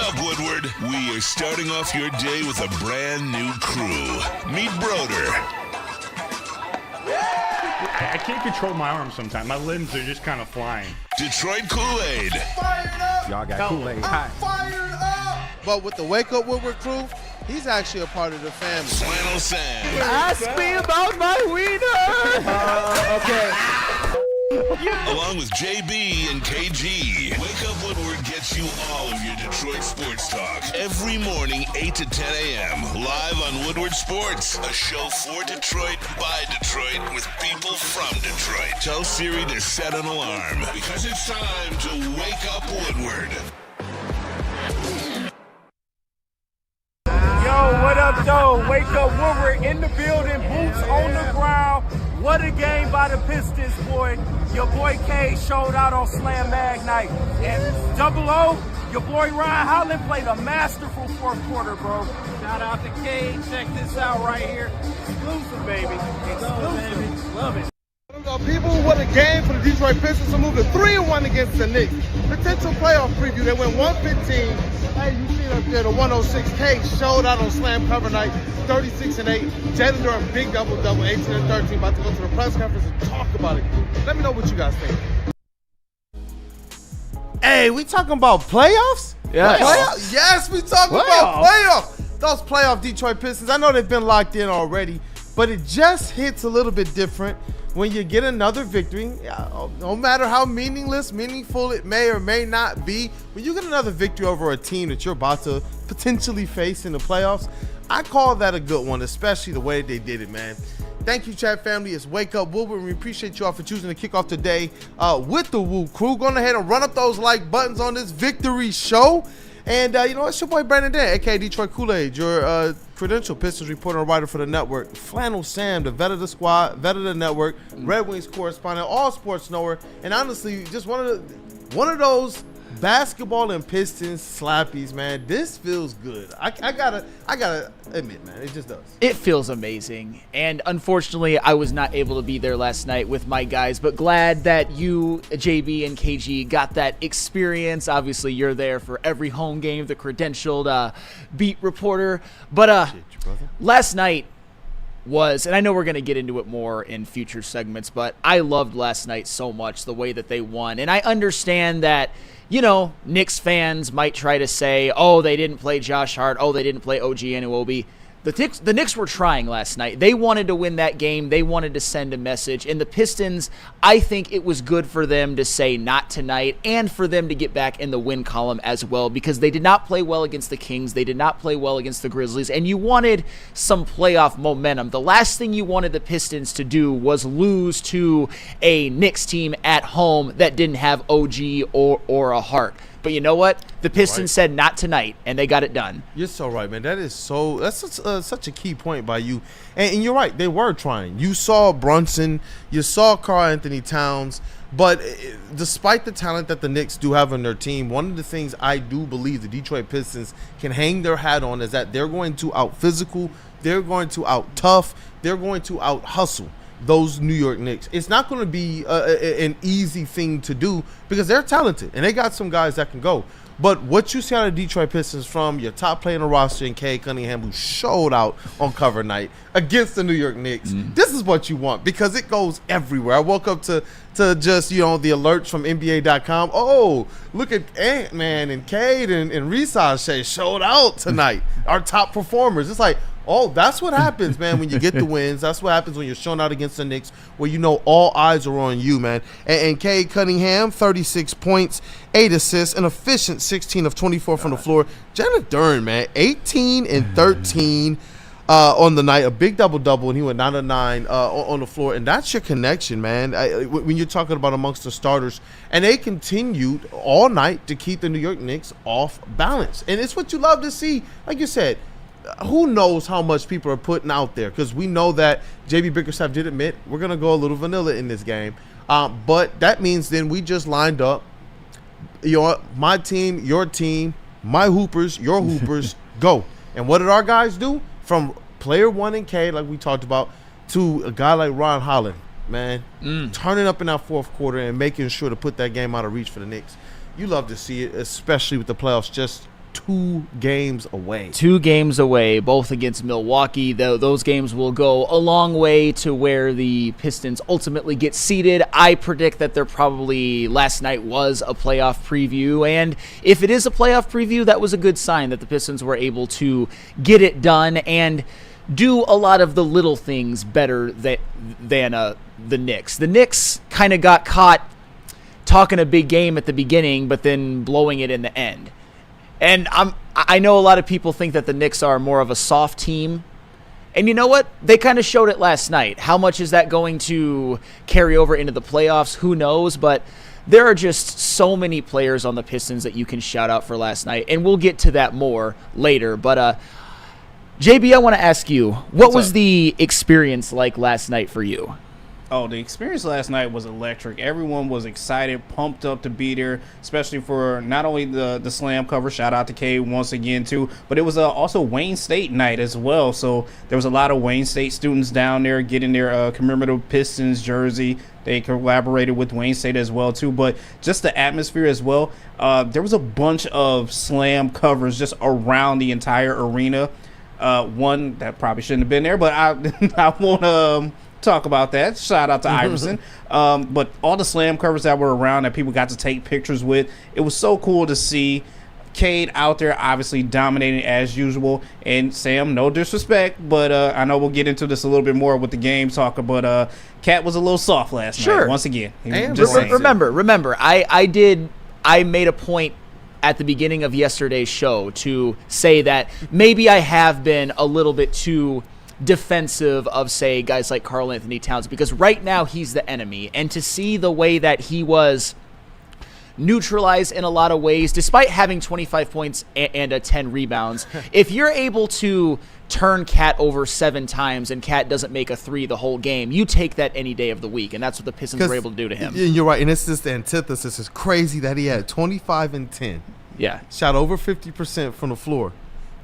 up, Woodward. We are starting off your day with a brand new crew. Meet Broder. I can't control my arms sometimes. My limbs are just kind of flying. Detroit Kool-Aid. Fired up! Y'all got Kool-Aid I'm hot. fired up! But with the Wake Up Woodward crew, he's actually a part of the family. Flannel Sam. Ask me about my wiener. Okay. Along with JB and KG. Wake Up Woodward gets you all of your Detroit sports talk. Every morning, 8 to 10 a.m. Live on Woodward Sports. A show for Detroit, by Detroit, with people from Detroit. Tell Siri to set an alarm. Because it's time to Wake Up Woodward. Yo, what up, though? Wake Up Woodward in the building, boots on the ground. What a game by the Pistons, boy. Your boy Cade showed out on Slam Mag Night. And Double O, your boy Ryan Holland played a masterful fourth quarter, bro. Shout out to Cade. Check this out right here. Exclusive, baby. Exclusive. Love it. People, what a game for the Detroit Pistons to move to 3-1 against the Knicks. Potential playoff preview. They went 115. Hey, you see it up there, the 106K showed out on Slam cover night, 36-8. Jaden Ivey, big double-double, 18-13. About to go to the press conference and talk about it. Let me know what you guys think. Hey, we talking about playoffs? Yes. Yes, we talking about playoffs. Those playoff Detroit Pistons, I know they've been locked in already, but it just hits a little bit different when you get another victory. No matter how meaningful it may or may not be, when you get another victory over a team that you're about to potentially face in the playoffs, I call that a good one, especially the way they did it, man. Thank you, chat family. It's Wake Up Woodward. We appreciate you all for choosing to kick off today with the WUW Crew. Go ahead and run up those like buttons on this victory show. And, you know, it's your boy Brandon Dan, a.k.a. Detroit Kool-Aid, your credential Pistons reporter and writer for the network. Flannel Sam, the vet of the squad, vet of the network, Red Wings correspondent, all sports knower, and honestly, just one of those basketball and Pistons slappies, man. This feels good. I gotta admit, man, it just does. It feels amazing, and unfortunately, I was not able to be there last night with my guys, but glad that you, JB and KG, got that experience. Obviously, you're there for every home game, the credentialed beat reporter. But last night was, and I know we're going to get into it more in future segments, but I loved last night so much, the way that they won, and I understand that, you know, Knicks fans might try to say, oh, they didn't play Josh Hart. Oh, they didn't play OG Anunoby. The Knicks were trying last night. They wanted to win that game. They wanted to send a message. And the Pistons, I think it was good for them to say not tonight and for them to get back in the win column as well, because they did not play well against the Kings. They did not play well against the Grizzlies. And you wanted some playoff momentum. The last thing you wanted the Pistons to do was lose to a Knicks team at home that didn't have OG or a Hart. But you know what? The Pistons said not tonight, and they got it done. You're so right, man. That's such a key point by you. And you're right. They were trying. You saw Brunson. You saw Karl Anthony Towns. But despite the talent that the Knicks do have on their team, one of the things I do believe the Detroit Pistons can hang their hat on is that they're going to out-physical, they're going to out-tough, they're going to out-hustle those New York Knicks. It's not going to be an easy thing to do because they're talented and they got some guys that can go. But what you see out of Detroit Pistons from your top player in the roster in Cade Cunningham, who showed out on cover night against the New York Knicks, this is what you want because it goes everywhere. I woke up to just, you know, the alerts from NBA.com. Oh, look at Ant-Man and Cade and Risashe showed out tonight. Our top performers. It's like, oh, that's what happens, man, when you get the wins. That's what happens when you're showing out against the Knicks, where you know all eyes are on you, man. And Cade Cunningham, 36 points, 8 assists, an efficient 16 of 24 from the floor. Jalen Duren, man, 18 and 13 on the night, a big double-double, and he went 9 of 9 on the floor. And that's your connection, man, when you're talking about amongst the starters. And they continued all night to keep the New York Knicks off balance. And it's what you love to see. Like you said, who knows how much people are putting out there, because we know that JB Bickerstaff did admit we're going to go a little vanilla in this game. But that means then we just lined up, my team, your team, my hoopers, your hoopers, go. And what did our guys do? From player one in Cade, like we talked about, to a guy like Ron Holland, man, turning up in that fourth quarter and making sure to put that game out of reach for the Knicks. You love to see it, especially with the playoffs just 2 games away. 2 games away, both against Milwaukee. Those games will go a long way to where the Pistons ultimately get seeded. I predict that last night was a playoff preview, and if it is a playoff preview, that was a good sign that the Pistons were able to get it done and do a lot of the little things better than the Knicks. The Knicks kind of got caught talking a big game at the beginning, but then blowing it in the end. And I know a lot of people think that the Knicks are more of a soft team. And you know what? They kind of showed it last night. How much is that going to carry over into the playoffs? Who knows? But there are just so many players on the Pistons that you can shout out for last night. And we'll get to that more later. But JB, I want to ask you, what was the experience like last night for you? Oh, the experience last night was electric. Everyone was excited, pumped up to be there, especially for not only the slam cover, shout out to Cade once again too, but it was also Wayne State night as well. So there was a lot of Wayne State students down there getting their commemorative Pistons jersey. They collaborated with Wayne State as well too, but just the atmosphere as well. There was a bunch of slam covers just around the entire arena. One that probably shouldn't have been there, but I won't talk about that. Shout out to Iverson. But all the slam covers that were around that people got to take pictures with, it was so cool to see Cade out there obviously dominating as usual. And Sam, no disrespect, but I know we'll get into this a little bit more with the game talker, but Cat was a little soft last night once again. Remember, I made a point at the beginning of yesterday's show to say that maybe I have been a little bit too defensive of, say, guys like Karl Anthony Towns, because right now he's the enemy, and to see the way that he was neutralized in a lot of ways, despite having 25 points and 10 rebounds, if you're able to turn Cat over 7 times and Cat doesn't make a 3 the whole game, you take that any day of the week, and that's what the Pistons were able to do to him. You're right, and it's just the antithesis. It's crazy that he had 25 and 10. Yeah. Shot over 50% from the floor.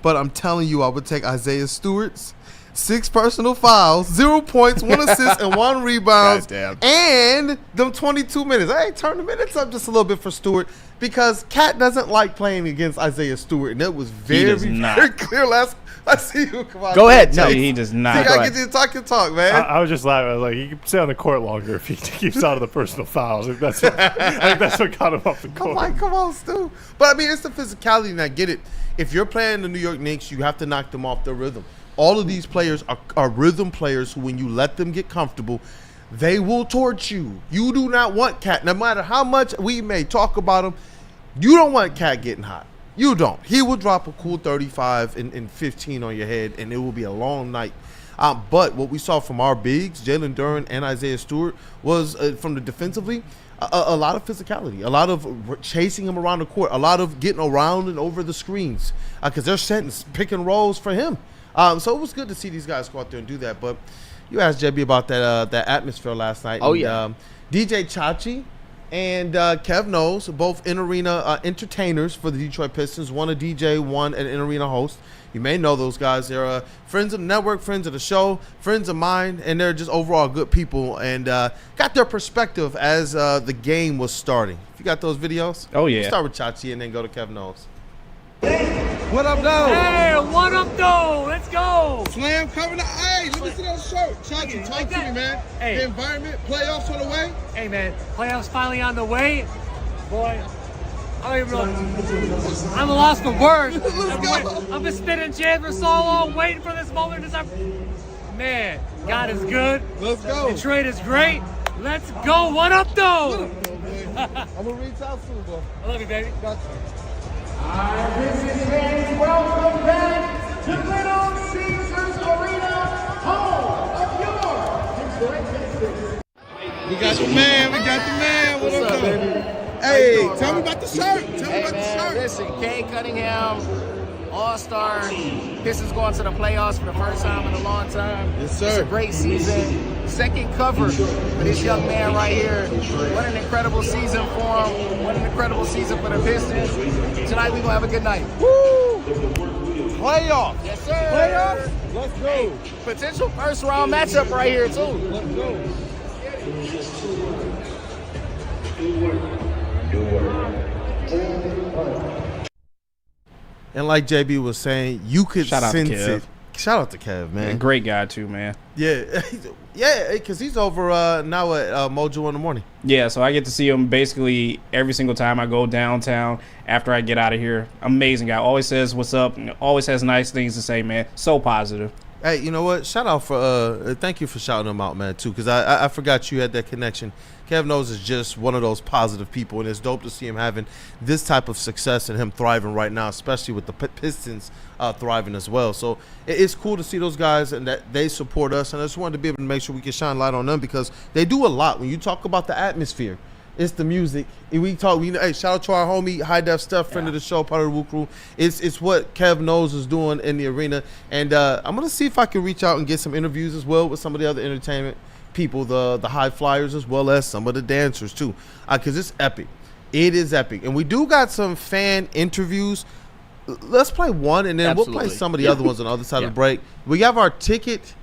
But I'm telling you, I would take Isaiah Stewart's 6 personal fouls, 0 points, 1 assist, and 1 rebound, and them 22 minutes. Hey, turn the minutes up just a little bit for Stewart, because Cat doesn't like playing against Isaiah Stewart, and it was very clear last. I see you. Come on. Go ahead. No, he does not. I get you to talk your talk, man. I was just laughing. I was like, he can stay on the court longer if he keeps out of the personal fouls. I think that's what got him off the court. I'm like, come on, Stu. But I mean, it's the physicality, and I get it. If you're playing the New York Knicks, you have to knock them off their rhythm. All of these players are rhythm players who, when you let them get comfortable, they will torch you. You do not want Cat. No matter how much we may talk about him, you don't want Cat getting hot. You don't. He will drop a cool 35 and 15 on your head, and it will be a long night. But what we saw from our bigs, Jalen Duren and Isaiah Stewart, was from the defensively, a lot of physicality, a lot of chasing him around the court, a lot of getting around and over the screens, because they're setting pick and rolls for him. So it was good to see these guys go out there and do that. But you asked JB about that atmosphere last night. Oh, and, yeah. DJ Chachi and Kev Knowles, both in-arena entertainers for the Detroit Pistons. One a DJ, one an in-arena host. You may know those guys. They're friends of the network, friends of the show, friends of mine, and they're just overall good people, and got their perspective as the game was starting. If you got those videos? Oh, yeah. We'll start with Chachi and then go to Kev Knowles. What up, though? Hey, what up, though? Let's go. Slam covering the eye. Let me see that shirt. Chachi, talk to me, man. Hey. The environment, playoffs on the way. Hey, man, playoffs finally on the way. Boy, I don't even know. I'm lost for words. I've been spinning chairs for so long, waiting for this moment. Man, God is good. Let's go. Detroit is great. Let's go. What up, though? I'm going to reach out soon, boy. I love you, baby. Got you. This is fans. Welcome back to Little Caesars Arena, home of your Detroit Pistons. We got the man. What up, baby? Hey, tell me about the shirt. Listen, Cade Cunningham, All-Star, Pistons going to the playoffs for the first time in a long time. Yes, sir. It's a great season. Second cover for this young man right here. What an incredible season for him. What an incredible season for the Pistons. Tonight we're going to have a good night. Woo! Playoffs. Yes, sir. Playoffs? Let's go. Hey, potential first-round matchup right here, too. Let's go. And like JB was saying, you could Shout out to sense Kev. it. Shout out to Kev, man. Great guy too, man. Yeah, because he's over now at Mojo in the morning. Yeah, so I get to see him basically every single time I go downtown after I get out of here. Amazing guy. Always says what's up. And always has nice things to say, man. So positive. Hey, you know what? Shout out for thank you for shouting him out, man, too, because I forgot you had that connection. Kev knows is just one of those positive people, and it's dope to see him having this type of success and him thriving right now, especially with the Pistons thriving as well. So it's cool to see those guys and that they support us, and I just wanted to be able to make sure we can shine light on them because they do a lot. When you talk about the atmosphere, it's the music. Hey, shout out to our homie High Def Stuff, friend of the show, part of the WUW Crew. It's what Kev knows is doing in the arena, and I'm gonna see if I can reach out and get some interviews as well with some of the other entertainment people, the high flyers, as well as some of the dancers too, because it's epic. It is epic, and we do got some fan interviews. Let's play one, and then we'll play some of the other ones on the other side of the break. We have our ticket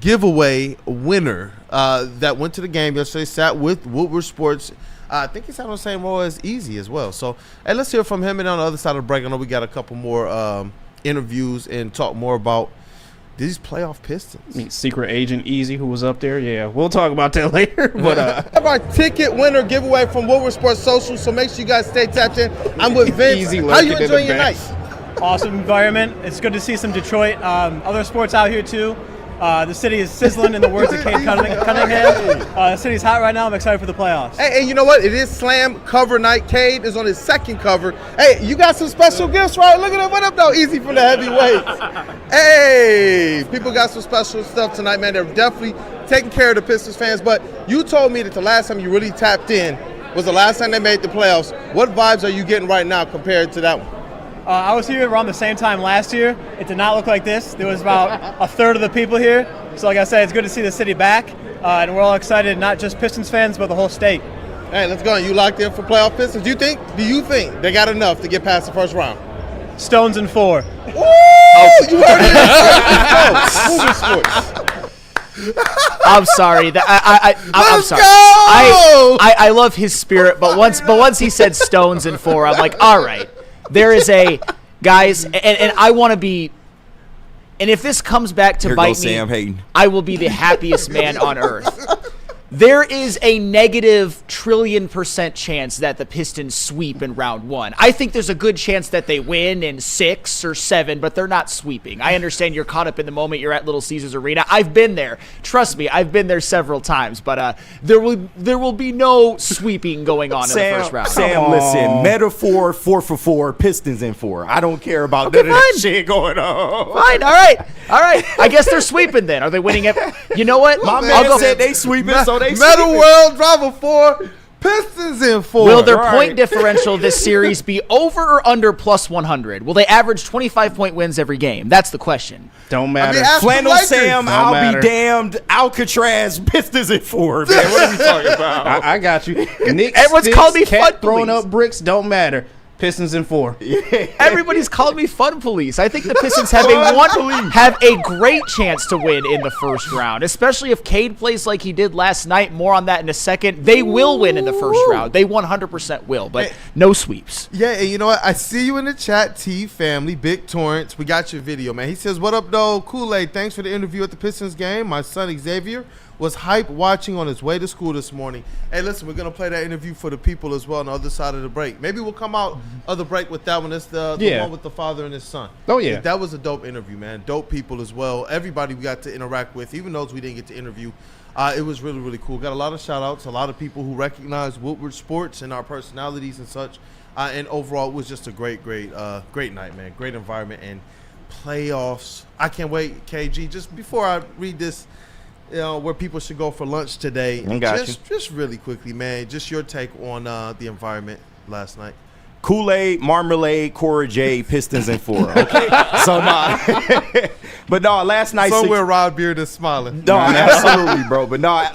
giveaway winner that went to the game yesterday, sat with Woodward Sports. I think he sat on the same row as Easy as well. So, hey, let's hear from him. And on the other side of the break, I know we got a couple more interviews and talk more about these playoff Pistons. Secret Agent Easy, who was up there. Yeah, we'll talk about that later. But have our ticket winner giveaway from Woodward Sports Social. So make sure you guys stay tapped in. I'm with Vince. Easy. How you enjoying your night? Awesome environment. It's good to see some Detroit. Other sports out here too. The city is sizzling, in the words of Cade Cunningham. The city's hot right now. I'm excited for the playoffs. Hey, you know what? It is Slam cover night. Cade is on his second cover. Hey, you got some special gifts, right? Look at that. What up, though? Easy from the heavyweights. Hey, people got some special stuff tonight, man. They're definitely taking care of the Pistons fans. But you told me that the last time you really tapped in was the last time they made the playoffs. What vibes are you getting right now compared to that one? I was here around the same time last year. It did not look like this. There was about a third of the people here. So like I said, it's good to see the city back. And we're all excited, not just Pistons fans, but the whole state. Hey, let's go. You locked in for playoff Pistons. Do you think they got enough to get past the first round? Stones in 4. Ooh, you heard it. Moving sports. I'm sorry. I'm sorry. I love his spirit, but once he said Stones in 4, I'm like, all right. There is a guys, and I want to be, and if this comes back to bite me, I will be the happiest man on earth. There is a negative trillion% chance that the Pistons sweep in round 1. I think there's a good chance that they win in 6 or 7, but they're not sweeping. I understand you're caught up in the moment. You're at Little Caesars Arena. I've been there. Trust me, I've been there several times. But there will be no sweeping going on in the first round. Sam, listen, metaphor 4 for 4, Pistons in 4. I don't care about none of that shit going on. Fine, all right. I guess they're sweeping then. Are they winning it? You know what? My man said they sweeping, so they Metal sweeping. World Driver 4, Pistons in 4. Will their point differential this series be over or under plus 100? Will they average 25-point wins every game? That's the question. Don't matter. Flannel Sam, Don't I'll matter. be damned. Alcatraz, Pistons in 4. Man, what are we talking about? I got you. Knicks, Everyone's called me Cat fun throwing police. up bricks. Don't matter. Pistons in 4. Everybody's called me fun police. I think the Pistons have a great chance to win in the first round, especially if Cade plays like he did last night. More on that in a second. They will win in the first round. They 100% will, but no sweeps. Yeah, and you know what? I see you in the chat, T family, Big Torrance. We got your video, man. He says, "What up, though? Kool-Aid, thanks for the interview at the Pistons game. My son Xavier was hype watching on his way to school this morning." Hey, listen, we're going to play that interview for the people as well on the other side of the break. Maybe we'll come out of the break with that one. It's the one with the father and his son. Oh, yeah. That was a dope interview, man. Dope people as well. Everybody we got to interact with, even those we didn't get to interview. It was really, really cool. Got a lot of shout-outs, a lot of people who recognize Woodward Sports and our personalities and such. And overall, it was just a great night, man. Great environment and playoffs. I can't wait, KG. Just before I read this, where people should go for lunch today. Just really quickly, man. Just your take on the environment last night. Kool-Aid, Marmalade, Cora J, Pistons in 4. Okay, so but no, last night somewhere Rod Beard is smiling. No, absolutely, bro. But no,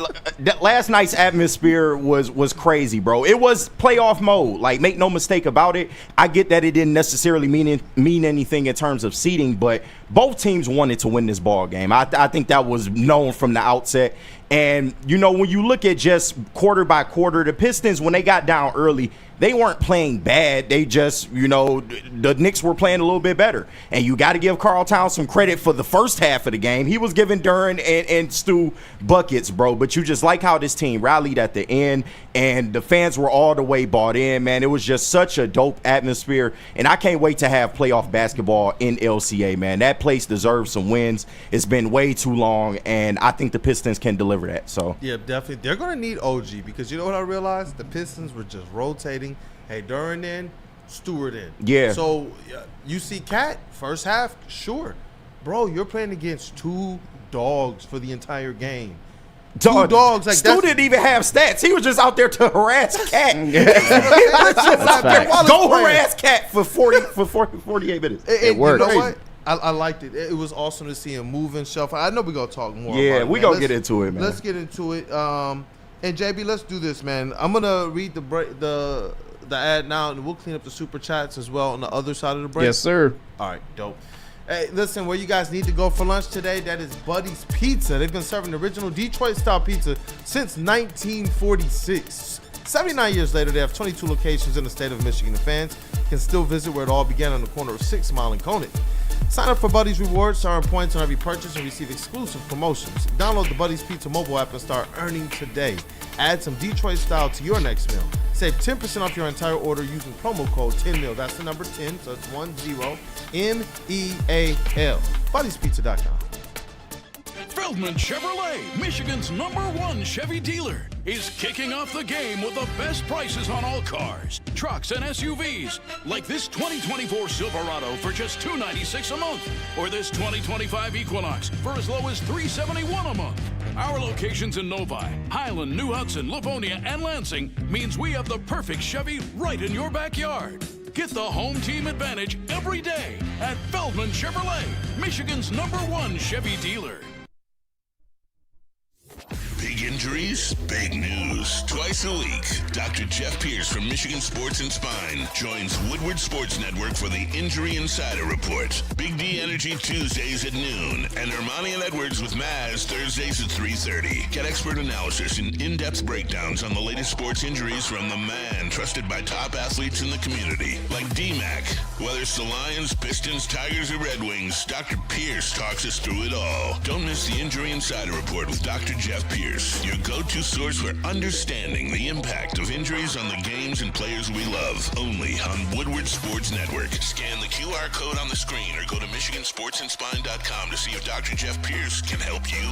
last night's atmosphere was crazy, bro. It was playoff mode. Like, make no mistake about it. I get that it didn't necessarily mean anything in terms of seeding, but both teams wanted to win this ball game. I think that was known from the outset. And, when you look at just quarter by quarter, the Pistons, when they got down early, they weren't playing bad. They just, the Knicks were playing a little bit better. And you got to give Karl Towns some credit for the first half of the game. He was giving Duren and Stu buckets, bro. But you just like how this team rallied at the end, and the fans were all the way bought in, man. It was just such a dope atmosphere, and I can't wait to have playoff basketball in LCA, man. That place deserves some wins. It's been way too long, and I think the Pistons can deliver that. So yeah, definitely. They're going to need OG because you know what I realized? The Pistons were just rotating. Hey, Duren in, Stewart in. Yeah. So you see Cat, first half, sure. Bro, you're playing against two dogs for the entire game. Two dogs. Like Stu didn't even have stats. He was just out there to harass Cat. Go harass Cat for 48 minutes. It worked. You know what? I liked it. It was awesome to see him move and shuffle. I know we're going to talk more about it. Yeah, we're going to get into it, man. Let's get into it. And JB, let's do this, man. I'm going to read the ad now, and we'll clean up the super chats as well on the other side of the break. Yes, sir. All right, dope. Hey, listen, where you guys need to go for lunch today, that is Buddy's Pizza. They've been serving the original Detroit-style pizza since 1946. 79 years later, they have 22 locations in the state of Michigan. The fans can still visit where it all began on the corner of 6 Mile and Conant. Sign up for Buddy's Rewards, earn points on every purchase, and receive exclusive promotions. Download the Buddy's Pizza mobile app and start earning today. Add some Detroit style to your next meal. Save 10% off your entire order using promo code 10MEAL. That's the number 10, so it's 10 MEAL. Buddy'sPizza.com. Feldman Chevrolet, Michigan's #1 Chevy dealer, is kicking off the game with the best prices on all cars, trucks, and SUVs, like this 2024 Silverado for just $296 a month, or this 2025 Equinox for as low as $371 a month. Our locations in Novi, Highland, New Hudson, Livonia, and Lansing means we have the perfect Chevy right in your backyard. Get the home team advantage every day at Feldman Chevrolet, Michigan's #1 Chevy dealer. Big injuries, big news. Twice a week, Dr. Jeff Pierce from Michigan Sports and Spine joins Woodward Sports Network for the Injury Insider Report. Big D Energy Tuesdays at noon, and Ermanni and Edwards with Maz Thursdays at 3:30. Get expert analysis and in-depth breakdowns on the latest sports injuries from the man trusted by top athletes in the community, like D-Mac. Whether it's the Lions, Pistons, Tigers, or Red Wings, Dr. Pierce talks us through it all. Don't miss the Injury Insider Report with Dr. Jeff Pierce, your go-to source for understanding the impact of injuries on the games and players we love. Only on Woodward Sports Network. Scan the QR code on the screen or go to MichiganSportsandSpine.com to see if Dr. Jeff Pierce can help you.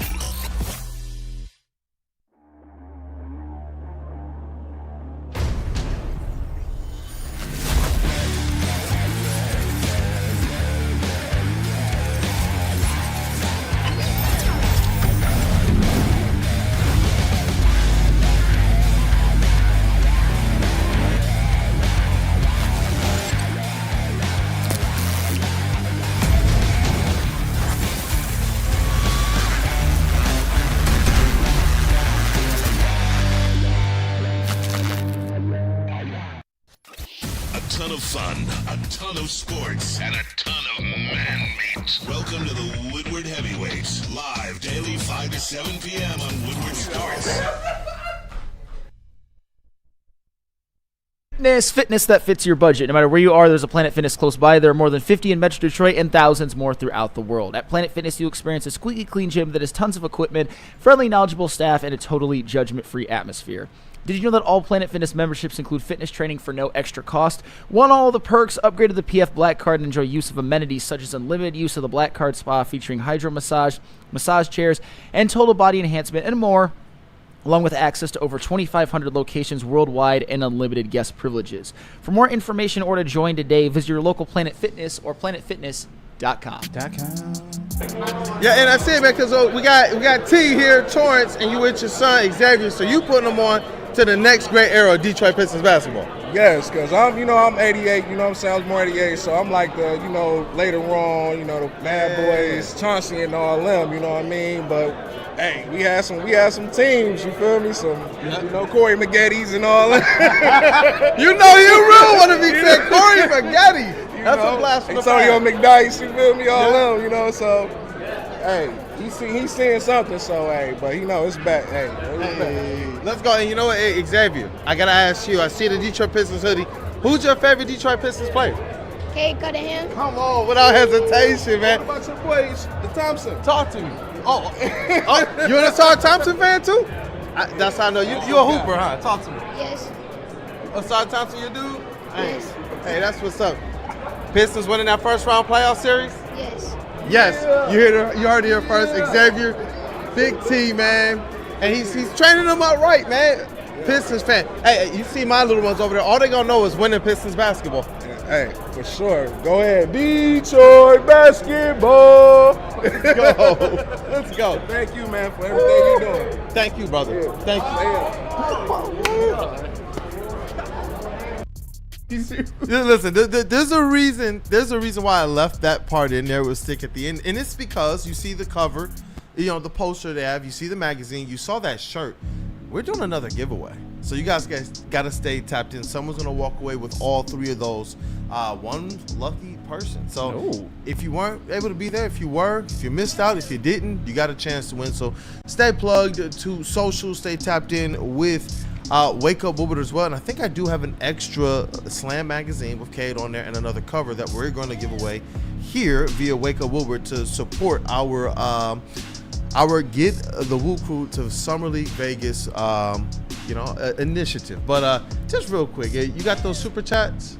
A ton of sports, and a ton of man-meat. Welcome to the Woodward Heavyweights, live daily 5 to 7 p.m. on Woodward Sports. Fitness that fits your budget. No matter where you are, there's a Planet Fitness close by. There are more than 50 in Metro Detroit and thousands more throughout the world. At Planet Fitness, you'll experience a squeaky clean gym that has tons of equipment, friendly, knowledgeable staff, and a totally judgment-free atmosphere. Did you know that all Planet Fitness memberships include fitness training for no extra cost? Want all the perks? Upgrade to the PF Black Card and enjoy use of amenities such as unlimited use of the Black Card Spa featuring hydro massage, massage chairs, and total body enhancement, and more, along with access to over 2,500 locations worldwide and unlimited guest privileges. For more information or to join today, visit your local Planet Fitness or planetfitness.com. Yeah, and I say, man, because we got T here, Torrance, and you with your son Xavier, so you putting them on to the next great era of Detroit Pistons basketball. Yes, because I'm 88, you know what I'm saying? I was born 88, so I'm like the, later on, the Bad Boys, Chauncey and all them, you know what I mean? But hey, we had some teams, you feel me? Some, Corey Maggotti's and all that. You really want to be saying Corey Maggotty. That's a blast from the Antonio past. McDyess, you feel me? All them, you know. So, hey, he's seeing something. So, hey, but he know it's back. Hey, Let's go. And you know what, hey, Xavier, I gotta ask you. I see the Detroit Pistons hoodie. Who's your favorite Detroit Pistons player? Cade Cunningham. Come on, without hesitation, man. What about your boys, the Thompson? Talk to me. Oh, you an Asar Thompson fan too? That's how I know you a hooper, huh? Talk to me. Yes. Asar Thompson, your dude? Yes. Hey, that's what's up. Pistons winning that first round playoff series? Yes. Yes. You heard it here first. Xavier, big T, man, and he's training them up right, man. Pistons fan. Hey, you see my little ones over there. All they gonna know is winning Pistons basketball. Hey, for sure. Go ahead. Detroit basketball. Let's go. Let's go. Thank you, man, for everything you're doing. Thank you, brother. Yeah. Thank you. Listen, there's a reason why I left that part in there with stick at the end, and it's because you see the cover, you know, the poster they have, you see the magazine, you saw that shirt. We're doing another giveaway, so you guys gotta stay tapped in. Someone's gonna walk away with all three of those, one lucky person. So if you weren't able to be there, if you missed out, if you didn't, you got a chance to win. So stay plugged to social, stay tapped in with Wake Up Woodward as well. And I think I do have an extra Slam magazine with Cade on there and another cover that we're going to give away here via Wake Up Woodward to support our Get the WUW Crew to Summer League Vegas initiative. But just real quick, you got those super chats?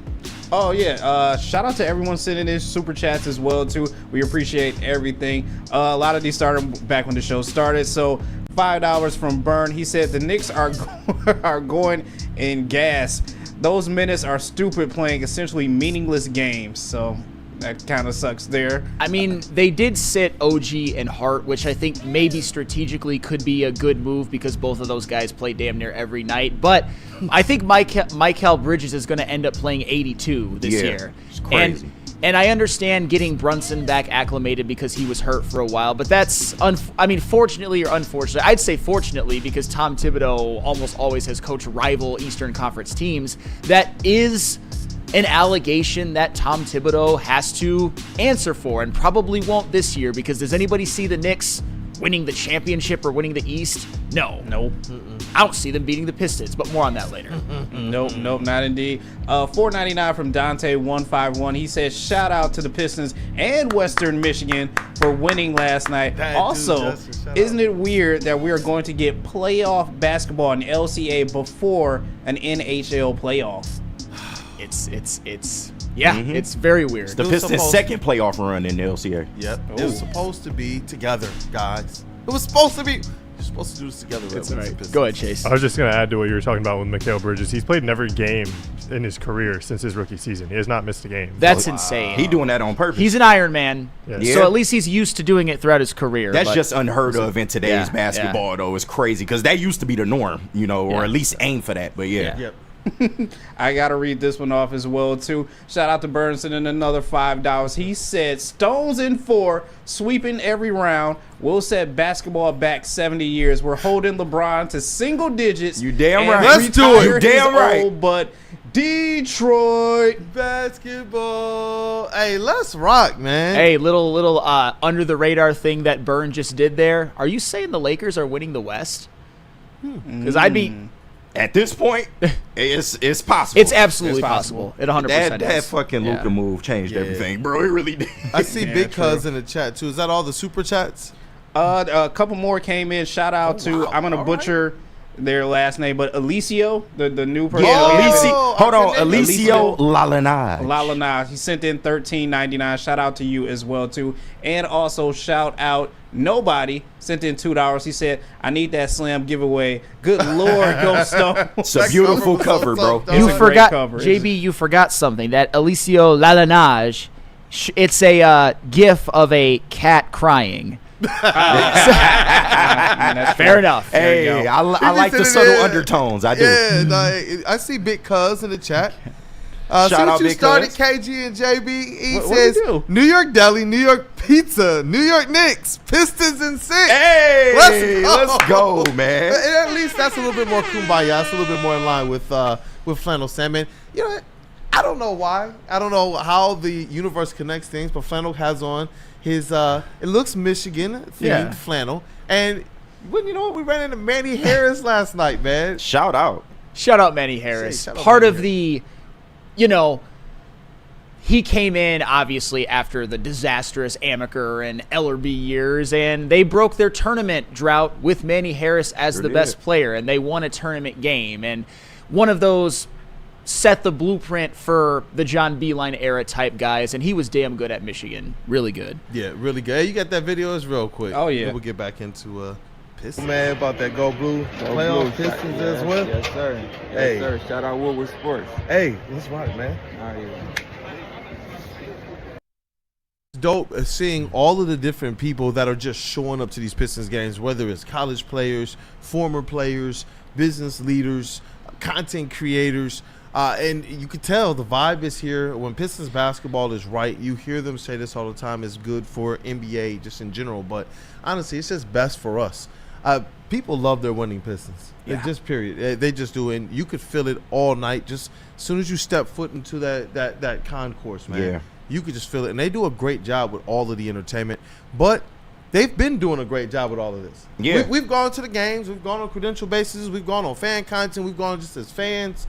Oh yeah, shout out to everyone sending in super chats as well too. We appreciate everything. A lot of these started back when the show started. So $5 from Burn. He said the Knicks are going in gas. Those minutes are stupid, playing essentially meaningless games. So that kind of sucks there. I mean, they did sit OG and Hart, which I think maybe strategically could be a good move because both of those guys play damn near every night. But I think Mikal Bridges is going to end up playing 82 this year. It's crazy. And I understand getting Brunson back acclimated because he was hurt for a while, but that's, fortunately or unfortunately, I'd say fortunately because Tom Thibodeau almost always has coached rival Eastern Conference teams. That is an allegation that Tom Thibodeau has to answer for and probably won't this year because does anybody see the Knicks winning the championship or winning the East? No. Nope. I don't see them beating the Pistons, but more on that later. Nope, not indeed. $4.99 from Dante151. He says, shout out to the Pistons and Western Michigan for winning last night. Isn't it weird that we are going to get playoff basketball in LCA before an NHL playoff? It's very weird. It's the Pistons' second playoff run in the LCA. Yep. It was supposed to be together, guys. It was supposed to be. You're supposed to do this together. Right? Go ahead, Chase. I was just going to add to what you were talking about with Mikal Bridges. He's played in every game in his career since his rookie season. He has not missed a game. That's insane. He doing that on purpose. He's an Iron Man, Yeah. so at least he's used to doing it throughout his career. That's just unheard of in today's Yeah, basketball, though. It's crazy because that used to be the norm, or at least aim for that. But Yep. I gotta read this one off as well too. Shout out to Burnson and another $5. He said Stones in 4, sweeping every round. Will set basketball back 70 years. We're holding LeBron to single digits. You damn and right. Let's do it. You damn right. But Detroit basketball. Hey, let's rock, man. Hey, little under the radar thing that Burn just did there. Are you saying the Lakers are winning the West? Because I'd be. At this point, it's possible. It's absolutely possible. It 100% That is. fucking Luka move changed everything, bro. It really did. I see Big Cuz in the chat too. Is that all the super chats? A couple more came in. Shout out to I'm gonna butcher their last name, but Alicio, the new person. Alicio Lalanage. Lalanage. He sent in $13.99. Shout out to you as well too, and also shout out Nobody sent in $2. He said, "I need that slam giveaway." Good Lord, go Stone. It's a beautiful cover, bro. You forgot, JB. You forgot something. That Alicio Lalanage. It's a GIF of a cat crying. Fair enough. Hey, I like the subtle undertones. I do. Yeah, I see Big Cuz in the chat. Shout out you Big started, Cuz. KG and JB. He What says do we do? New York Deli, New York Pizza, New York Knicks, Pistons in 6. Hey, let's go, man. At least that's a little bit more kumbaya. That's a little bit more in line with Flannel Sandman. You know what? I don't know why. I don't know how the universe connects things, but Flannel has on his, it looks Michigan-themed flannel. And well, you know what? We ran into Manny Harris last night, man. Shout out. Shout out Manny Harris. Shout out Part Manny of the, you know, he came in obviously after the disastrous Amaker and Ellerby years, and they broke their tournament drought with Manny Harris as the best player, and they won a tournament game. And one of those set the blueprint for the John Beilein era type guys, and he was damn good at Michigan. Really good. Yeah, really good. Hey, you got that video? It's real quick. Oh, yeah. We'll get back into Pistons. Man, about that Go Blue playoff Pistons as well. Yes, sir. Yes, sir. Shout out Woodward Sports. Hey, let's rock, man. All right. Dope seeing all of the different people that are just showing up to these Pistons games, whether it's college players, former players, business leaders, content creators, and you could tell the vibe is here. When Pistons basketball is right, you hear them say this all the time, it's good for NBA just in general, but honestly, it's just best for us. People love their winning Pistons. Yeah. Just period. They just do, and you could feel it all night. Just as soon as you step foot into that concourse, man. Yeah. You could just feel it. And they do a great job with all of the entertainment. But they've been doing a great job with all of this. Yeah. We've gone to the games. We've gone on credential basis. We've gone on fan content. We've gone just as fans.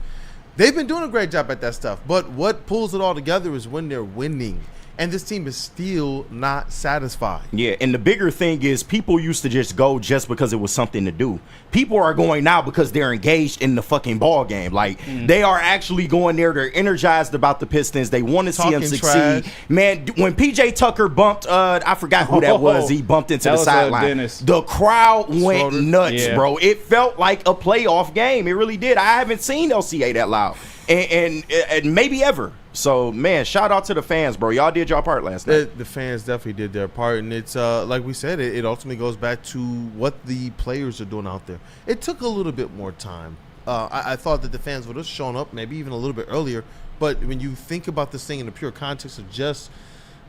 They've been doing a great job at that stuff. But what pulls it all together is when they're winning. And this team is still not satisfied. Yeah, and the bigger thing is people used to just go just because it was something to do. People are going now because they're engaged in the fucking ball game. Like, they are actually going there. They're energized about the Pistons. They want to see them succeed. Trash. Man, when PJ Tucker bumped, I forgot who that was. He bumped into the sideline. The crowd went nuts, bro. It felt like a playoff game. It really did. I haven't seen LCA that loud. And maybe ever. So, man, shout out to the fans, bro. Y'all did y'all part last night. The fans definitely did their part, and it's like we said, it ultimately goes back to what the players are doing out there. It took a little bit more time. I thought that the fans would have shown up maybe even a little bit earlier, but when you think about this thing in the pure context of just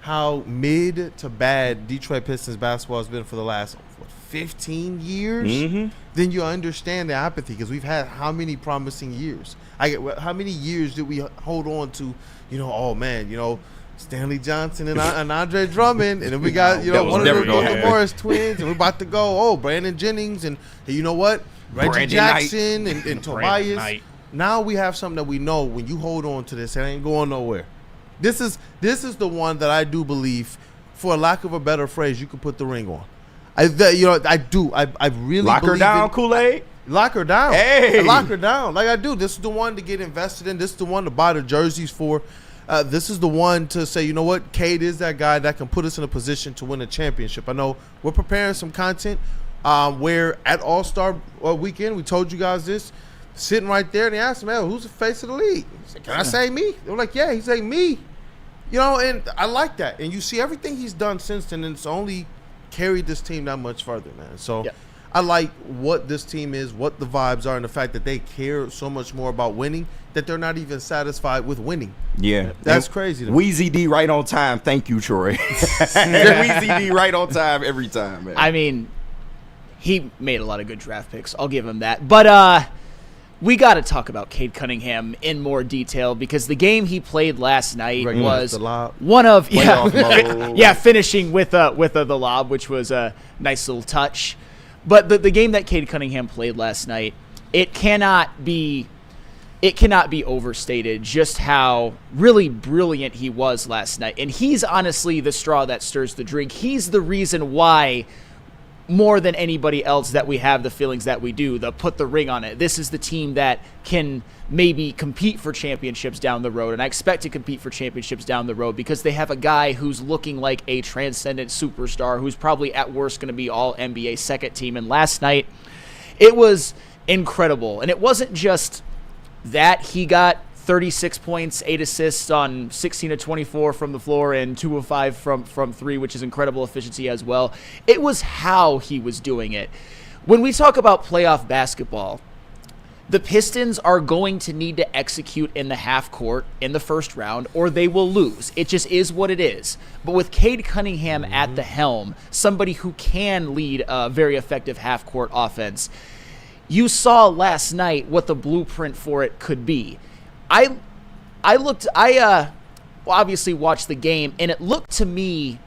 how mid to bad Detroit Pistons basketball has been for the last 15 years, then you understand the apathy, because we've had how many promising years? How many years did we hold on to, oh man, Stanley Johnson and Andre Drummond, and then we got, one of the Morris twins, and we're about to go, Brandon Jennings, and you know what? Reggie Jackson and Tobias. Now we have something that we know when you hold on to this, it ain't going nowhere. This is the one that I do believe, for lack of a better phrase, you could put the ring on. I do. I really lock her believe down, Kool-Aid. Lock her down. Hey, lock her down. Like I do. This is the one to get invested in. This is the one to buy the jerseys for. This is the one to say, you know what, Cade is that guy that can put us in a position to win a championship. I know we're preparing some content where at All-Star Weekend, we told you guys this, sitting right there, and they asked him, man, who's the face of the league? He said, can I say me? They were like, yeah, he's saying me. And I like that. And you see everything he's done since then, and it's only carried this team that much further, man. So I like what this team is, what the vibes are, and the fact that they care so much more about winning that they're not even satisfied with winning. Yeah. That's crazy to me. Wheezy D right on time. Thank you, Troy. Wheezy D right on time every time, man. I mean, he made a lot of good draft picks. I'll give him that. But we got to talk about Cade Cunningham in more detail, because the game he played last night was one of finishing with the lob, which was a nice little touch. But the game that Cade Cunningham played last night, it cannot be overstated just how really brilliant he was last night. And he's honestly the straw that stirs the drink. He's the reason why, more than anybody else, that we have the feelings that we do, the put the ring on it. This is the team that can maybe compete for championships down the road, and I expect to compete for championships down the road, because they have a guy who's looking like a transcendent superstar, who's probably at worst going to be all NBA second team. And last night, it was incredible. And it wasn't just that he got 36 points, 8 assists on 16 of 24 from the floor and 2 of 5 from 3, which is incredible efficiency as well. It was how he was doing it. When we talk about playoff basketball, the Pistons are going to need to execute in the half court in the first round, or they will lose. It just is what it is. But with Cade Cunningham at the helm, somebody who can lead a very effective half court offense, you saw last night what the blueprint for it could be. I obviously watched the game, and it looked to me,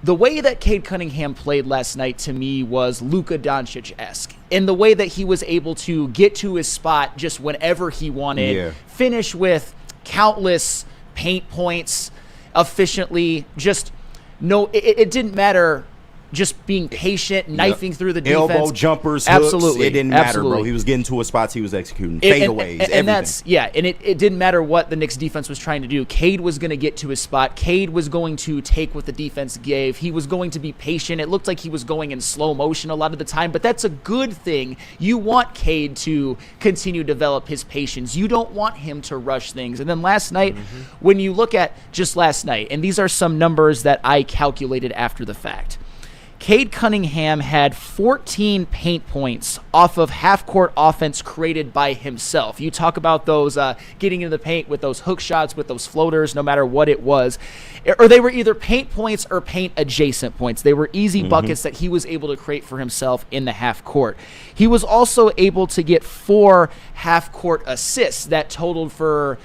the way that Cade Cunningham played last night to me was Luka Doncic-esque. In the way that he was able to get to his spot just whenever he wanted, finish with countless paint points efficiently. It didn't matter. Just being patient, knifing through the defense. Elbow jumpers, absolutely, hooks, it didn't matter, bro. He was getting to his spots, he was executing. Fadeaways, everything. It didn't matter what the Knicks defense was trying to do. Cade was going to get to his spot. Cade was going to take what the defense gave. He was going to be patient. It looked like he was going in slow motion a lot of the time, but that's a good thing. You want Cade to continue to develop his patience. You don't want him to rush things. And then last night, when you look at just last night, and these are some numbers that I calculated after the fact, Cade Cunningham had 14 paint points off of half-court offense created by himself. You talk about those getting into the paint with those hook shots, with those floaters, no matter what it was. Or they were either paint points or paint-adjacent points. They were easy buckets that he was able to create for himself in the half-court. He was also able to get 4 half-court assists that totaled for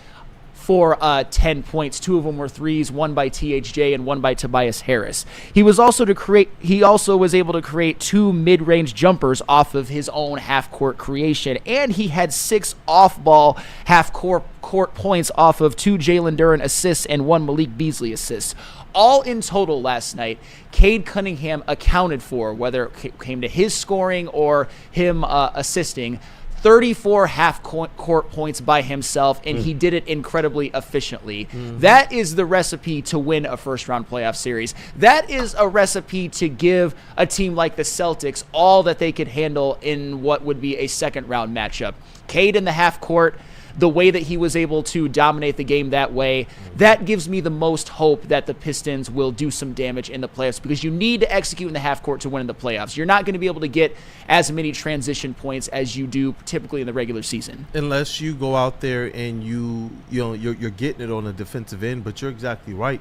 10 points. 2 of them were threes, one by THJ and one by Tobias Harris. He was also was able to create 2 mid-range jumpers off of his own half-court creation, and he had 6 off-ball half-court points off of 2 Jalen Duren assists and 1 Malik Beasley assist. All in total last night, Cade Cunningham accounted for, whether it came to his scoring or him assisting, 34 half-court points by himself, and he did it incredibly efficiently. That is the recipe to win a first-round playoff series. That is a recipe to give a team like the Celtics all that they could handle in what would be a second-round matchup. Cade in the half-court, the way that he was able to dominate the game that way, that gives me the most hope that the Pistons will do some damage in the playoffs, because you need to execute in the half court to win in the playoffs. You're not going to be able to get as many transition points as you do typically in the regular season, unless you go out there and you're getting it on the defensive end. But you're exactly right.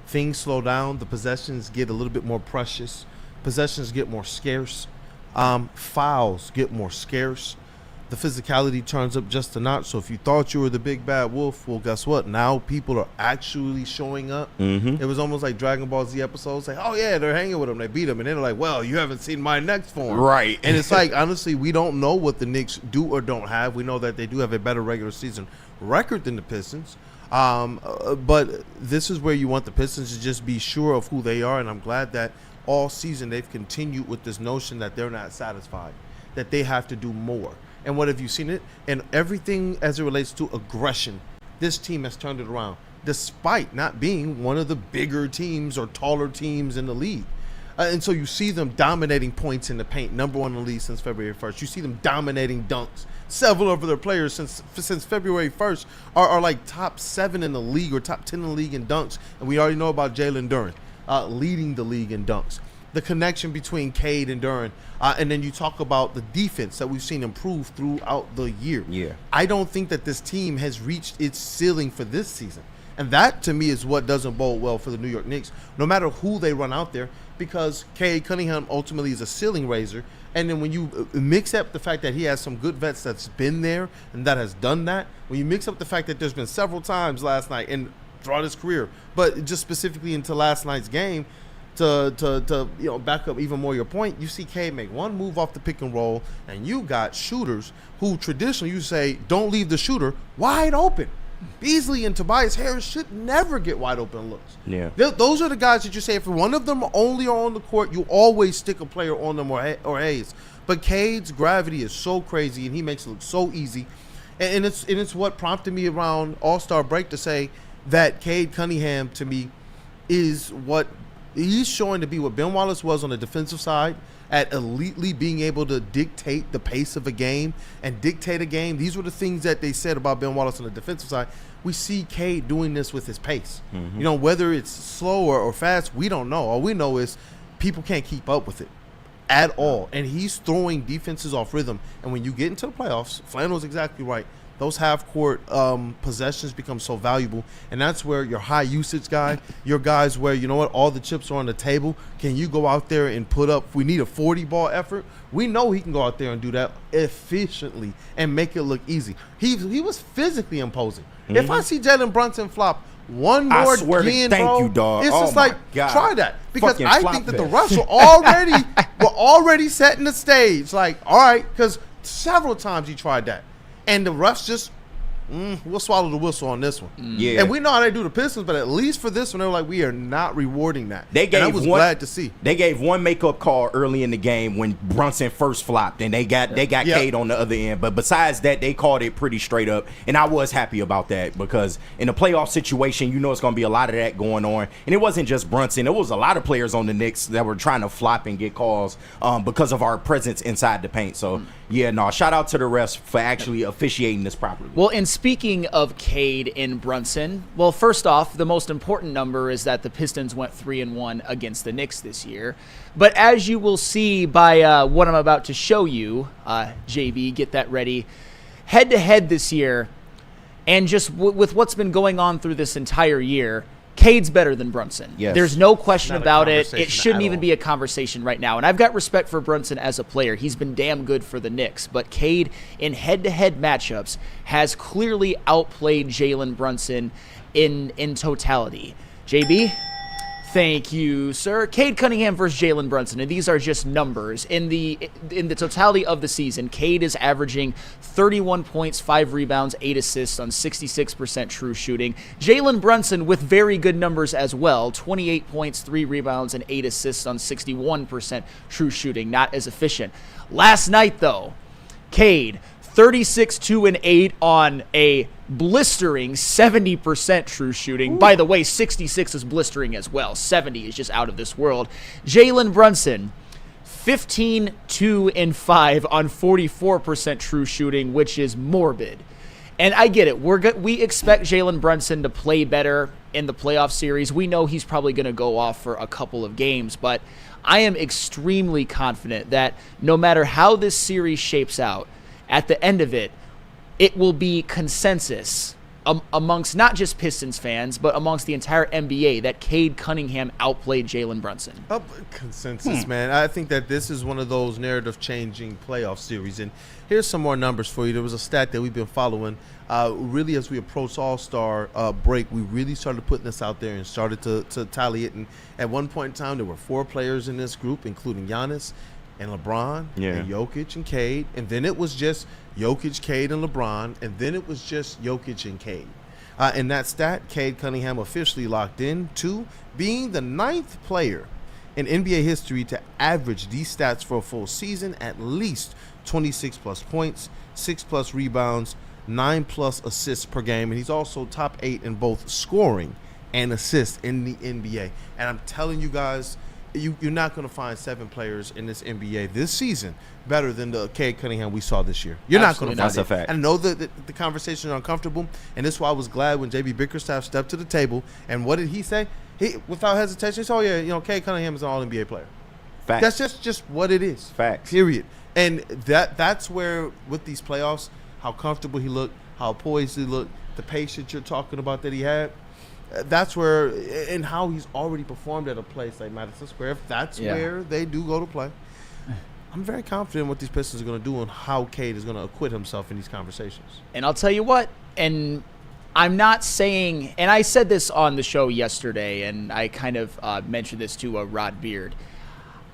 Things slow down. The possessions get a little bit more precious. Possessions get more scarce. Fouls get more scarce. The physicality turns up just a notch. So if you thought you were the big bad wolf, well, guess what? Now people are actually showing up. It was almost like Dragon Ball Z episodes. Like, oh yeah, they're hanging with him. They beat him, and they're like, well, you haven't seen my next form, right? And it's like, honestly, we don't know what the Knicks do or don't have. We know that they do have a better regular season record than the Pistons. But this is where you want the Pistons to just be sure of who they are, and I'm glad that all season they've continued with this notion that they're not satisfied, that they have to do more. And what have you seen it? And everything as it relates to aggression, this team has turned it around, despite not being one of the bigger teams or taller teams in the league. And so you see them dominating points in the paint, number 1 in the league since February 1st. You see them dominating dunks. Several of their players since February 1st are like top 7 in the league or top 10 in the league in dunks. And we already know about Jalen Duren leading the league in dunks. The connection between Cade and Duren, and then you talk about the defense that we've seen improve throughout the year. Yeah, I don't think that this team has reached its ceiling for this season, and that to me is what doesn't bode well for the New York Knicks, no matter who they run out there, because Cade Cunningham ultimately is a ceiling raiser. And then when you mix up the fact that he has some good vets that's been there and that has done that, when you mix up the fact that there's been several times last night and throughout his career, but just specifically into last night's game, to back up even more your point, you see Cade make one move off the pick and roll, and you got shooters who traditionally you say don't leave the shooter wide open. Beasley and Tobias Harris should never get wide open looks. Yeah, those are the guys that you say if one of them only are on the court, you always stick a player on them or Hayes. But Cade's gravity is so crazy, and he makes it look so easy, and it's what prompted me around All-Star break to say that Cade Cunningham to me is what he's showing to be what Ben Wallace was on the defensive side, at elitely being able to dictate the pace of a game and dictate a game. These were the things that they said about Ben Wallace on the defensive side. We see Cade doing this with his pace. Whether it's slow or fast, we don't know. All we know is people can't keep up with it at all. And he's throwing defenses off rhythm. And when you get into the playoffs, Flannel's exactly right. those half-court possessions become so valuable, and that's where your high-usage guy, your guys where, you know what, all the chips are on the table. Can you go out there and put up – if we need a 40-ball effort, we know he can go out there and do that efficiently and make it look easy. He was physically imposing. If I see Jalen Brunson flop one more again, thank you, dog. it's just my like, God. try that. Because Fucking I flop think that the fest. refs were already setting the stage. Like, all right, because several times he tried that. And the refs just, we'll swallow the whistle on this one. Yeah. And we know how they do the Pistons, but at least for this one, they were like, we are not rewarding that. And I was glad to see. They gave one makeup call early in the game when Brunson first flopped, and they got Cade on the other end. But besides that, they called it pretty straight up, and I was happy about that because in a playoff situation, you know it's going to be a lot of that going on. And it wasn't just Brunson. There was a lot of players on the Knicks that were trying to flop and get calls because of our presence inside the paint. So, shout out to the refs for actually officiating this properly. Well, and speaking of Cade and Brunson, well, first off, the most important number is that the Pistons went 3-1 against the Knicks this year. But as you will see by what I'm about to show you, JB, get that ready, head-to-head this year, and just with what's been going on through this entire year, Cade's better than Brunson. Yes. There's no question about it. It shouldn't at even all. be a conversation right now. And I've got respect for Brunson as a player. He's been damn good for the Knicks. But Cade, in head-to-head matchups, has clearly outplayed Jalen Brunson in totality. JB? Thank you, sir. Cade Cunningham versus Jalen Brunson, and these are just numbers. In the totality of the season, Cade is averaging 31 points, 5 rebounds, 8 assists on 66% true shooting. Jalen Brunson with very good numbers as well, 28 points, 3 rebounds, and 8 assists on 61% true shooting. Not as efficient. Last night, though, Cade, 36, 2, and 8 on a blistering 70% true shooting. Ooh. By the way, 66 is blistering as well. 70 is just out of this world. Jalen Brunson, 15, 2, and 5 on 44% true shooting, which is morbid. And I get it. We expect Jalen Brunson to play better in the playoff series. We know he's probably going to go off for a couple of games, but I am extremely confident that no matter how this series shapes out, at the end of it, it will be consensus amongst not just Pistons fans, but amongst the entire NBA that Cade Cunningham outplayed Jalen Brunson. Consensus, man. I think that this is one of those narrative-changing playoff series. And here's some more numbers for you. There was a stat that we've been following. Really, as we approached All-Star break, we really started putting this out there and started to tally it. And at one point in time, there were 4 players in this group, including Giannis and LeBron and Jokic and Cade. And then it was just Jokic, Cade, and LeBron. And then it was just Jokic and Cade. In that stat, Cade Cunningham officially locked in to being the 9th player in NBA history to average these stats for a full season, at least 26-plus points, 6-plus rebounds, 9-plus assists per game. And he's also top 8 in both scoring and assists in the NBA. And I'm telling you guys, you're not going to find 7 players in this NBA this season better than the Cade Cunningham we saw this year. You're Absolutely not going to find That's it. a fact. I know that the conversation is uncomfortable, and this is why I was glad when JB Bickerstaff stepped to the table. And what did he say? He, without hesitation, he said, "Oh yeah, Cade Cunningham is an All-NBA player." Facts. That's just what it is. Facts. Period. And that's where, with these playoffs, how comfortable he looked, how poised he looked, the patience you're talking about that he had. That's where, and how he's already performed at a place like Madison Square. If that's where they do go to play, I'm very confident what these Pistons are going to do and how Cade is going to acquit himself in these conversations. And I'll tell you what, and I'm not saying, and I said this on the show yesterday, and I kind of mentioned this to Rod Beard.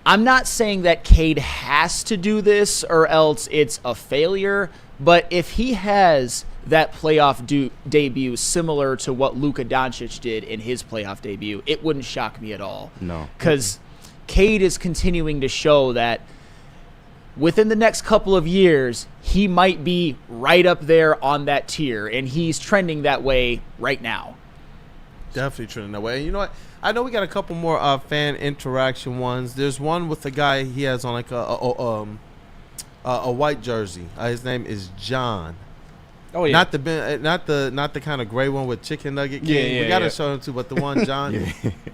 I'm not saying that Cade has to do this or else it's a failure, but if he has that playoff debut similar to what Luka Doncic did in his playoff debut, it wouldn't shock me at all. No. Because Cade is continuing to show that within the next couple of years, he might be right up there on that tier, and he's trending that way right now. Definitely trending that way. You know what? I know we got a couple more fan interaction ones. There's one with the guy, he has on like a white jersey. His name is John. Oh yeah, not the kind of gray one with chicken nugget. Yeah, we gotta show him too. But the one John,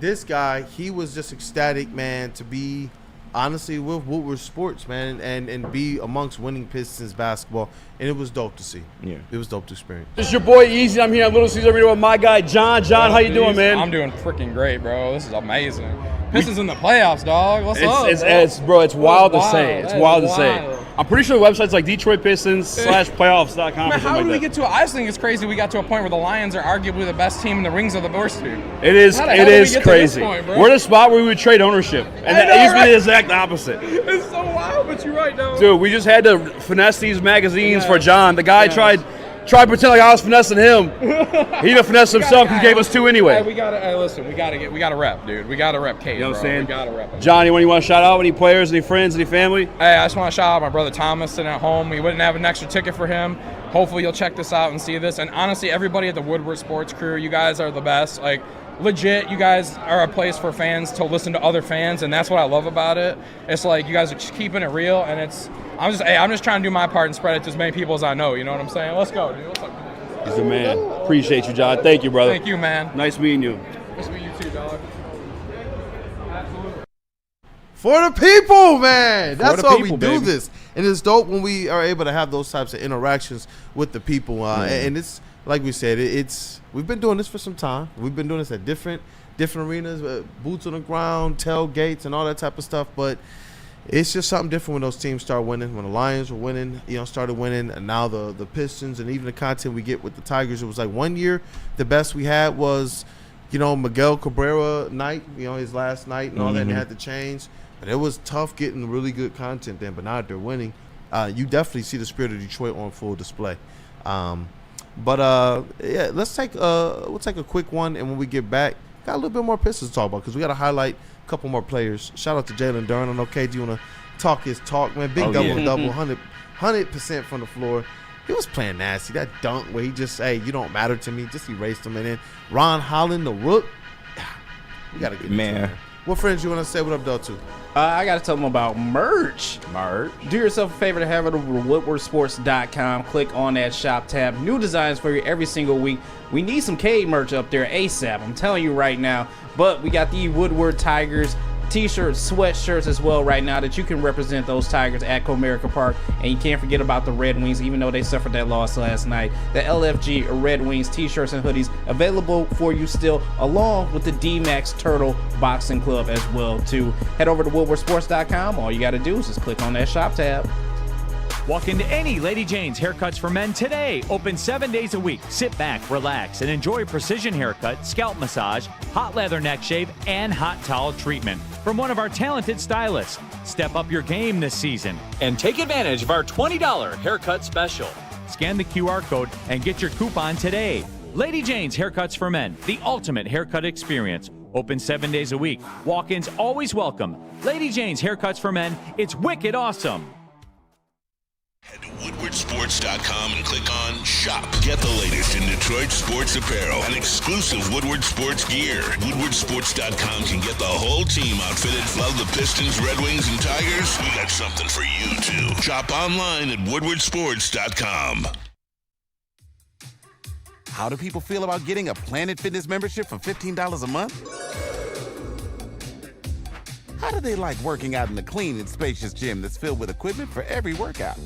this guy, he was just ecstatic, man, to be honestly with Woodward Sports, man, and be amongst winning Pistons basketball. And it was dope to see. Yeah. It was dope to experience. This is your boy Easy. I'm here at Little Caesar Arena with my guy John. John, how you doing, man? I'm doing freaking great, bro. This is amazing. Pistons in the playoffs, dog. What's up? It's wild to say. It's wild to say. Wild. I'm pretty sure the website's like Detroit Pistons /playoffs.com. Man, how did we get to it? I just think it's crazy we got to a point where the Lions are arguably the best team and the Rings are the worst team. It is How the hell did we get to crazy. this point, bro? We're at a spot where we would trade ownership. And it used to be the exact opposite. It's so wild, but you're right, though. Dude, we just had to finesse these magazines for John. The guy tried to pretend like I was finessing him. He didn't finesse himself because he gave us two anyway. Hey, listen, we gotta rep, dude. We gotta rep Cade, You know what I'm bro. saying? We gotta rep him. John, anyone you want to shout out? Any players, any friends, any family? Hey, I just want to shout out my brother Thomas sitting at home. We wouldn't have an extra ticket for him. Hopefully you'll check this out and see this. And honestly, everybody at the Woodward Sports Crew, you guys are the best. Like, legit, you guys are a place for fans to listen to other fans, and that's what I love about it. It's like you guys are just keeping it real, and I'm just trying to do my part and spread it to as many people as I know. You know what I'm saying? Let's go, dude. What's up? He's the man. Appreciate you, John. Thank you, brother. Thank you, man. Nice meeting you. Nice meeting you too, dog. For the people, man. That's the why people, we do baby. this. And it's dope when we are able to have those types of interactions with the people. And it's, like we said, we've been doing this for some time. We've been doing this at different arenas, boots on the ground, tailgates, and all that type of stuff. But it's just something different when those teams start winning. When the Lions were winning, started winning, and now the Pistons, and even the content we get with the Tigers. It was like 1 year, the best we had was, Miguel Cabrera night, his last night and all that, and they had to change. But it was tough getting really good content then. But now that they're winning, you definitely see the spirit of Detroit on full display. Let's take we'll take a quick one, and when we get back, got a little bit more Pistons to talk about because we got to highlight a couple more players. Shout out to Jalen Duren. I know, Cade, you want to talk his talk, man. Big double-double, 100% from the floor. He was playing nasty. That dunk where he just, hey, you don't matter to me, just erased him. And then Ron Holland, the rook. We got to get into it. What friends you want to say what up, though, to? I got to tell them about merch. Do yourself a favor to head over to woodwardsports.com. Click on that shop tab. New designs for you every single week. We need some Cade merch up there ASAP. I'm telling you right now. But we got the Woodward Tigers t-shirts, sweatshirts as well right now that you can represent those Tigers at Comerica Park. And you can't forget about the Red Wings, even though they suffered that loss last night. The LFG Red Wings t-shirts and hoodies available for you still, along with the D-Max Turtle Boxing Club as well too. Head over to woodwardsports.com. All you got to do is just click on that shop tab. Walk into any Lady Jane's Haircuts for Men today. Open 7 days a week. Sit back, relax, and enjoy precision haircut, scalp massage, hot leather neck shave, and hot towel treatment from one of our talented stylists. Step up your game this season and take advantage of our $20 haircut special. Scan the QR code and get your coupon today. Lady Jane's Haircuts for Men, the ultimate haircut experience. Open 7 days a week. Walk-ins always welcome. Lady Jane's Haircuts for Men. It's wicked awesome. Head to woodwardsports.com and click on Shop. Get the latest in Detroit sports apparel and exclusive Woodward Sports gear. Woodwardsports.com can get the whole team outfitted. Love the Pistons, Red Wings, and Tigers? We got something for you, too. Shop online at woodwardsports.com. How do people feel about getting a Planet Fitness membership for $15 a month? How do they like working out in the clean and spacious gym that's filled with equipment for every workout?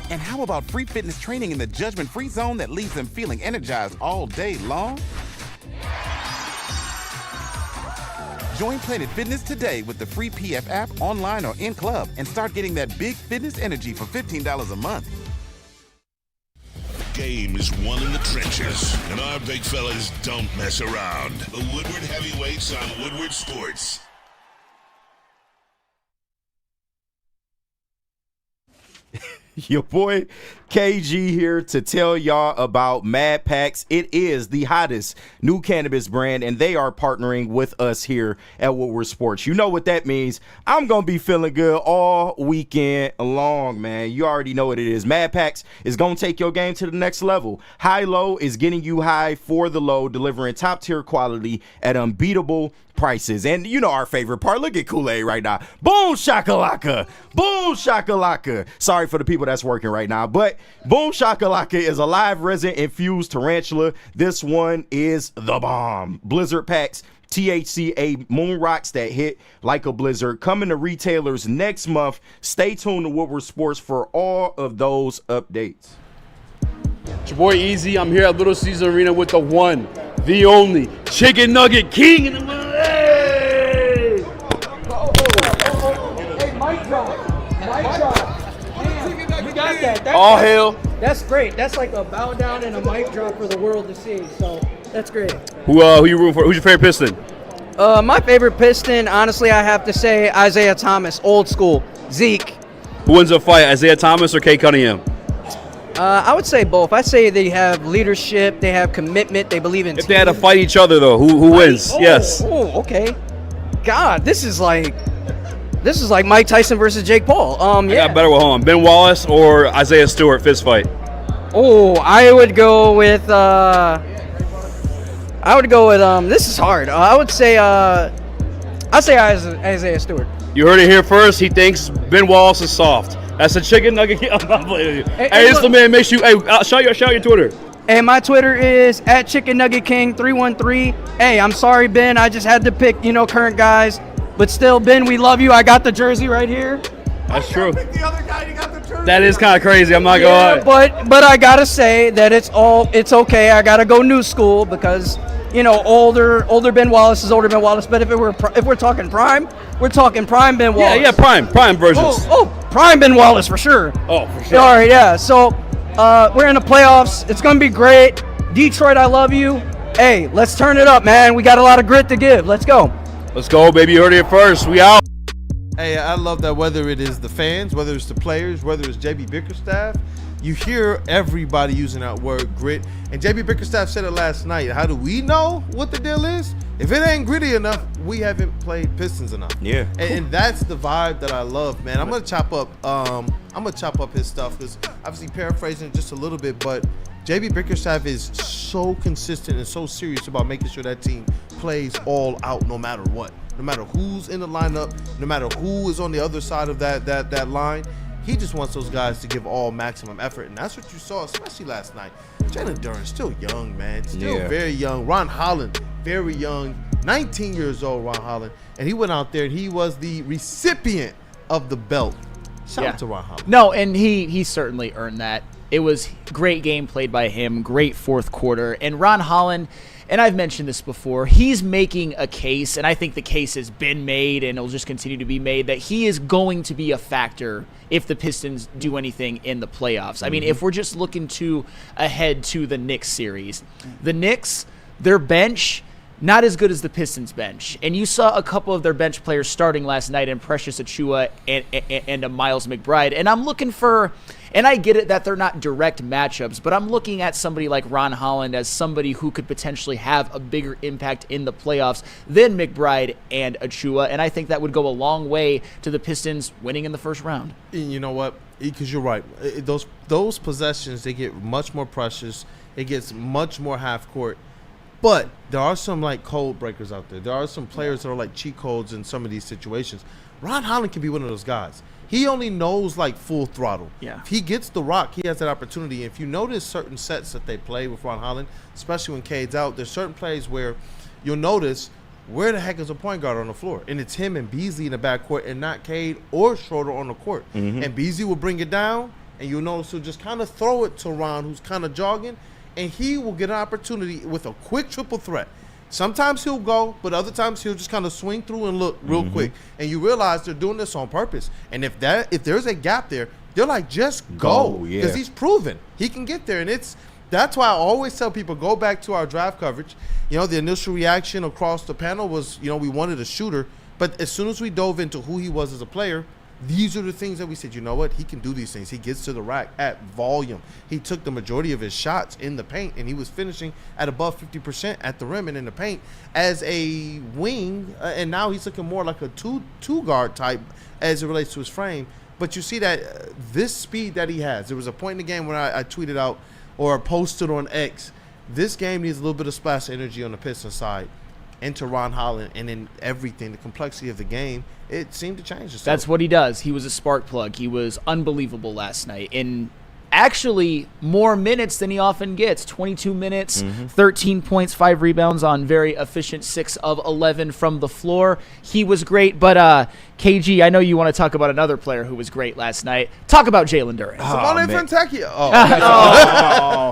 And how about free fitness training in the judgment-free zone that leaves them feeling energized all day long? Join Planet Fitness today with the free PF app, online or in club, and start getting that big fitness energy for $15 a month. Game is won in the trenches, and our big fellas don't mess around. The Woodward Heavyweights on Woodward Sports. Your boy KG here to tell y'all about Mad Packs. It is the hottest new cannabis brand, and they are partnering with us here at Woodward Sports. You know what that means. I'm going to be feeling good all weekend long, man. You already know what it is. Mad Packs is going to take your game to the next level. High-low is getting you high for the low, delivering top-tier quality at unbeatable prices. And you know our favorite part. Look at Kool-Aid right now. Boom shakalaka. Boom shakalaka. Sorry for the people that's working right now, but Boom shakalaka is a live resin infused tarantula. This one is the bomb. Blizzard packs THCA moon rocks that hit like a blizzard. Coming to retailers next month. Stay tuned to Woodward Sports for all of those updates. It's your boy Easy. I'm here at Little Caesar Arena with the one, the only Chicken Nugget King in the world. Hey! Hey, mic drop. Mic drop. Damn, you got that. All hail. That's great. That's like a bow down and a mic drop for the world to see. So that's great. Who you rooting for? Who's your favorite Piston? My favorite Piston, honestly, I have to say Isaiah Thomas, old school. Zeke. Who wins the fight, Isaiah Thomas or Cade Cunningham? I would say both. I say they have leadership, they have commitment, they believe in. If they had to fight each other, though, who wins? Yes. Oh, okay. God, this is like Mike Tyson versus Jake Paul. Yeah. I got better with home. Ben Wallace or Isaiah Stewart fist fight? Oh, I would go with. This is hard. I would say. I'd say Isaiah Stewart. You heard it here first. He thinks Ben Wallace is soft. That's a chicken nugget. I'm not blaming you. Hey, it's the man. Make sure. Hey, shout your Twitter. And my Twitter is @ChickenNuggetKing313. Hey, I'm sorry, Ben. I just had to pick, current guys. But still, Ben, we love you. I got the jersey right here. That's true. That is kind of crazy. I'm not gonna lie. But I gotta say that it's okay. I gotta go new school because older Ben Wallace is older Ben Wallace. But if we're talking prime, we're talking prime Ben Wallace. Yeah, prime versions. Oh, prime Ben Wallace for sure. Oh, for sure. All right, yeah. So we're in the playoffs. It's gonna be great. Detroit, I love you. Hey, let's turn it up, man. We got a lot of grit to give. Let's go. Let's go, baby. You heard it first. We out. Hey, I love that whether it is the fans, whether it's the players, whether it's JB Bickerstaff, you hear everybody using that word grit. And JB Bickerstaff said it last night. How do we know what the deal is? If it ain't gritty enough, we haven't played Pistons enough. Yeah. And that's the vibe that I love, man. I'm gonna chop up his stuff because obviously paraphrasing just a little bit, but JB Bickerstaff is so consistent and so serious about making sure that team plays all out no matter what. No matter who's in the lineup, no matter who is on the other side of that line, he just wants those guys to give all maximum effort. And that's what you saw, especially last night. Jalen Duren, still young, man. Still very young. Ron Holland, very young. 19 years old, Ron Holland. And he went out there and he was the recipient of the belt. Shout out to Ron Holland. No, and he certainly earned that. It was great game played by him, great fourth quarter. And Ron Holland, and I've mentioned this before, he's making a case, and I think the case has been made and it'll just continue to be made, that he is going to be a factor if the Pistons do anything in the playoffs. I mean, if we're just looking ahead to the Knicks series, the Knicks, their bench, not as good as the Pistons bench. And you saw a couple of their bench players starting last night in Precious Achiuwa and a Miles McBride. And I'm looking for, and I get it that they're not direct matchups, but I'm looking at somebody like Ron Holland as somebody who could potentially have a bigger impact in the playoffs than McBride and Achiuwa. And I think that would go a long way to the Pistons winning in the first round. And you know what? Because you're right. Those possessions, they get much more precious. It gets much more half court. But there are some like code breakers out there. There are some players that are like cheat codes in some of these situations. Ron Holland can be one of those guys. He only knows like full throttle. Yeah. If he gets the rock, he has that opportunity. If you notice certain sets that they play with Ron Holland, especially when Cade's out, there's certain plays where you'll notice where the heck is a point guard on the floor? And it's him and Beasley in the backcourt and not Cade or Schroeder on the court. And Beasley will bring it down, and you'll notice he'll just kind of throw it to Ron, who's kind of jogging, and he will get an opportunity with a quick triple threat. Sometimes he'll go, but other times he'll just kind of swing through and look real quick. And you realize they're doing this on purpose. And if there's a gap there, they're like, just go. Because he's proven he can get there. And that's why I always tell people, go back to our draft coverage. The initial reaction across the panel was, we wanted a shooter. But as soon as we dove into who he was as a player, these are the things that we said, you know what? He can do these things. He gets to the rack at volume. He took the majority of his shots in the paint, and he was finishing at above 50% at the rim and in the paint as a wing. And now he's looking more like a two guard type as it relates to his frame. But you see that this speed that he has. There was a point in the game when I tweeted out or posted on X, this game needs a little bit of splash energy on the Pistons side into Ron Holland, and in everything, the complexity of the game, it seemed to change. That's what he does. He was a spark plug. He was unbelievable last night. And actually more minutes than he often gets. 22 minutes, 13 points, 5 rebounds on very efficient 6 of 11 from the floor. He was great, but KG, I know you want to talk about another player who was great last night. Talk about Jalen Duren. Simone Fontecchio.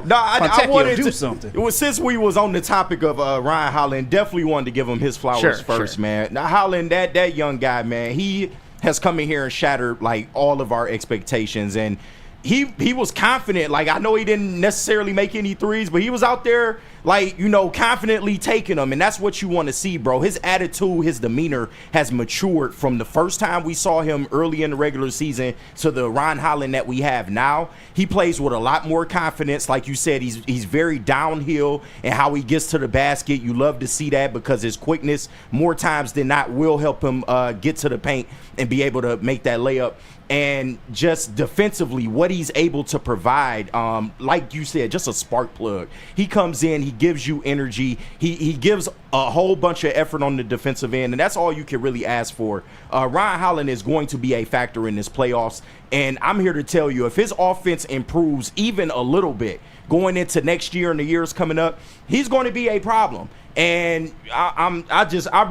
No, I wanted do to, something. It was, since we was on the topic of Ryan Holland, definitely wanted to give him his flowers first, man. Now, Holland, that young guy, man, he has come in here and shattered like all of our expectations, and he was confident. Like, I know he didn't necessarily make any threes, but he was out there, like, you know, confidently taking them, and that's what you want to see, bro. His attitude, his demeanor has matured from the first time we saw him early in the regular season to the Ron Holland that we have now. He plays with a lot more confidence. Like you said, he's very downhill, and how he gets to the basket, you love to see that, because his quickness more times than not will help him get to the paint and be able to make that layup. And just defensively, what he's able to provide, like you said, just a spark plug. He comes in, he gives you energy, he gives a whole bunch of effort on the defensive end, and that's all you can really ask for. Ryan Holland is going to be a factor in this playoffs, and I'm here to tell you, if his offense improves even a little bit going into next year and the years coming up, he's going to be a problem. And I'm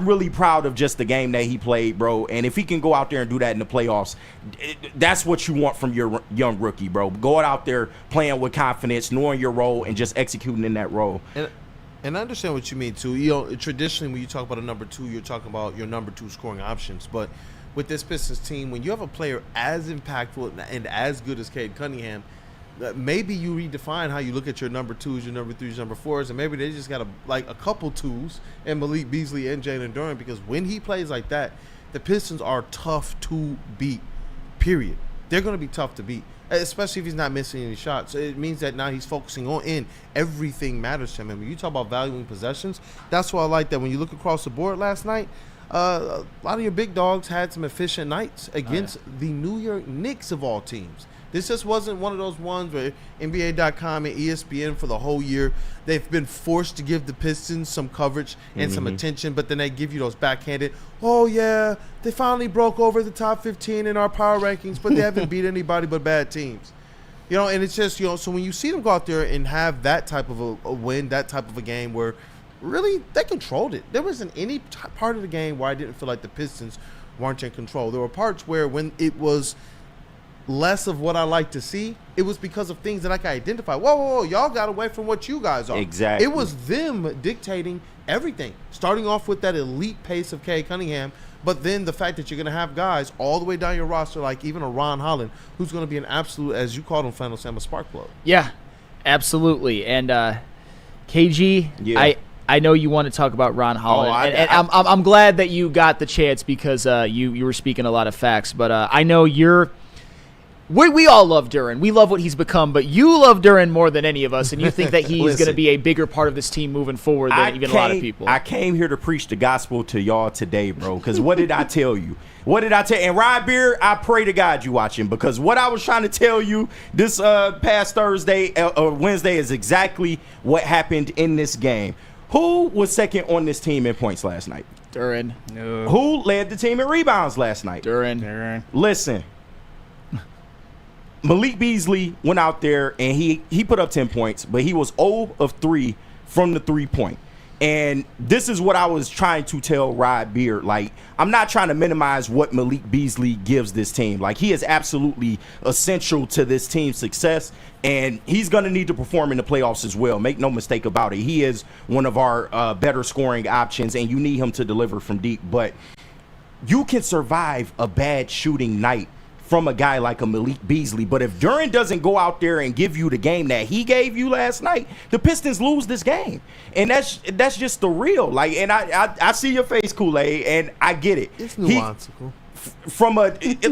really proud of just the game that he played, bro. And if he can go out there and do that in the playoffs, that's what you want from your young rookie, bro. Going out there playing with confidence, knowing your role, and just executing in that role. And I understand what you mean too. You know, traditionally when you talk about a number 2, you're talking about your number 2 scoring options. But with this Pistons team, when you have a player as impactful and as good as Cade Cunningham, maybe you redefine how you look at your number 2s, your number 3s, number 4s, and maybe they just got a couple 2s in Malik Beasley and Jalen Duren, because when he plays like that, the Pistons are tough to beat, period. They're going to be tough to beat, especially if he's not missing any shots. So it means that now he's focusing on everything matters to him. And when you talk about valuing possessions, that's why I like that when you look across the board last night, a lot of your big dogs had some efficient nights against the New York Knicks of all teams. This just wasn't one of those ones where NBA.com and ESPN for the whole year, they've been forced to give the Pistons some coverage and some attention, but then they give you those backhanded, oh yeah, they finally broke over the top 15 in our power rankings, but they haven't beat anybody but bad teams. You know, and it's just, you know, so when you see them go out there and have that type of a win, that type of a game where really they controlled it. There wasn't any part of the game where I didn't feel like the Pistons weren't in control. There were parts where when it was less of what I like to see, it was because of things that I could identify. Whoa, y'all got away from what you guys are. Exactly. It was them dictating everything, starting off with that elite pace of Cade Cunningham, but then the fact that you're going to have guys all the way down your roster, like even a Ron Holland, who's going to be an absolute, as you called him, Flannel Sam, a spark plug. Yeah, absolutely. And KG, I know you want to talk about Ron Holland, and I'm glad that you got the chance, because you were speaking a lot of facts, but I know we all love Duren. We love what he's become, but you love Duren more than any of us, and you think that he's going to be a bigger part of this team moving forward than a lot of people. I came here to preach the gospel to y'all today, bro, because what did I tell you? What did I tell you? And Ryan Beard, I pray to God you watching, because what I was trying to tell you this past Thursday or Wednesday is exactly what happened in this game. Who was second on this team in points last night? Duren. No. Who led the team in rebounds last night? Duren. Listen. Malik Beasley went out there and he put up 10 points, but he was 0 of 3 from the 3-point. And this is what I was trying to tell Rod Beard. Like, I'm not trying to minimize what Malik Beasley gives this team. Like, he is absolutely essential to this team's success, and he's going to need to perform in the playoffs as well. Make no mistake about it. He is one of our better scoring options, and you need him to deliver from deep. But you can survive a bad shooting night from a guy like a Malik Beasley. But if Duren doesn't go out there and give you the game that he gave you last night, the Pistons lose this game. And that's just the real. Like, and I see your face, Kool-Aid, and I get it. It's nuanceical.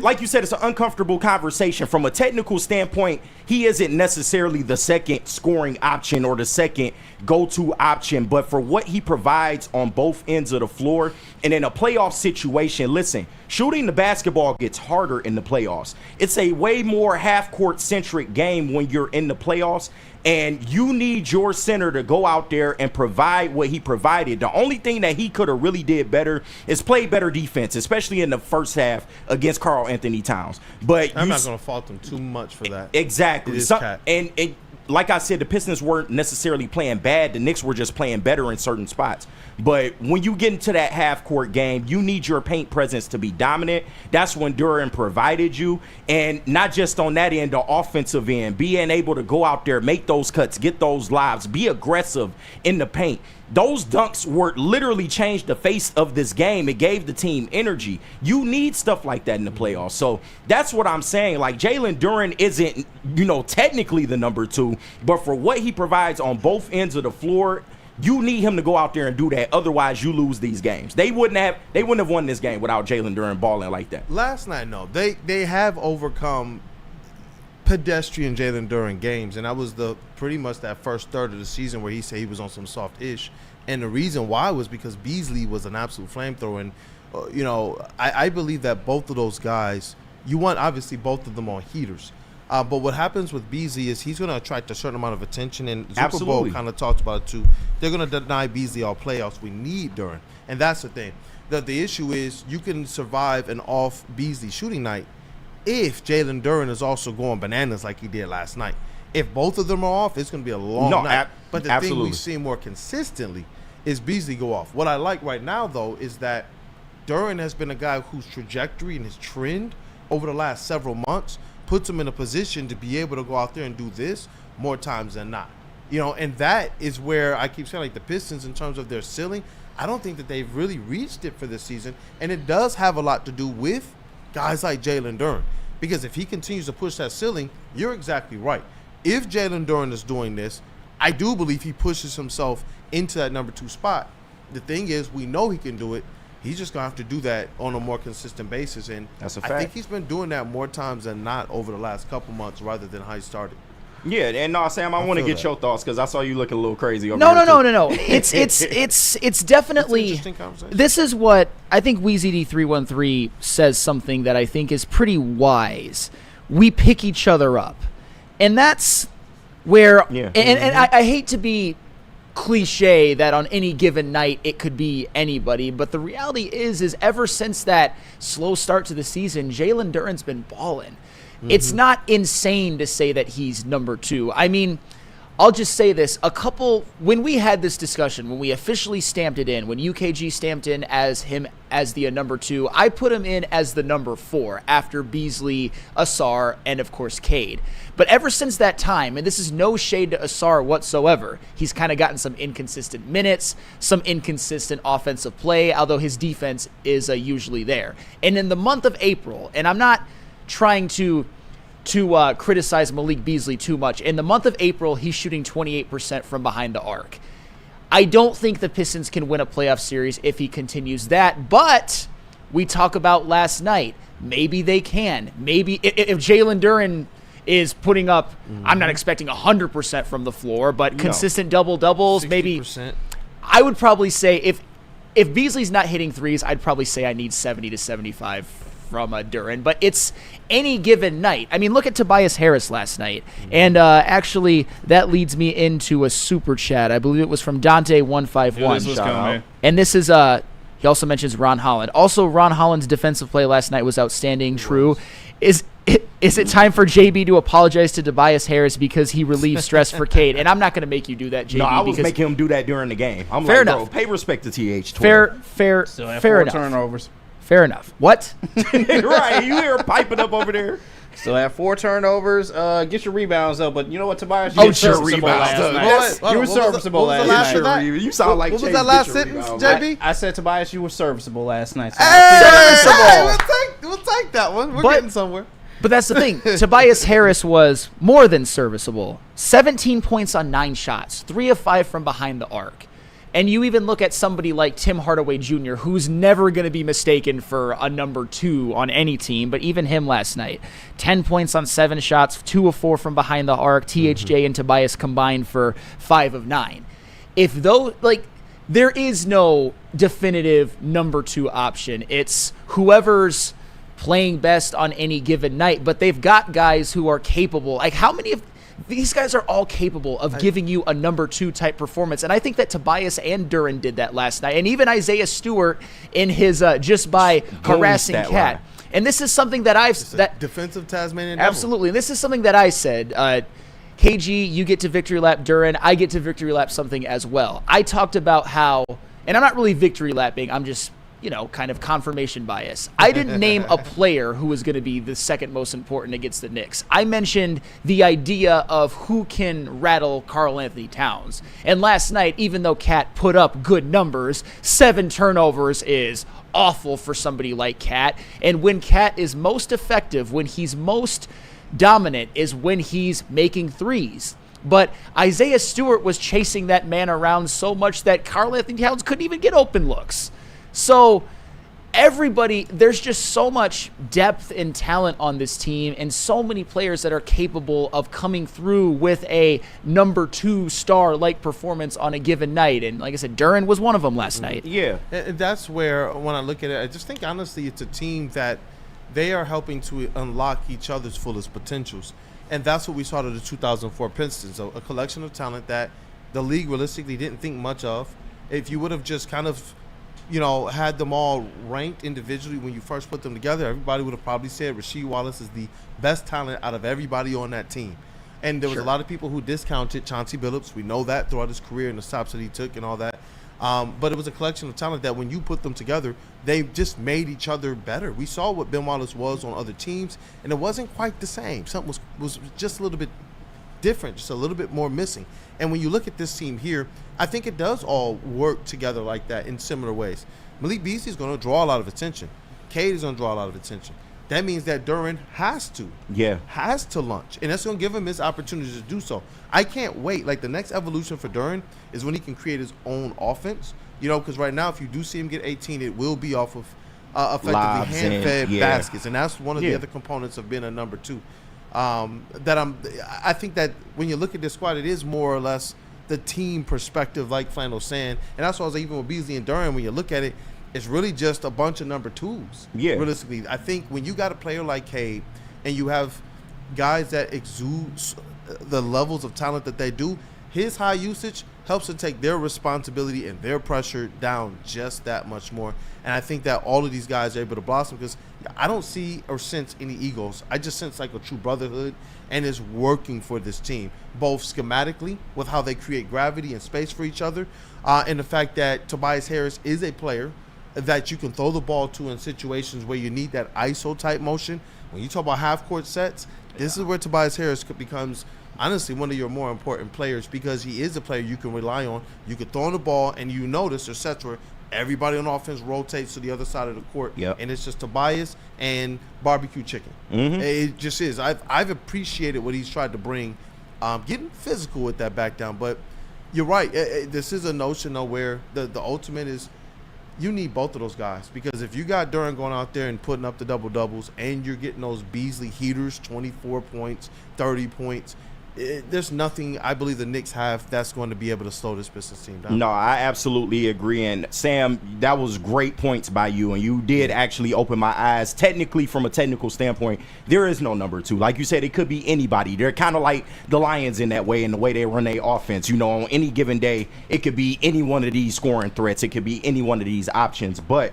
Like you said, it's an uncomfortable conversation. From a technical standpoint, he isn't necessarily the second scoring option or the second go-to option, but for what he provides on both ends of the floor and in a playoff situation, listen, shooting the basketball gets harder in the playoffs. It's a way more half-court centric game when you're in the playoffs, and you need your center to go out there and provide what he provided. The only thing that he could have really did better is play better defense, especially in the first first half against Karl Anthony Towns. But I'm not going to fault them too much for that. Exactly. And like I said, the Pistons weren't necessarily playing bad. The Knicks were just playing better in certain spots. But when you get into that half-court game, you need your paint presence to be dominant. That's when Duren provided you. And not just on that end, the offensive end, being able to go out there, make those cuts, get those lobs, be aggressive in the paint. Those dunks were literally changed the face of this game. It gave the team energy. You need stuff like that in the playoffs. So that's what I'm saying. Like, Jalen Duren isn't, technically the number 2, but for what he provides on both ends of the floor, you need him to go out there and do that. Otherwise, you lose these games. They wouldn't have won this game without Jalen Duren balling like that. Last night, no. They have overcome pedestrian Jalen Duren games, and that was pretty much that first third of the season where he said he was on some soft-ish. And the reason why was because Beasley was an absolute flamethrower. And, I believe that both of those guys, you want obviously both of them on heaters. But what happens with Beasley is he's going to attract a certain amount of attention, and Super Bowl kind of talked about it too. They're going to deny Beasley all playoffs. We need Duren, and that's the thing. The issue is you can survive an off Beasley shooting night if Jalen Duren is also going bananas like he did last night. If both of them are off, it's going to be a long night. But the thing we've seen more consistently is Beasley go off. What I like right now, though, is that Duren has been a guy whose trajectory and his trend over the last several months puts him in a position to be able to go out there and do this more times than not. And that is where I keep saying, like, the Pistons, in terms of their ceiling, I don't think that they've really reached it for this season. And it does have a lot to do with guys like Jalen Duren. Because if he continues to push that ceiling, you're exactly right. If Jalen Duren is doing this, I do believe he pushes himself into that number 2 spot. The thing is, we know he can do it. He's just going to have to do that on a more consistent basis. And that's a fact. I think he's been doing that more times than not over the last couple months rather than how he started. Yeah, and no, Sam, I want to get your thoughts because I saw you looking a little crazy over No. It's definitely. This is what I think WeezyD313 says, something that I think is pretty wise. We pick each other up, and that's where. Yeah. And I hate to be cliche that on any given night it could be anybody, but the reality is ever since that slow start to the season, Jalen Duren's been balling. It's not insane to say that he's number 2. I mean, I'll just say this. When we had this discussion, when we officially stamped it in, when UKG stamped in as him as the number 2, I put him in as the number 4 after Beasley, Asar, and of course Cade. But ever since that time, and this is no shade to Asar whatsoever, he's kind of gotten some inconsistent minutes, some inconsistent offensive play, although his defense is usually there. And in the month of April, and I'm not trying to criticize Malik Beasley too much. In the month of April, he's shooting 28% from behind the arc. I don't think the Pistons can win a playoff series if he continues that, but we talk about last night. Maybe they can. Maybe if Jalen Duren is putting up, I'm not expecting 100% from the floor, but consistent double-doubles, 60%. Maybe. I would probably say if Beasley's not hitting threes, I'd probably say I need 70 to 75 from Duren, but it's any given night. I mean, look at Tobias Harris last night, and actually that leads me into a super chat. I believe it was from Dante151, and this is he also mentions Ron Holland. Also, Ron Holland's defensive play last night was outstanding. True. Is it time for JB to apologize to Tobias Harris because he relieved stress for Cade? And I'm not going to make you do that, JB. No, I was making him do that during the game. I'm fair like, enough. Bro, pay respect to TH. Fair enough. Turnovers. Fair enough. What? Right, you hear piping up over there. So at 4 turnovers, get your rebounds up. But you know what, Tobias? You were serviceable last night. You were serviceable last night. You sound like what was that last sentence, JB? I said, Tobias, you were serviceable last night. So We'll take that one. We're getting somewhere. But that's the thing. Tobias Harris was more than serviceable. 17 points on 9 shots, 3 of 5 from behind the arc. And you even look at somebody like Tim Hardaway Jr., who's never going to be mistaken for a number 2 on any team, but even him last night. 10 points on 7 shots, 2 of 4 from behind the arc. THJ and Tobias combined for 5 of 9. There is no definitive number 2 option. It's whoever's playing best on any given night, but they've got guys who are capable. Like, how many of these guys are all capable of giving you a number 2 type performance. And I think that Tobias and Duren did that last night. And even Isaiah Stewart in his just by harassing Cat. And this is something that defensive Tasmanian devil. Absolutely. And this is something that I said. KG, you get to victory lap Duren. I get to victory lap something as well. I talked about how, and I'm not really victory lapping, I'm just, kind of confirmation bias. I didn't name a player who was going to be the second most important against the Knicks. I mentioned the idea of who can rattle Karl Anthony Towns. And last night, even though Cat put up good numbers, 7 turnovers is awful for somebody like Cat. And when Cat is most effective, when he's most dominant, is when he's making threes. But Isaiah Stewart was chasing that man around so much that Karl Anthony Towns couldn't even get open looks. So everybody, there's just so much depth and talent on this team and so many players that are capable of coming through with a number 2 star-like performance on a given night. And like I said, Duren was one of them last night. Yeah. And that's where, when I look at it, I just think, honestly, it's a team that they are helping to unlock each other's fullest potentials. And that's what we saw to the 2004 Pistons, a collection of talent that the league realistically didn't think much of. If you would have just kind of had them all ranked individually when you first put them together, everybody would have probably said Rasheed Wallace is the best talent out of everybody on that team. And there was a lot of people who discounted Chauncey Billups. We know that throughout his career and the stops that he took and all that. But it was a collection of talent that when you put them together, they just made each other better. We saw what Ben Wallace was on other teams, and it wasn't quite the same. Something was just a little bit different, just a little bit more missing. And when you look at this team here, I think it does all work together like that in similar ways. Malik Beasley is going to draw a lot of attention. Cade is going to draw a lot of attention. That means that Duren has to launch, and that's going to give him his opportunity to do so. I can't wait. Like, the next evolution for Duren is when he can create his own offense, because right now if you do see him get 18, it will be off of effectively hand-fed baskets, and that's one of the other components of being a number 2. I think that when you look at this squad, it is more or less the team perspective, like Flannel saying, and that's why I was like, even with Beasley and Duren, when you look at it, it's really just a bunch of number 2s. Yeah. Realistically, I think when you got a player like Cade and you have guys that exude the levels of talent that they do, his high usage helps to take their responsibility and their pressure down just that much more. And I think that all of these guys are able to blossom because I don't see or sense any egos. I just sense like a true brotherhood, and it's working for this team, both schematically with how they create gravity and space for each other, and the fact that Tobias Harris is a player that you can throw the ball to in situations where you need that ISO type motion. When you talk about half court sets, this is where Tobias Harris becomes honestly one of your more important players, because he is a player you can rely on. You can throw him the ball, and you notice there's sets where everybody on offense rotates to the other side of the court, and it's just Tobias and barbecue chicken. It just is. I've appreciated what he's tried to bring, getting physical with that back down. But you're right. This is a notion of where the ultimate is you need both of those guys, because if you got Duren going out there and putting up the double-doubles and you're getting those Beasley heaters, 24 points, 30 points, there's nothing I believe the Knicks have that's going to be able to slow this Pistons team down. No, I absolutely agree. And Sam, that was great points by you, and you did actually open my eyes. Technically, from a technical standpoint, there is no number 2. Like you said, it could be anybody. They're kind of like the Lions in that way, in the way they run their offense. On any given day, it could be any one of these scoring threats. It could be any one of these options. But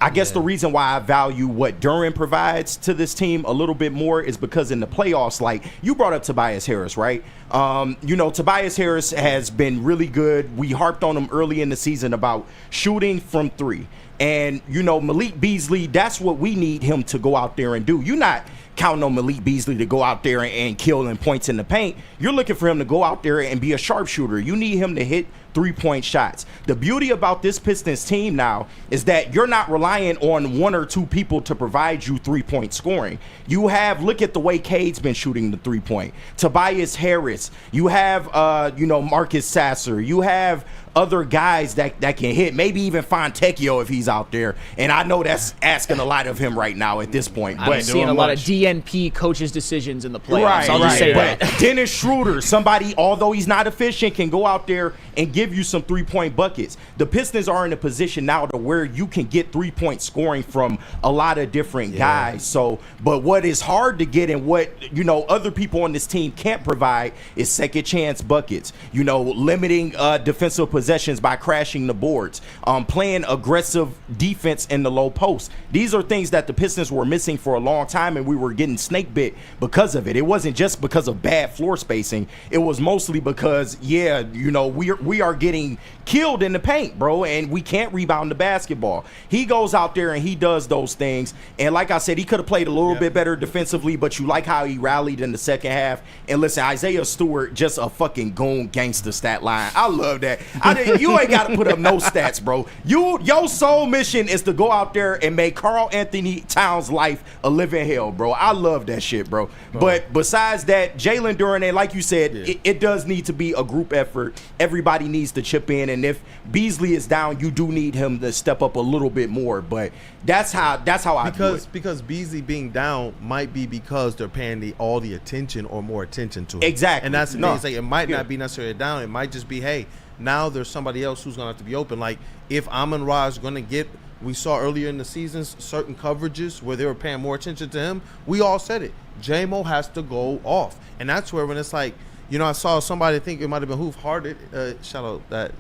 I guess the reason why I value what Duren provides to this team a little bit more is because in the playoffs, like you brought up Tobias Harris, right? Tobias Harris has been really good. We harped on him early in the season about shooting from 3. And, Malik Beasley, that's what we need him to go out there and do. You're not counting on Malik Beasley to go out there and kill in points in the paint. You're looking for him to go out there and be a sharpshooter. You need him to hit 3-point shots. The beauty about this Pistons team now is that you're not relying on 1 or 2 people to provide you 3-point scoring. You have, look at the way Cade's been shooting the 3-point. Tobias Harris. You have, Marcus Sasser. You have other guys that can hit, maybe even Fontecchio if he's out there. And I know that's asking a lot of him right now at this point. But I'm seeing a lot of DNP coaches' decisions in the playoffs. I'll just say that. Dennis Schroeder, somebody, although he's not efficient, can go out there and give you some 3-point buckets. The Pistons are in a position now to where you can get 3-point scoring from a lot of different guys. So, but what is hard to get and what, other people on this team can't provide is second chance buckets, limiting defensive possessions by crashing the boards, playing aggressive defense in the low post. These are things that the Pistons were missing for a long time, and we were getting snake bit because of it. It wasn't just because of bad floor spacing. It was mostly because, we are getting killed in the paint, bro, and we can't rebound the basketball. He goes out there and he does those things, and like I said, he could have played a little bit better defensively, but you like how he rallied in the second half. And listen, Isaiah Stewart, just a fucking goon gangster stat line. I love that. You ain't got to put up no stats, bro. Your sole mission is to go out there and make Karl Anthony Towns' life a living hell, bro. I love that shit, bro. But besides that, Jalen Duren, and like you said, it does need to be a group effort. Everybody needs to chip in, and if Beasley is down, you do need him to step up a little bit more. But that's how I do it. Because Beasley being down might be because they're paying all the attention or more attention to him. Exactly. And that's the thing. It's like, it might not be necessarily down. It might just be, hey, now there's somebody else who's going to have to be open. Like, if Amon-Ra is going to get, we saw earlier in the season, certain coverages where they were paying more attention to him. We all said it. J-Mo has to go off. And that's where when it's like, I saw somebody, I think it might have been Hoof Hearted, shout out that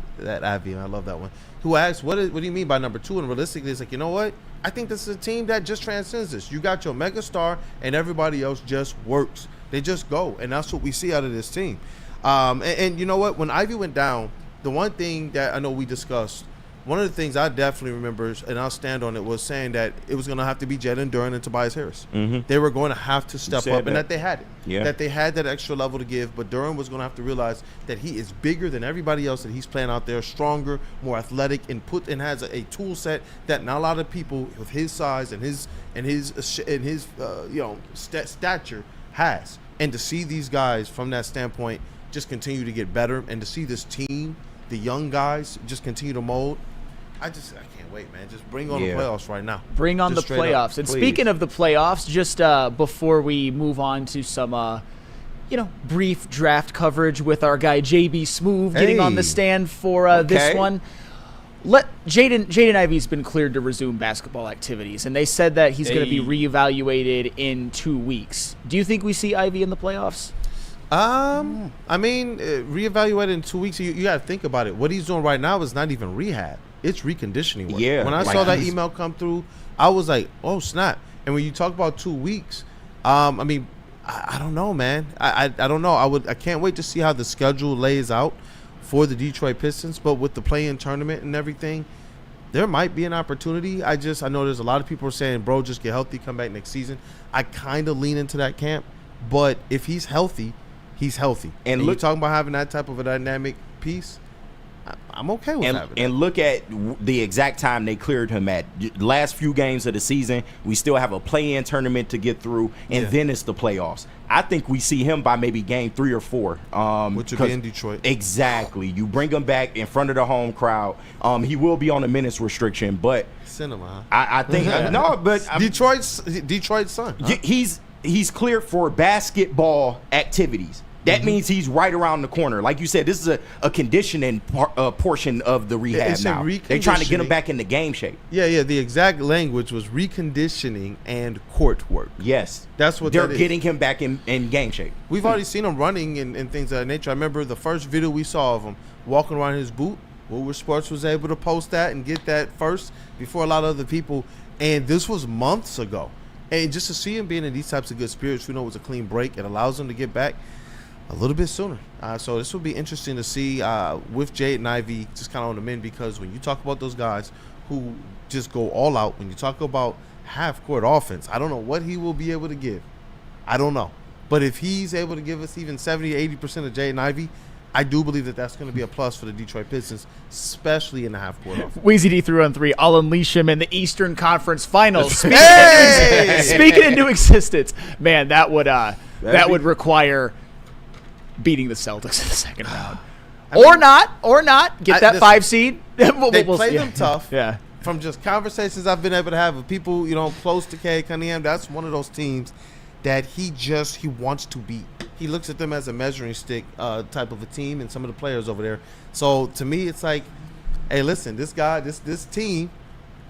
Ivy, and I love that one, who asked, what do you mean by number 2? And realistically, it's like, you know what? I think this is a team that just transcends this. You got your mega star, and everybody else just works. They just go, and that's what we see out of this team. And you know what? When Ivy went down, the one thing that I know we discussed, one of the things I definitely remember, and I'll stand on it, was saying that it was going to have to be Jaden Duren and Tobias Harris. Mm-hmm. They were going to have to step up, and that they had it. Yeah. That they had that extra level to give, but Duren was going to have to realize that he is bigger than everybody else that he's playing out there, stronger, more athletic, and has a tool set that not a lot of people with his size and his stature has. And to see these guys from that standpoint just continue to get better, and to see this team, the young guys, just continue to mold, I can't wait, man. Just bring on the playoffs right now. Bring on the playoffs. And speaking of the playoffs, just before we move on to some, brief draft coverage with our guy JBSmooovv getting on the stand for this one. Jaden Ivey's been cleared to resume basketball activities, and they said that he's going to be reevaluated in 2 weeks. Do you think we see Ivey in the playoffs? Reevaluated in 2 weeks. You got to think about it. What he's doing right now is not even rehab. It's reconditioning work. Yeah. When I saw that email come through, I was like, oh, snap. And when you talk about 2 weeks, I don't know, man. I don't know. I can't wait to see how the schedule lays out for the Detroit Pistons. But with the play-in tournament and everything, there might be an opportunity. I know there's a lot of people are saying, bro, just get healthy, come back next season. I kind of lean into that camp. But if he's healthy, he's healthy. And you're talking about having that type of a dynamic piece, I'm okay with having and look at the exact time they cleared him at. Last few games of the season, we still have a play-in tournament to get through, and then it's the playoffs. I think we see him by maybe game 3 or 4. Which would be in Detroit. Exactly. You bring him back in front of the home crowd. He will be on a minutes restriction, but cinema. I think Detroit's son. Huh? He's cleared for basketball activities. That means he's right around the corner. Like you said, this is a conditioning portion of the rehab now. They're trying to get him back into game shape. Yeah. The exact language was reconditioning and court work. Yes. That's what they're getting him back in game shape. We've already seen him running and things of that nature. I remember the first video we saw of him walking around his boot. Woodward Sports was able to post that and get that first before a lot of other people. And this was months ago. And just to see him being in these types of good spirits, we know it was a clean break. It allows him to get back a little bit sooner. So this will be interesting to see with Jaden Ivey just kind of on the mend, because when you talk about those guys who just go all out, when you talk about half-court offense, I don't know what he will be able to give. I don't know. But if he's able to give us even 70 to 80% of Jaden Ivey, I do believe that that's going to be a plus for the Detroit Pistons, especially in the half-court offense. Weezy D 3-on-3. I'll unleash him in the Eastern Conference Finals. Speaking into existence, man, that would require beating the Celtics in the second round. Or not. Get that 5 seed. They play them tough. Yeah. From just conversations I've been able to have with people, close to Cade Cunningham, that's one of those teams that he wants to beat. he looks at them as a measuring stick type of a team and some of the players over there. So to me, it's like, hey, listen, this team,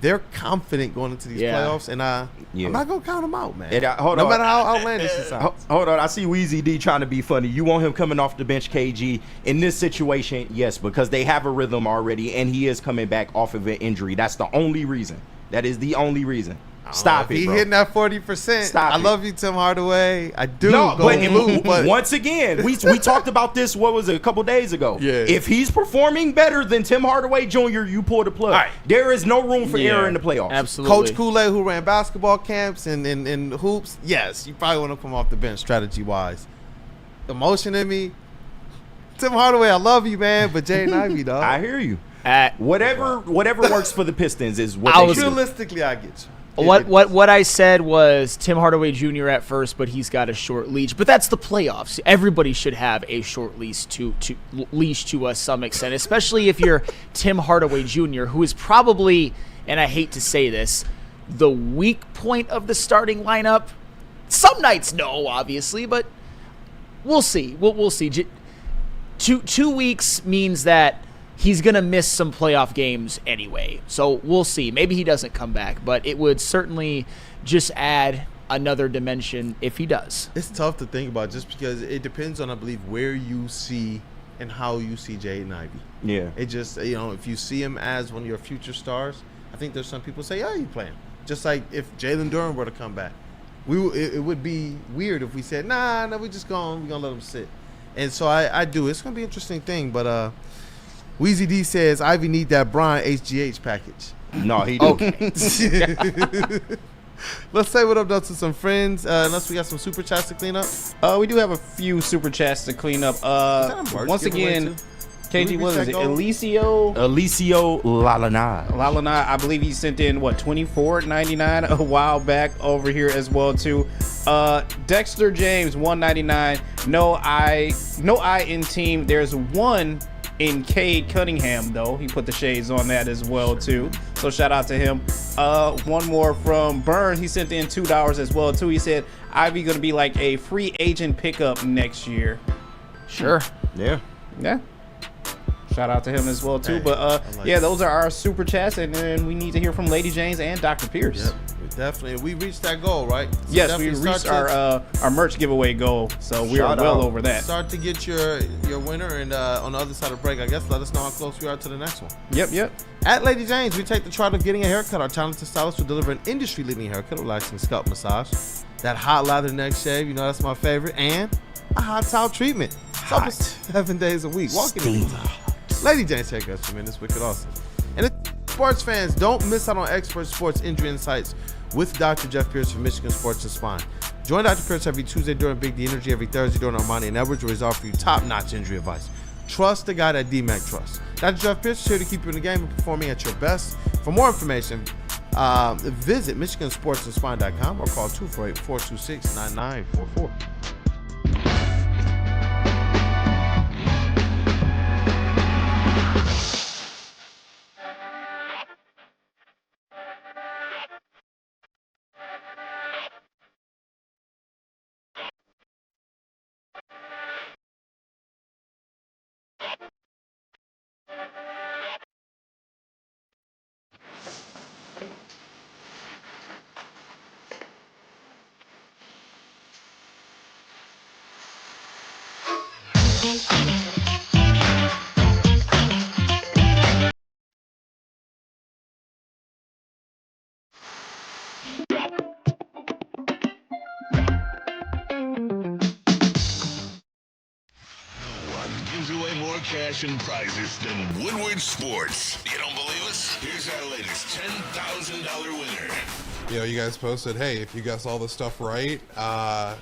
they're confident going into these playoffs, and I'm not gonna count them out, man. No matter how outlandish it sounds. Hold on, I see Weezy D trying to be funny. You want him coming off the bench, KG? In this situation, yes, because they have a rhythm already, and he is coming back off of an injury. That's the only reason. That is the only reason. Stop it, he bro. hitting that 40%. Stop I it. love you, Tim Hardaway. I do. No, but once again, we talked about this, what was it, a couple days ago. Yeah. If he's performing better than Tim Hardaway Jr., you pull the plug. Right. There is no room for error in the playoffs. Absolutely. Coach Kool-Aid, who ran basketball camps and hoops, yes, you probably want to come off the bench strategy-wise. Emotion in me, Tim Hardaway, I love you, man, but Jaden Ivey, dog. I hear you. Whatever works for the Pistons is what they should do. Realistically, I get you. What I said was Tim Hardaway Jr. at first, but he's got a short leash. But that's the playoffs. Everybody should have a short leash to some extent, especially if you're Tim Hardaway Jr., who is probably, and I hate to say this, the weak point of the starting lineup. Some nights, no, obviously, but we'll see. We'll see. 2 weeks means that he's going to miss some playoff games anyway. So we'll see. Maybe he doesn't come back, but it would certainly just add another dimension if he does. It's tough to think about just because it depends on, I believe, where you see and how you see Jaden Ivey. Yeah. It just, if you see him as one of your future stars, I think there's some people say, yeah, you play him. Just like if Jalen Duren were to come back. It would be weird if we said, nah, we're just going to let him sit. And so I do. It's going to be an interesting thing, but Weezy D says Ivy need that Brian HGH package. No, he do. Okay. Let's say what up though to some friends. Unless we got some super chats to clean up. We do have a few super chats to clean up. Once again, KG, what is it? Alicio Lalana. I believe he sent in $24.99 a while back over here as well too. Dexter James $1.99. No I in team. There's one in Cade Cunningham though. He put the shades on that as well too. So shout out to him. One more from Burn. He sent in $2 as well too. He said Ivy gonna be like a free agent pickup next year. Sure. Yeah. Shout out to him as well too. But those are our super chats, and then we need to hear from Lady James and Dr. Pierce. Yep, definitely. We reached that goal, right? So yes, we reached our merch giveaway goal, so we are well over that. Start to get your winner, and on the other side of the break, I guess let us know how close we are to the next one. Yep. At Lady James, we take the charge of getting a haircut. Our talented stylist will deliver an industry-leading haircut, relaxing scalp massage, that hot lather neck shave, that's my favorite, and a hot towel treatment. It's up to 7 days a week. Walk in. Lady James haircuts, tremendous, wicked, awesome. And sports fans, don't miss out on expert sports injury insights with Dr. Jeff Pierce from Michigan Sports and Spine. Join Dr. Pierce every Tuesday during Big D Energy, every Thursday during Ermanni and Edwards, where he's offering you top-notch injury advice. Trust the guy that DMAC trusts. Dr. Jeff Pierce is here to keep you in the game and performing at your best. For more information, visit MichiganSportsAndSpine.com or call 248-426-9944. Cash and prizes than Woodward Sports. You don't believe us? Here's our latest $10,000 winner. You guys posted, hey, if you guess all this stuff right,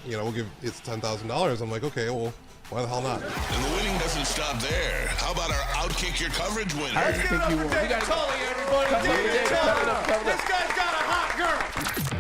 we'll give it's $10,000. I'm like, okay, well, why the hell not? And the winning doesn't stop there. How about our Outkick Your Coverage winner? I think you won. We got Tully, everybody. This guy's got a hot girl.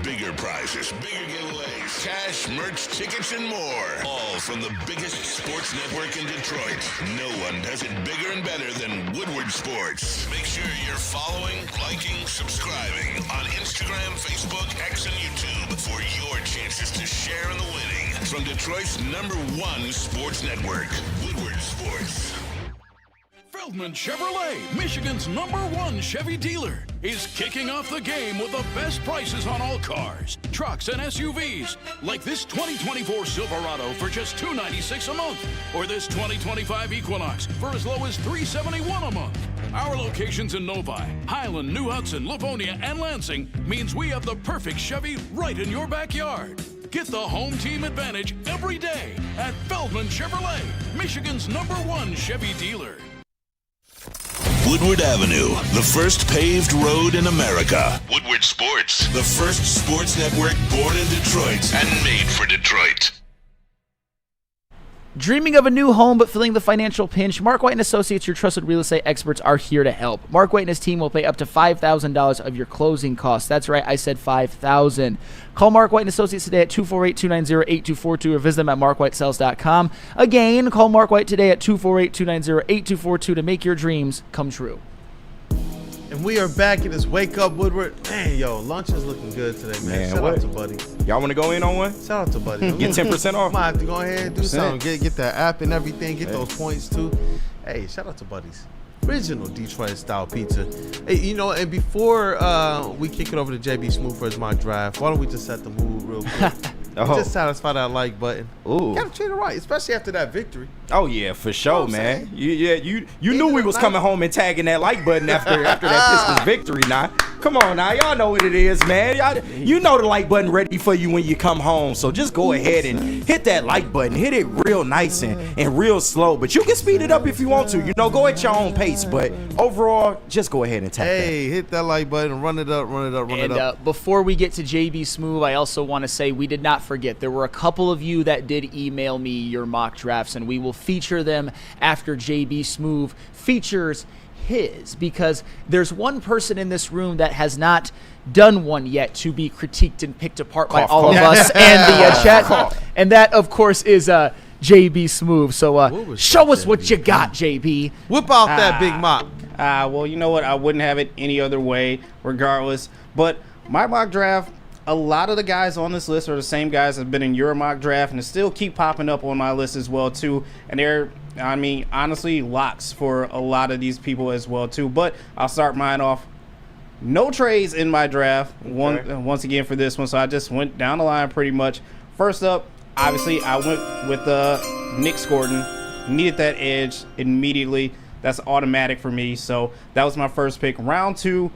Bigger prizes, bigger giveaways, cash, merch, tickets, and more. All from the biggest sports network in Detroit. No one does it bigger and better than Woodward Sports. Make sure you're following, liking, subscribing on Instagram, Facebook, X, and YouTube for your chances to share in the winning. from Detroit's #1 sports network, Woodward Sports. Feldman Chevrolet, Michigan's #1 Chevy dealer, is kicking off the game with the best prices on all cars, trucks, and SUVs, like this 2024 Silverado for just $296 a month, or this 2025 Equinox for as low as $371 a month. Our locations in Novi, Highland, New Hudson, Livonia, and Lansing means we have the perfect Chevy right in your backyard. Get the home team advantage every day at Feldman Chevrolet, Michigan's #1 Chevy dealer. Woodward Avenue, the first paved road in America. Woodward Sports, the first sports network born in Detroit and made for Detroit. Dreaming of a new home but feeling the financial pinch? Mark White & Associates, your trusted real estate experts, are here to help. Mark White and his team will pay up to $5,000 of your closing costs. That's right, I said $5,000. Call Mark White & Associates today at 248-290-8242 or visit them at markwhitesells.com. Again, call Mark White today at 248-290-8242 to make your dreams come true. And we are back in this Wake Up Woodward. Man, yo, lunch is looking good today, man. Shout out to Buddy. Y'all want to go in on one? Shout out to Buddy. Get 10% off. Might have to go ahead and do something. Get that app and everything. Get those points too. Hey, shout out to Buddy's. Original Detroit style pizza. Hey, you know, and before we kick it over to JBSmooovv for his mock draft, why don't we just set the mood real quick? Just satisfy that like button. Ooh. Gotta treat it right, especially after that victory. Oh yeah, for sure, man. You knew we was coming home and tagging that like button after that Pistons victory. Now, come on, now y'all know what it is, man. You know the like button ready for you when you come home. So just go ahead and hit that like button. Hit it real nice and real slow. But you can speed it up if you want to. You know, go at your own pace. But overall, just go ahead and tap that. Hit that like button. Run it up. And before we get to JBSmooovv, I also want to say we did not forget. There were a couple of you that did email me your mock drafts, and we will feature them after JBSmooovv features his, because there's one person in this room that has not done one yet to be critiqued and picked apart by all of us and the chat. And that, of course, is JBSmooovv. So show us what you got, JB. Whip out that big mock. Well, you know what? I wouldn't have it any other way, regardless. But my mock draft, a lot of the guys on this list are the same guys that have been in your mock draft, and they still keep popping up on my list as well, too. And they're, I mean, honestly, locks for a lot of these people as well, too. But I'll start mine off. No trades in my draft once again for this one, so I just went down the line pretty much. First up, obviously, I went with Nick Gordon. Needed that edge immediately. That's automatic for me, so that was my first pick. Round two,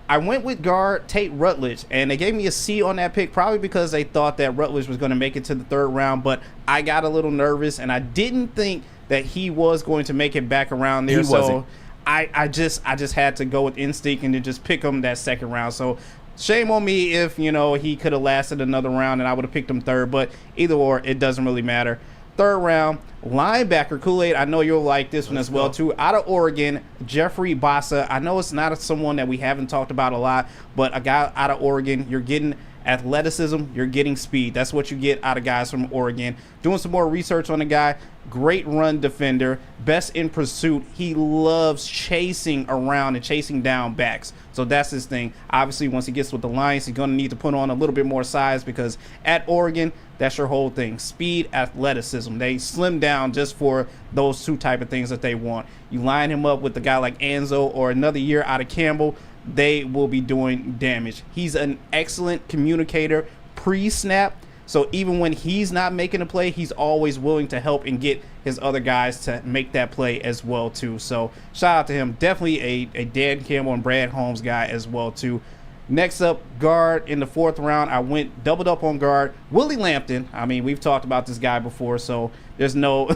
I went with guard Tate Rutledge, and they gave me a C on that pick, probably because they thought that Rutledge was going to make it to the third round, but I got a little nervous, and I didn't think that he was going to make it back around there. So I just had to go with instinct and to just pick him that second round. So shame on me if, you know, he could have lasted another round and I would have picked him third, but either or, it doesn't really matter. Third round, linebacker Kool-Aid. I know you'll like this one as well, too. Out of Oregon, Jeffrey Bassa. I know it's not someone that we haven't talked about a lot, but a guy out of Oregon, you're getting athleticism, you're getting speed. That's what you get out of guys from Oregon. Doing some more research on the guy. Great run defender, best in pursuit. He loves chasing around and chasing down backs. So that's his thing. Obviously, once he gets with the Lions, he's going to need to put on a little bit more size, because at Oregon, that's your whole thing. Speed, athleticism. They slim down just for those two type of things that they want. You line him up with a guy like Anzo or another year out of Campbell, they will be doing damage. He's an excellent communicator pre-snap. So even when he's not making a play, he's always willing to help and get his other guys to make that play as well, too. So shout out to him. Definitely a Dan Campbell and Brad Holmes guy as well, too. Next up, guard in the fourth round. I went doubled up on guard. Willie Lampton. I mean, we've talked about this guy before, so there's no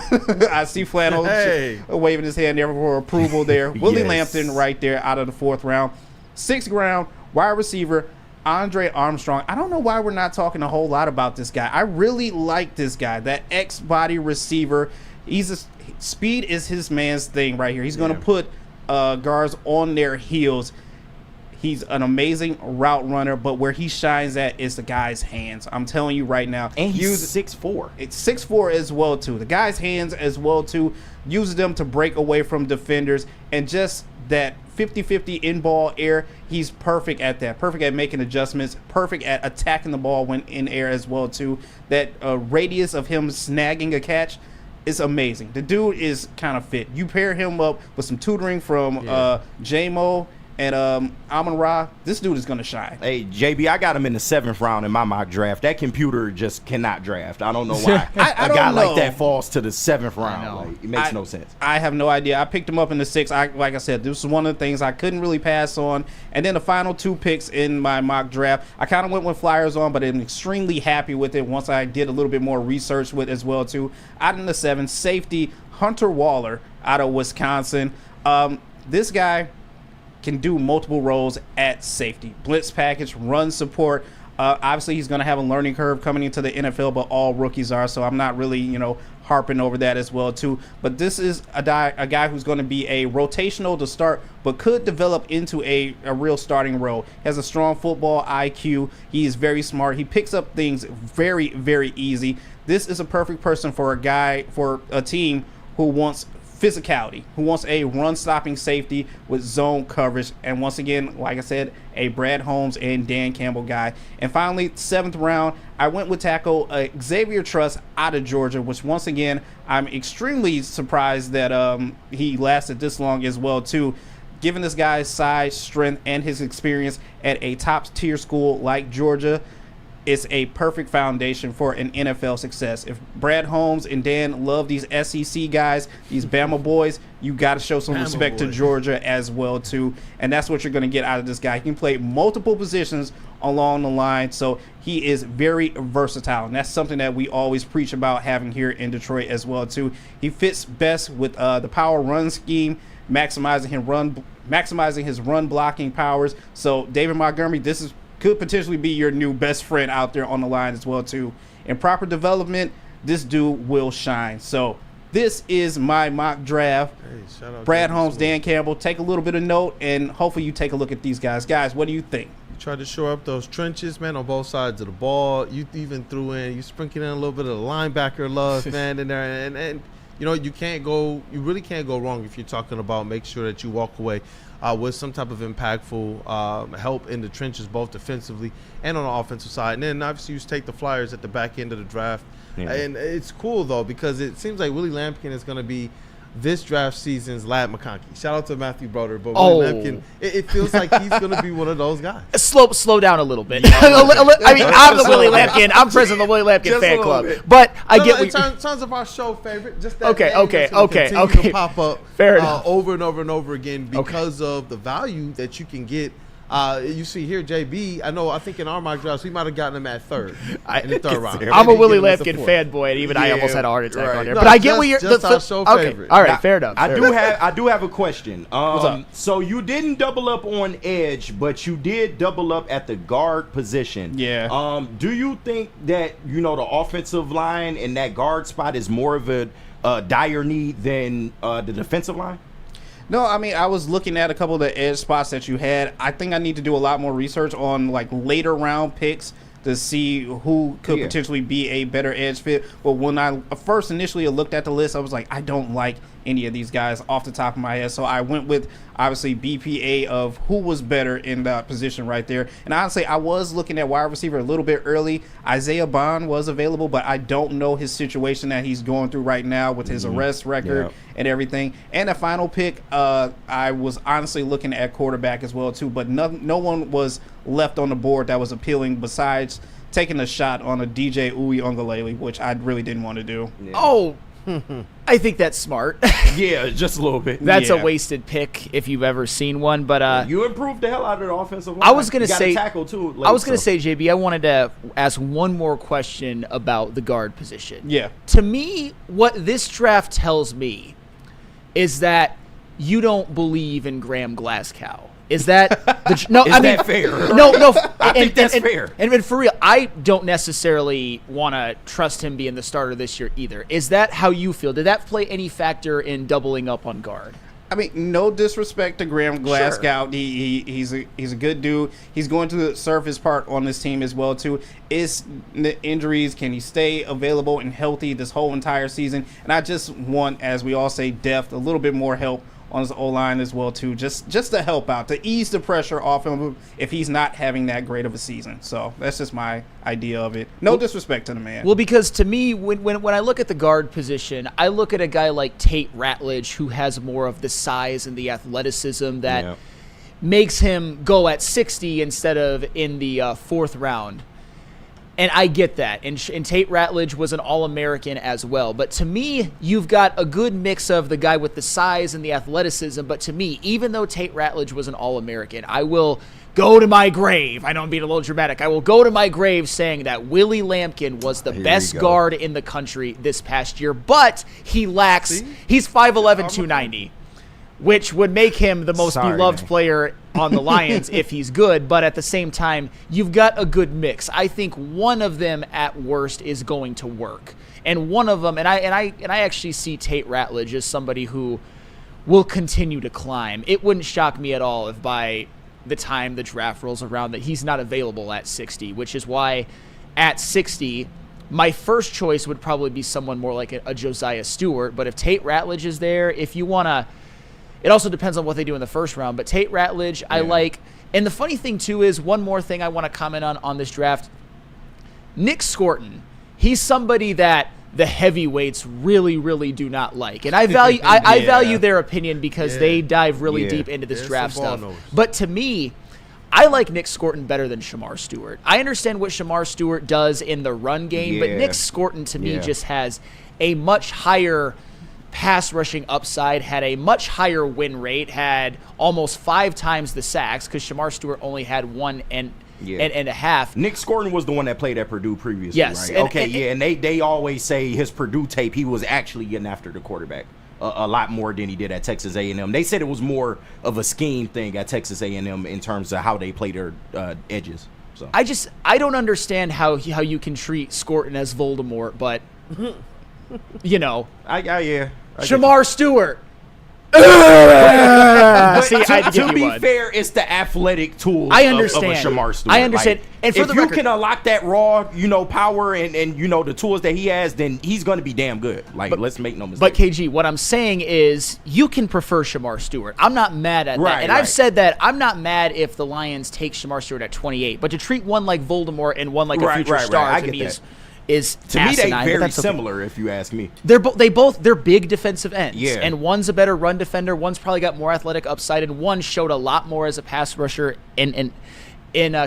I see Flannel waving his hand there for approval there. Willie Lampton right there out of the fourth round. Sixth round, wide receiver, Andre Armstrong. I don't know why we're not talking a whole lot about this guy. I really like this guy, that X-body receiver. Speed is his man's thing right here. He's going to put guards on their heels. He's an amazing route runner, but where he shines at is the guy's hands. I'm telling you right now. And he's 6'4". It's 6'4" as well, too. The guy's hands as well, too. Uses them to break away from defenders, and just that 50-50 in ball air. He's perfect at that. Perfect at making adjustments. Perfect at attacking the ball when in air as well too. That radius of him snagging a catch is amazing. The dude is kind of fit. You pair him up with some tutoring from J-Mo and Amon-Ra, this dude is going to shine. Hey, JB, I got him in the 7th round in my mock draft. That computer just cannot draft. I don't know why. I a don't guy know. like that falls to the 7th round. Like, it makes no sense. I have no idea. I picked him up in the 6th. Like I said, this was one of the things I couldn't really pass on. And then the final 2 picks in my mock draft, I kind of went with flyers on, but I'm extremely happy with it once I did a little bit more research with as well, too. Out in the 7th, safety Hunter Waller out of Wisconsin. This guy can do multiple roles at safety. Blitz package, run support. Obviously, he's going to have a learning curve coming into the NFL, but all rookies are, so I'm not really, harping over that as well, too. But this is a guy who's going to be a rotational to start, but could develop into a real starting role. Has a strong football IQ. He is very smart. He picks up things very, very easy. This is a perfect person for a team who wants physicality, who wants a run-stopping safety with zone coverage, and once again, like I said, a Brad Holmes and Dan Campbell guy. And finally, 7th round, I went with tackle Xavier Truss out of Georgia, which once again, I'm extremely surprised that he lasted this long as well, too. Given this guy's size, strength, and his experience at a top-tier school like Georgia, it's a perfect foundation for an NFL success. If Brad Holmes and Dan love these SEC guys, these Bama boys, you got to show some respect to Georgia as well, too. And that's what you're going to get out of this guy. He can play multiple positions along the line, so he is very versatile. And that's something that we always preach about having here in Detroit as well, too. He fits best with the power run scheme, maximizing his run blocking powers. So, David Montgomery, could potentially be your new best friend out there on the line as well, too. In proper development, this dude will shine. So this is my mock draft. Hey, shout out Brad to Holmes, Smoove. Dan Campbell. Take a little bit of note, and hopefully you take a look at these guys. Guys, what do you think? You tried to shore up those trenches, man, on both sides of the ball. You even threw in, you sprinkled in a little bit of the linebacker love, man, in there. And you really can't go wrong if you're talking about make sure that you walk away with some type of impactful help in the trenches, both defensively and on the offensive side. And then obviously you take the Flyers at the back end of the draft. Yeah. And it's cool, though, because it seems like Willie Lampkin is going to be this draft season's Lad McConkey. Shout out to Matthew Broder, but Willie Lampkin, it feels like he's going to be one of those guys. Slow down a little bit. I mean, I'm the Willie Lampkin. I'm president of the Willie Lampkin fan club. Bit. But I get in terms of our show favorite, just that okay. to pop up Fair enough. over and over and over again because of the value that you can get. You see here, JB. I think in our mock drafts we might have gotten him at third in the third round. I'm a Willie Lampkin fanboy, and even I almost had a heart attack on there. But I get what you're. Just our show favorite. All right, fair enough. I do have a question. What's up? So you didn't double up on edge, but you did double up at the guard position. Yeah. Do you think that the offensive line and that guard spot is more of a dire need than the defensive line? No, I mean, I was looking at a couple of the edge spots that you had. I think I need to do a lot more research on later round picks to see who could potentially be a better edge fit. But when I first initially looked at the list, I was like, I don't like any of these guys off the top of my head. So I went with, obviously, BPA of who was better in that position right there. And honestly, I was looking at wide receiver a little bit early. Isaiah Bond was available, but I don't know his situation that he's going through right now with his arrest record and everything. And the final pick, I was honestly looking at quarterback as well, too. But no one was left on the board that was appealing besides taking a shot on a DJ Uiagalelei, which I really didn't want to do. Yeah. Oh, I think that's smart. Yeah, just a little bit. That's a wasted pick if you've ever seen one. But you improved the hell out of the offensive line. I was going to say tackle too. I was going to say, JB, I wanted to ask one more question about the guard position. Yeah. To me, what this draft tells me is that you don't believe in Graham Glasgow. Is that that fair? No. I think that's fair. And for real, I don't necessarily want to trust him being the starter this year either. Is that how you feel? Did that play any factor in doubling up on guard? I mean, no disrespect to Graham Glasgow. Sure. He's a good dude. He's going to serve his part on this team as well, too. Is the injuries, can he stay available and healthy this whole entire season? And I just want, as we all say, depth, a little bit more help on his O-line as well too, just to help out, to ease the pressure off him if he's not having that great of a season. So that's just my idea of it. No disrespect to the man. Well, because to me, when I look at the guard position, I look at a guy like Tate Ratledge, who has more of the size and the athleticism that makes him go at 60 instead of in the fourth round. And I get that. And Tate Ratledge was an All-American as well. But to me, you've got a good mix of the guy with the size and the athleticism. But to me, even though Tate Ratledge was an All-American, I will go to my grave. I know I'm being a little dramatic. I will go to my grave saying that Willie Lampkin was the best guard in the country this past year. But he lacks, he's 5'11", 290. Which would make him the most beloved player on the Lions if he's good. But at the same time, you've got a good mix. I think one of them at worst is going to work. And one of them, and I actually see Tate Ratledge as somebody who will continue to climb. It wouldn't shock me at all if by the time the draft rolls around that he's not available at 60, which is why at 60, my first choice would probably be someone more like a Josiah Stewart. But if Tate Ratledge is there, if you want to, it also depends on what they do in the first round. But Tate Ratledge, I like. And the funny thing, too, is one more thing I want to comment on this draft. Nick Scorton, he's somebody that the heavyweights really, really do not like. And I value I value their opinion because they dive really deep into this draft stuff. But to me, I like Nick Scorton better than Shamar Stewart. I understand what Shamar Stewart does in the run game, but Nick Scorton, to me, just has a much higher pass rushing upside, had a much higher win rate, had almost 5 times the sacks because Shamar Stewart only had 1 and a half. Nick Scorton was the one that played at Purdue previously, yes, right? And they always say his Purdue tape, he was actually getting after the quarterback a lot more than he did at Texas A&M. They said it was more of a scheme thing at Texas A&M in terms of how they play their edges. So I don't understand how you can treat Scorton as Voldemort, but you know, Shamar Stewart. See, to be fair, it's the athletic tools I understand. of a Shamar Stewart. I understand. And for if you can unlock that raw, power and the tools that he has, then he's going to be damn good. Let's make no mistake. But KG, what I'm saying is you can prefer Shamar Stewart. I'm not mad at that. And I've said that I'm not mad if the Lions take Shamar Stewart at 28. But to treat one like Voldemort and one like a future star to me is to me they very similar if you ask me. They're big defensive ends. Yeah. And one's a better run defender, one's probably got more athletic upside, and one showed a lot more as a pass rusher in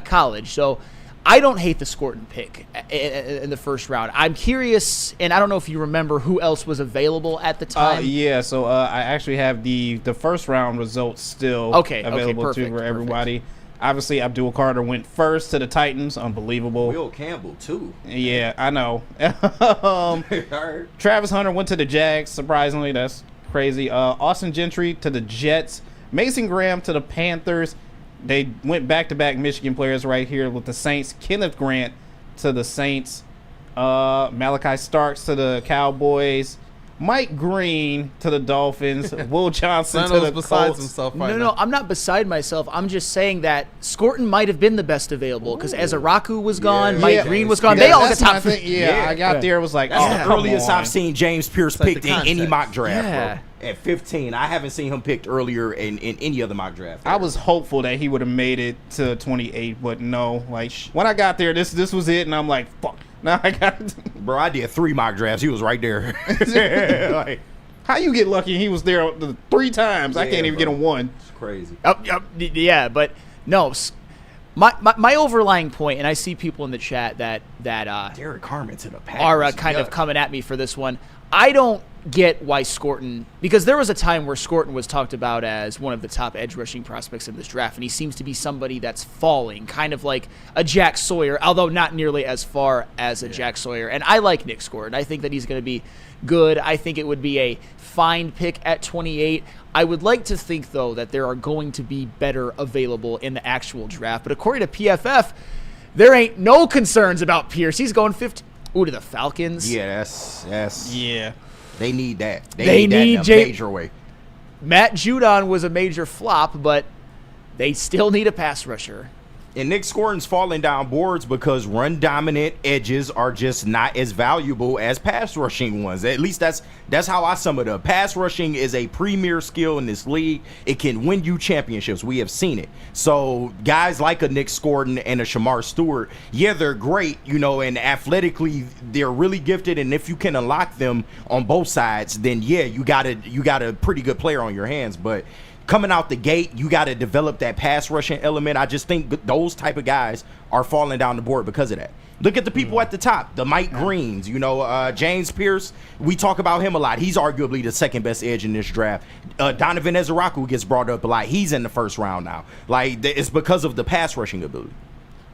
college. So I don't hate the Scorton pick in the first round. I'm curious, and I don't know if you remember who else was available at the time. So I actually have the first round results still available for everybody. Perfect. Obviously, Abdul Carter went first to the Titans. Unbelievable. Will Campbell, too. Yeah, I know. Travis Hunter went to the Jags. Surprisingly, that's crazy. Austin Gentry to the Jets. Mason Graham to the Panthers. They went back-to-back Michigan players right here with the Saints. Kenneth Grant to the Saints. Malachi Starks to the Cowboys. Mike Green to the Dolphins. Will Johnson to the Colts. No, I'm not beside myself. I'm just saying that Scorton might have been the best available because Ezaraku was gone, Mike Green was gone. They all got top 50. I got there. It was like, that's the earliest I've seen James Pierce picked in any mock draft. Bro. At 15, I haven't seen him picked earlier in any other mock draft. I was hopeful that he would have made it to 28, but no. Like when I got there, this was it, and I'm like, fuck. Now I got it. Bro, I did 3 mock drafts. He was right there. How you get lucky? He was there 3 times. I can't even get him 1. It's crazy. Yeah, but no. My overlying point, and I see people in the chat that Derek Harmon to the Packers are kind of coming at me for this one. I don't get why Scorton, because there was a time where Scorton was talked about as one of the top edge rushing prospects in this draft, and he seems to be somebody that's falling, kind of like a Jack Sawyer, although not nearly as far as a Jack Sawyer. And I like Nick Scorton. I think that he's going to be good. I think it would be a fine pick at 28. I would like to think, though, that there are going to be better available in the actual draft. But according to PFF, there ain't no concerns about Pierce. He's going 50. Ooh, to the Falcons. Yeah, yeah. They need that. They need that in a major way. Matt Judon was a major flop, but they still need a pass rusher. And Nick Gordon's falling down boards because run-dominant edges are just not as valuable as pass-rushing ones. At least that's how I sum it up. Pass rushing is a premier skill in this league. It can win you championships. We have seen it. So guys like a Nick Gordon and a Shamar Stewart, yeah, they're great, and athletically they're really gifted. And if you can unlock them on both sides, then yeah, you got a pretty good player on your hands. But coming out the gate, you got to develop that pass rushing element. I just think those type of guys are falling down the board because of that. Look at the people at the top, the Mike Greens, James Pierce. We talk about him a lot. He's arguably the second best edge in this draft. Donovan Ezeraku gets brought up a lot. He's in the first round now. Like, it's because of the pass rushing ability.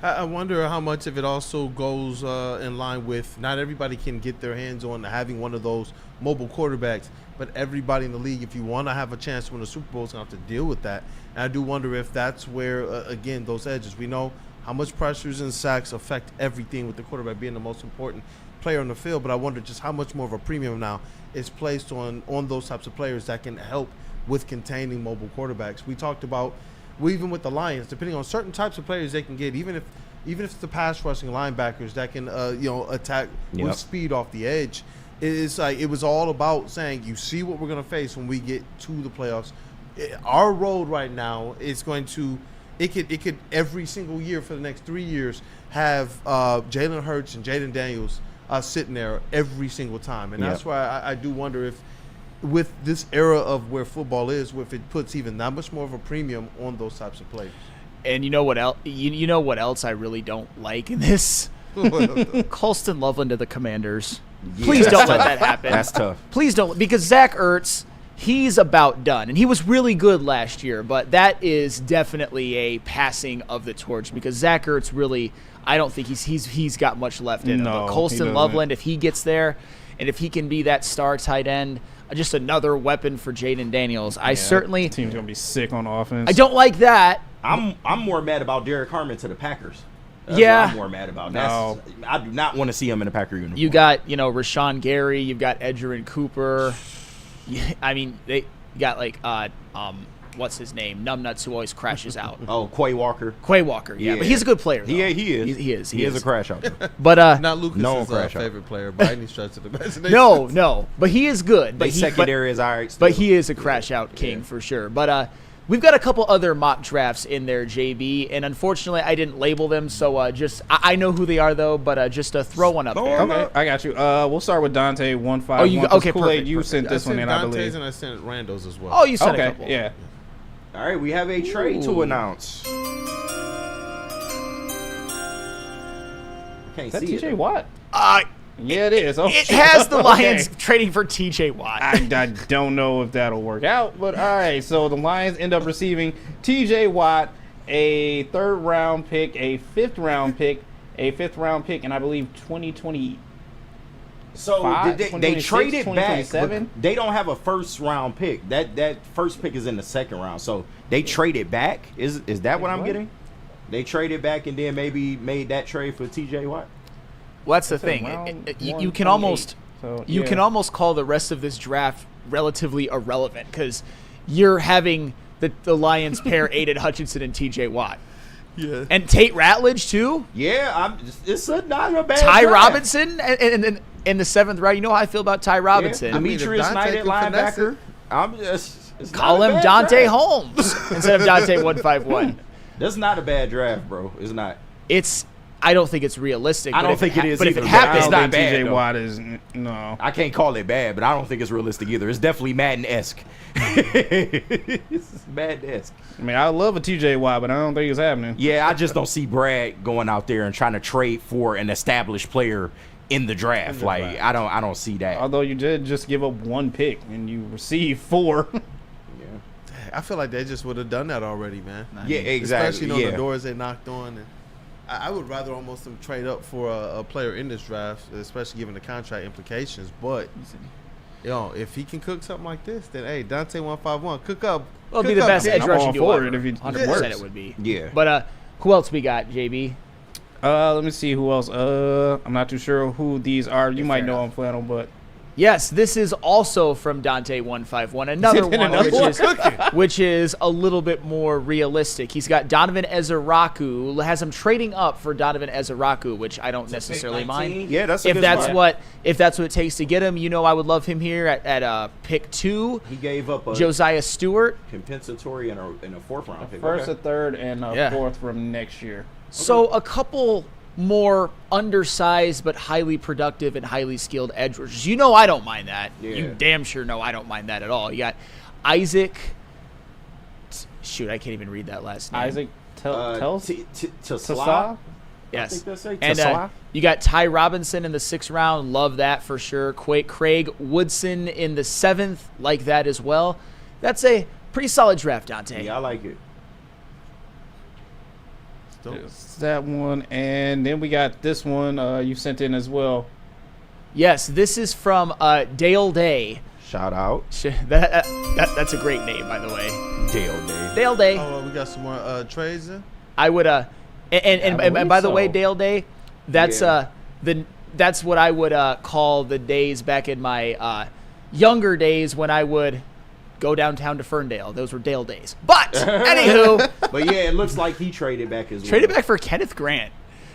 I wonder how much of it also goes in line with not everybody can get their hands on having one of those mobile quarterbacks, but everybody in the league, if you want to have a chance to win a Super Bowl, is going to have to deal with that. And I do wonder if that's where, again, those edges. We know how much pressures and sacks affect everything with the quarterback being the most important player on the field, but I wonder just how much more of a premium now is placed on those types of players that can help with containing mobile quarterbacks. We talked about, even with the Lions, depending on certain types of players they can get, even if it's the pass rushing linebackers that can attack with speed off the edge. It's like it was all about saying, you see what we're going to face when we get to the playoffs. Our road right now is going to it could every single year for the next 3 years have Jalen Hurts and Jaden Daniels sitting there every single time, and that's why I do wonder if with this era of where football is, if it puts even that much more of a premium on those types of players. And you know what else? You know what else I really don't like in this? Colston Loveland to the Commanders. Yeah, Please don't let that happen. That's tough. Please don't, because Zach Ertz, he's about done, and he was really good last year. But that is definitely a passing of the torch because Zach Ertz really, I don't think he's got much left in him. But Colston Loveland, if he gets there, and if he can be that star tight end, just another weapon for Jaden Daniels. I certainly the team's gonna be sick on offense. I don't like that. I'm more mad about Derek Harmon to the Packers. That's yeah, what I'm more mad about. I do not want to see him in a Packer uniform. You got Rashawn Gary, you've got Edgerrin Cooper. I mean, they got what's his name? Numbnuts, who always crashes out. Oh, Quay Walker. Quay Walker, yeah, but he's a good player. Though. He is. He is a crash out. But not Lucas's favorite player by any stretch of the imagination. No, but he is good. But secondary is all right. But he is a crash out king for sure. But we've got a couple other mock drafts in there, JB, and unfortunately I didn't label them, so I know who they are though, but just throw one up there. Okay, I got you. We'll start with Dante 151. Okay, Kool-Aid, you sent this one in, I believe. Dante's and I sent Randall's as well. Oh, you sent a couple. Yeah. All right, we have a trade to announce. Is that TJ Watt? Yeah, it is. It has the Lions trading for TJ Watt. I don't know if that'll work out, but all right. So the Lions end up receiving TJ Watt, a 3rd round pick, a 5th round pick, and I believe 2020. So they traded back. They don't have a 1st round pick. That first pick is in the 2nd round. So they traded back. Is that what I'm getting? They traded back and then maybe made that trade for TJ Watt. Well, that's the thing. You can almost call the rest of this draft relatively irrelevant because you're having the Lions pair Aiden Hutchinson and T.J. Watt. Yeah. And Tate Ratledge too. Yeah, it's not a bad. Ty draft. Robinson and in the 7th round. You know how I feel about Ty Robinson. Demetrius Knight at linebacker. Call him Dante Holmes instead of Dante 151. That's not a bad draft, bro. It's not. I don't think it's realistic. I don't think it is. But either. If it happens, it's not bad. TJ Watt is no. I can't call it bad, but I don't think it's realistic either. It's definitely Madden-esque. It's Madden-esque. I mean, I love a TJ Watt, but I don't think it's happening. Yeah, I just don't see Brad going out there and trying to trade for an established player in the draft. I don't see that. Although you did just give up 1 pick and you received 4. I feel like they just would have done that already, man. Yeah, exactly. Especially on the doors they knocked on. And I would rather almost them trade up for a player in this draft, especially given the contract implications. But if he can cook something like this, then hey, Dante 151, cook up. Well, it'll be the best edge rushing duo ever. If he 100% it would be. Yeah. But who else we got, JB? Let me see who else. I'm not too sure who these are. You might know them, Flannel, but Yes, this is also from Dante151. Another one, which is a little bit more realistic. He's got Donovan Ezeraku, has him trading up for Donovan Ezeraku, which I don't necessarily mind. Yeah, that's a if good that's spot. what it takes to get him. You know, I would love him here at pick 2. He gave up a Josiah Stewart, compensatory and a 4th round pick. First, Okay. a third, and a 4th from next year. So a couple more undersized but highly productive and highly skilled edge rushers. You know I don't mind that. Yeah. You damn sure know I don't mind that at all. You got Isaac. Shoot, I can't even read that last name. Isaac Tasa? Yes. I think that's it. And Tasa? you got Ty Robinson in the 6th round. Love that for sure. Craig Woodson in the 7th. Like that as well. That's a pretty solid draft, Dante. Yeah, I like it. There's that one, and then we got this one you sent in as well. Yes, this is from Dale Day. Shout out. That's a great name, by the way. Dale Day. Dale Day. Oh, we got some more trades in. I would and by the way, Dale Day, that's that's what I would call the days back in my younger days when I would go downtown to Ferndale. Those were Dale days. But anywho, But yeah, it looks like he traded back as well. traded back for Kenneth Grant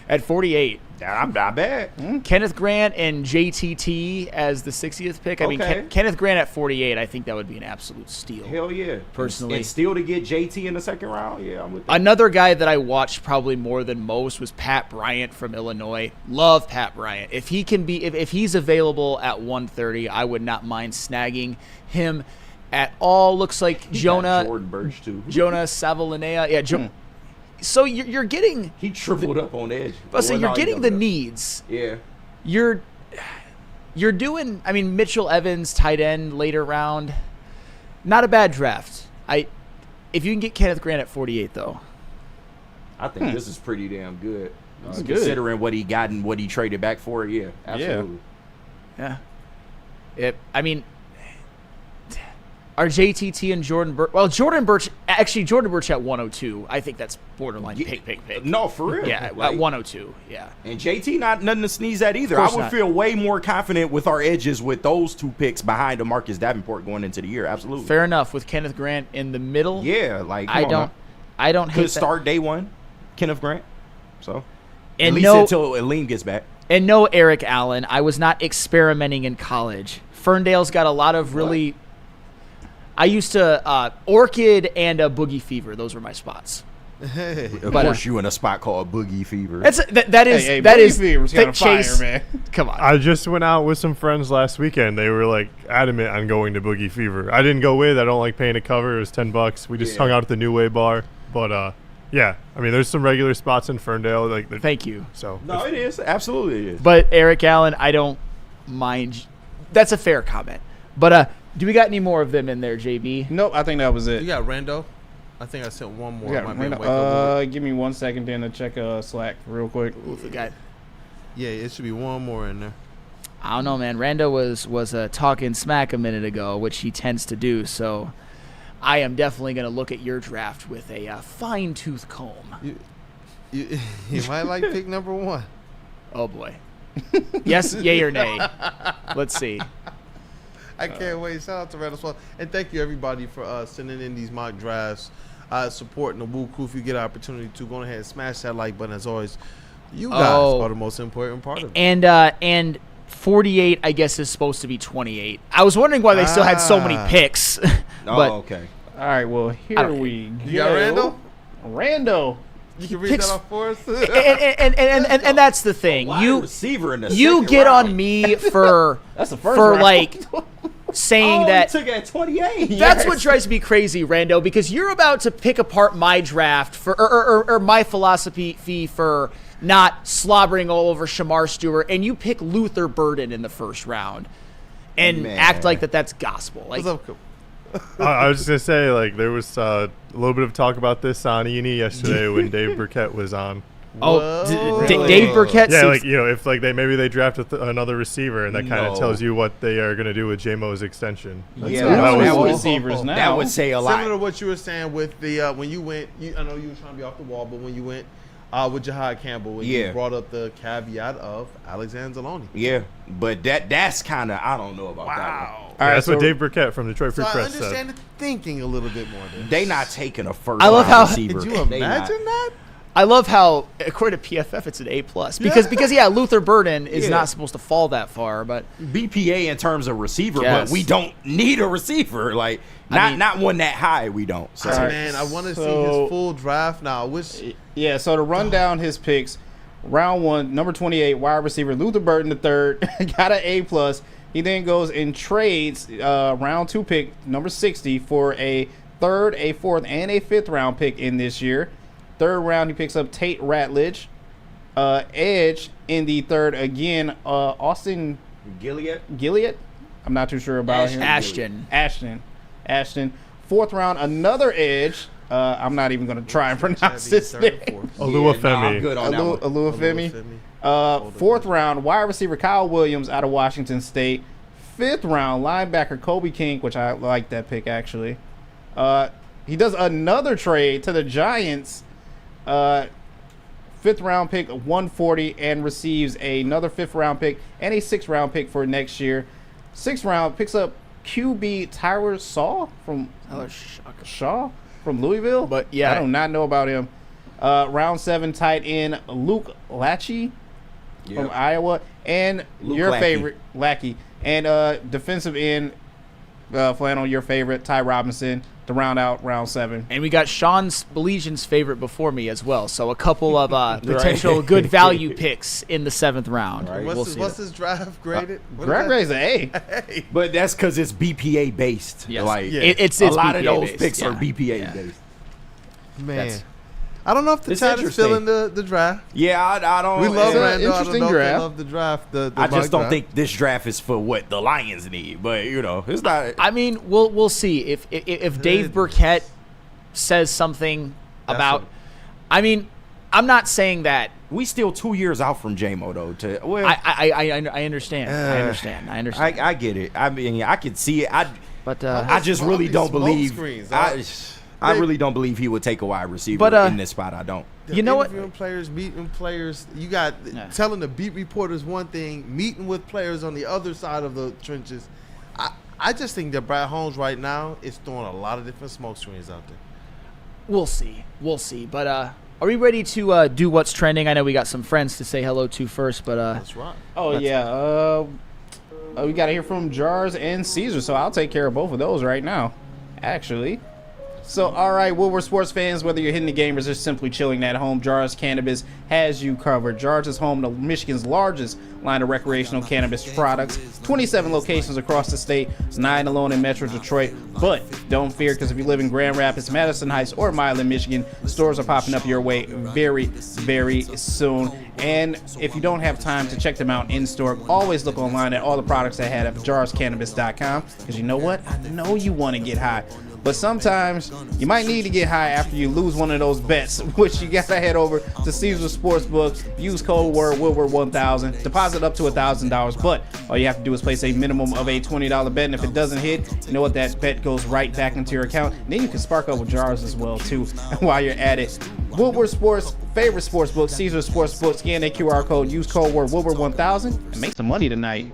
at 48. I'm not bad. Kenneth Grant and JTT as the 60th pick. I mean, Okay. Kenneth Grant at 48, I think that would be an absolute steal. Hell yeah. Personally. And still to get JT in the 2nd round, yeah, I'm with that. Another guy that I watched probably more than most was Pat Bryant from Illinois. Love Pat Bryant. If he can be, if he's available at 130, I would not mind snagging him at all. Looks like Jonah Jordan Birch too. Jonah Savalinea. Yeah, So you're getting He tripled up on edge. But so Well, you're no, he getting the doubled up. needs. Yeah. You're doing. I mean, Mitchell Evans, tight end, later round. Not a bad draft. If you can get Kenneth Grant at 48, though. I think this is pretty damn good. It's good. Considering what he got and what he traded back for, yeah, absolutely. Yeah. I mean, are JTT and Jordan Birch? Well, Jordan Birch at 102. I think that's borderline pick. No, for real. Yeah, Like- at 102. Yeah. And JT not nothing to sneeze at either. Of I course would not. feel way more confident with our edges with those 2 picks behind DeMarcus Davenport going into the year. Absolutely. Fair enough with Kenneth Grant in the middle. Yeah, like come I on don't. now. I don't hate Could that. start day 1, Kenneth Grant. So And at least no- until Aleem gets back. And no Eric Allen. I was not experimenting in college. Ferndale's got a lot of really. I used to Orchid and Boogie Fever. Those were my spots. Of course, you in a spot called Boogie Fever. That is Hey, that Boogie is Fever's that got a fire, Chase. man. Come on. I just went out with some friends last weekend. They were like adamant on going to Boogie Fever. I didn't go with. I don't like paying a cover. It was $10. We just hung out at the New Way bar. But yeah, I mean, there's some regular spots in Ferndale. Thank you. So No, it is. Absolutely it is. But Eric Allen, I don't mind. That's a fair comment. But do we got any more of them in there, JB? Nope, I think that was it. You got Rando. I think I sent one more. Yeah, Might be a wake up give me 1 second then to check Slack real quick. Yeah, it should be one more in there. I don't know, man. Rando was talking smack a minute ago, which he tends to do. So I am definitely going to look at your draft with a fine-tooth comb. You might like pick number 1. Oh, boy. Yes, yay or nay? Let's see. I can't wait. Shout out to Randall Swell. And thank you, everybody, for sending in these mock drafts, supporting the WUW Crew. If you get an opportunity to, go ahead and smash that like button. As always, you guys are the most important part of it. And 48, I guess, is supposed to be 28. I was wondering why they still had so many picks. But okay. All right, well, here we go. You got Randall? Rando. You can read that off for us? and that's the thing. You receiver in the you second get round. on me for That's the first for round. like saying that He took it at 28. that's what drives me crazy, Rando, because you're about to pick apart my draft for or my philosophy for not slobbering all over Shamar Stewart, and you pick Luther Burden in the first round and act like that's gospel. Like, I was just gonna say, like, there was a little bit of talk about this on E&E yesterday when Dave Burkett was on. Dave Burkett. Yeah, seems- like, you know, if like maybe they draft another receiver, and that kind of tells you what they are gonna do with J-Mo's extension. that would say a lot. Similar to what you were saying with the when you went. I know you were trying to be off the wall, but when you went with Jahad Campbell when you brought up the caveat of Alexander Zaloni. Yeah, but that's kind of, I don't know about that one. All right, that's what Dave Burkett from Detroit Free So I Press understand said. the thinking a little bit more there. They not taking a first I love round how- receiver. Could you imagine that? I love how, according to PFF, it's an A+. Because Luther Burden is not supposed to fall that far, but BPA in terms of receiver, Yes. but we don't need a receiver. Like, not one that high, we don't. So. Man, I want to see his full draft now. I wish. Yeah, so to run down his picks, round 1, number 28, wide receiver Luther Burden III, got an A+. He then goes and trades round 2 pick, number 60, for a 3rd, a 4th, and a 5th round pick in this year. 3rd round, he picks up Tate Ratledge. Edge in the 3rd again, Austin Gilead? I'm not too sure about him. Ashton. 4th round, another edge. I'm not even going to try and pronounce this name. Oluwafemi. Oluwafemi. 4th round, wide receiver Kyle Williams out of Washington State. 5th round, linebacker Kobe King, which I like that pick actually. He does another trade to the Giants. 5th round pick 140 and receives another 5th round pick and a 6th round pick for next year. 6th round picks up QB Tyler Shaw from Louisville. But yeah, I do not know about him. Round 7 tight end Luke Lachey from Iowa, and Luke your Lackey. favorite Lackey, and defensive end flannel, your favorite Ty Robinson to round out round 7. And we got Sean Beligian's favorite before me as well. So a couple of potential good value picks in the 7th round. Right. What's his draft graded? Draft grade's an A. But that's because it's BPA based. Yes. Like, It's a lot BPA of those based, picks are yeah. BPA based. Man, I don't know if the It's chat is interesting. feeling the draft. Yeah, I don't. We love It's an Randall. I don't interesting know if they draft. love the draft. The I just mock don't draft. think this draft is for what the Lions need. But it's not. I mean, we'll see if Dave Burkett says something about. I mean, I'm not saying that. We still 2 years out from JMO though. I understand. I understand. I get it. I mean, I can see it. But I just really don't believe. screens, I really don't believe he would take a wide receiver But, in this spot. I don't. The You know what? interviewing players, meeting players. You got telling the beat reporters one thing, meeting with players on the other side of the trenches. I just think that Brad Holmes right now is throwing a lot of different smoke screens out there. We'll see. But are we ready to do what's trending? I know we got some friends to say hello to first, but That's right. We got to hear from Jars and Caesar, so I'll take care of both of those right now, actually. So, all right, Woodward sports fans, whether you're hitting the game or just simply chilling at home, Jars Cannabis has you covered. Jars is home to Michigan's largest line of recreational cannabis products, 27 locations across the state, 9 alone in Metro Detroit. But don't fear, because if you live in Grand Rapids, Madison Heights, or Milan, Michigan, stores are popping up your way very, very soon. And if you don't have time to check them out in store, always look online at all the products they had at jarscannabis.com, because you know what? I know you want to get high. But sometimes you might need to get high after you lose one of those bets, which you got to head over to Caesar Sportsbook, use code word Woodward1000, deposit up to $1,000. But all you have to do is place a minimum of a $20 bet, and if it doesn't hit, you know what? That bet goes right back into your account. And then you can spark up with Jars as well too. And while you're at it, Woodward Sports favorite sportsbook, Caesar Sportsbook, scan that QR code, use code word Woodward1000, and make some money tonight.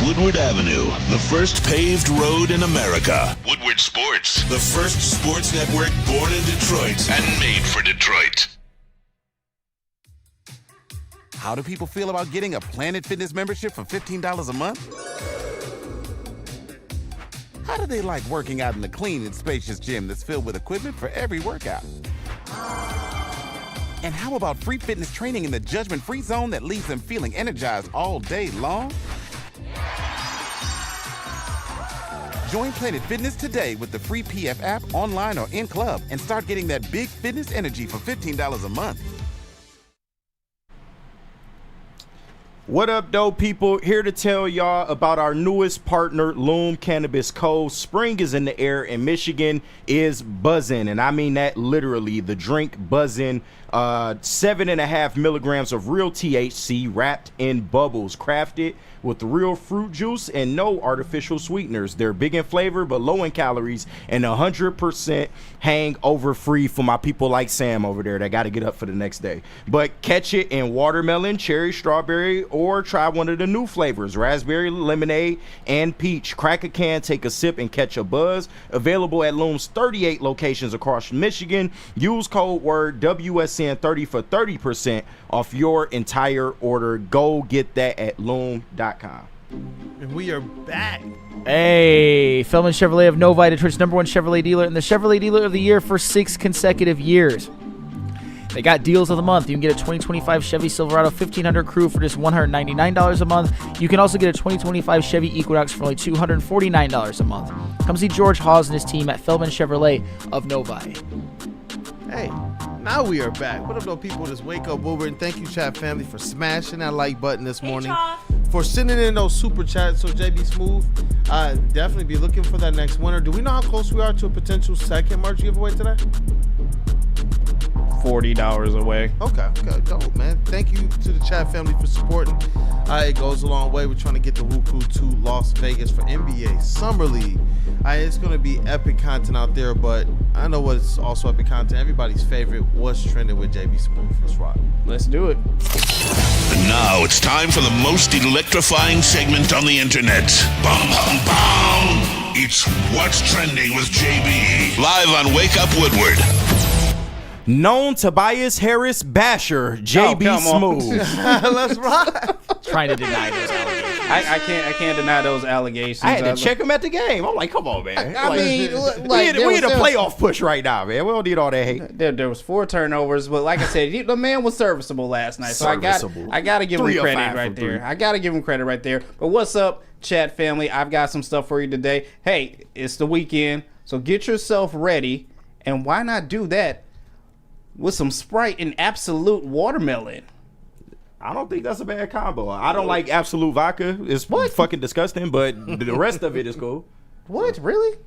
Woodward Avenue, the first paved road in America. Woodward Sports, the first sports network born in Detroit and made for Detroit. How do people feel about getting a Planet Fitness membership for $15 a month? Why do they like working out in the clean and spacious gym that's filled with equipment for every workout? And how about free fitness training in the judgment-free zone that leaves them feeling energized all day long? Join Planet Fitness today with the free PF app online or in club and start getting that big fitness energy for $15 a month. What up, though, people? Here to tell y'all about our newest partner, Loom Cannabis Co. Spring is in the air and Michigan is buzzing, and I mean that literally. The drink buzzing. 7.5 milligrams of real THC wrapped in bubbles, crafted with real fruit juice and no artificial sweeteners. They're big in flavor but low in calories and 100% hangover free for my people like Sam over there that got to get up for the next day. But catch it in watermelon, cherry, strawberry, or try one of the new flavors, raspberry, lemonade, and peach. Crack a can, take a sip, and catch a buzz. Available at Loom's 38 locations across Michigan. Use code word WSN30 for 30% off your entire order. Go get that at loom.com. And we are back. Hey, Feldman Chevrolet of Novi, Detroit's #1 Chevrolet dealer and the Chevrolet Dealer of the Year for 6 consecutive years. They got deals of the month. You can get a 2025 Chevy Silverado 1500 Crew for just $199 a month. You can also get a 2025 Chevy Equinox for only $249 a month. Come see George Hawes and his team at Feldman Chevrolet of Novi. Hey, now we are back. What up, though, people? This Wake Up Woodward, and thank you, chat family, for smashing that like button this morning, for sending in those super chats. So JBSmooovv, definitely be looking for that next winner. Do we know how close we are to a potential second merch giveaway today? $40 away. Okay, dope, man. Thank you to the chat family for supporting. It goes a long way. We're trying to get the WUW Crew to Las Vegas for NBA Summer League. It's going to be epic content out there, but I know what's also epic content. Everybody's favorite, what's trending with JBSmooovv. Let's rock. Let's do it. And now it's time for the most electrifying segment on the internet. Bum, bum, bum. It's What's Trending with JB. Live on Wake Up Woodward. Known Tobias Harris basher, JBSmooovv. Let's rock. Trying to deny those allegations. I can't deny those allegations. I had to check him at the game. I'm like, come on, man. I mean, we in a playoff push right now, man. We don't need all that hate. There was 4 turnovers, but like I said, the man was serviceable last night. So I got to give him credit right there. I got to give him credit right there. But what's up, chat family? I've got some stuff for you today. Hey, it's the weekend, so get yourself ready. And why not do that with some Sprite and Absolute watermelon? I don't think that's a bad combo. I don't like Absolute vodka. It's fucking disgusting, but the rest of it is cool. What? Really?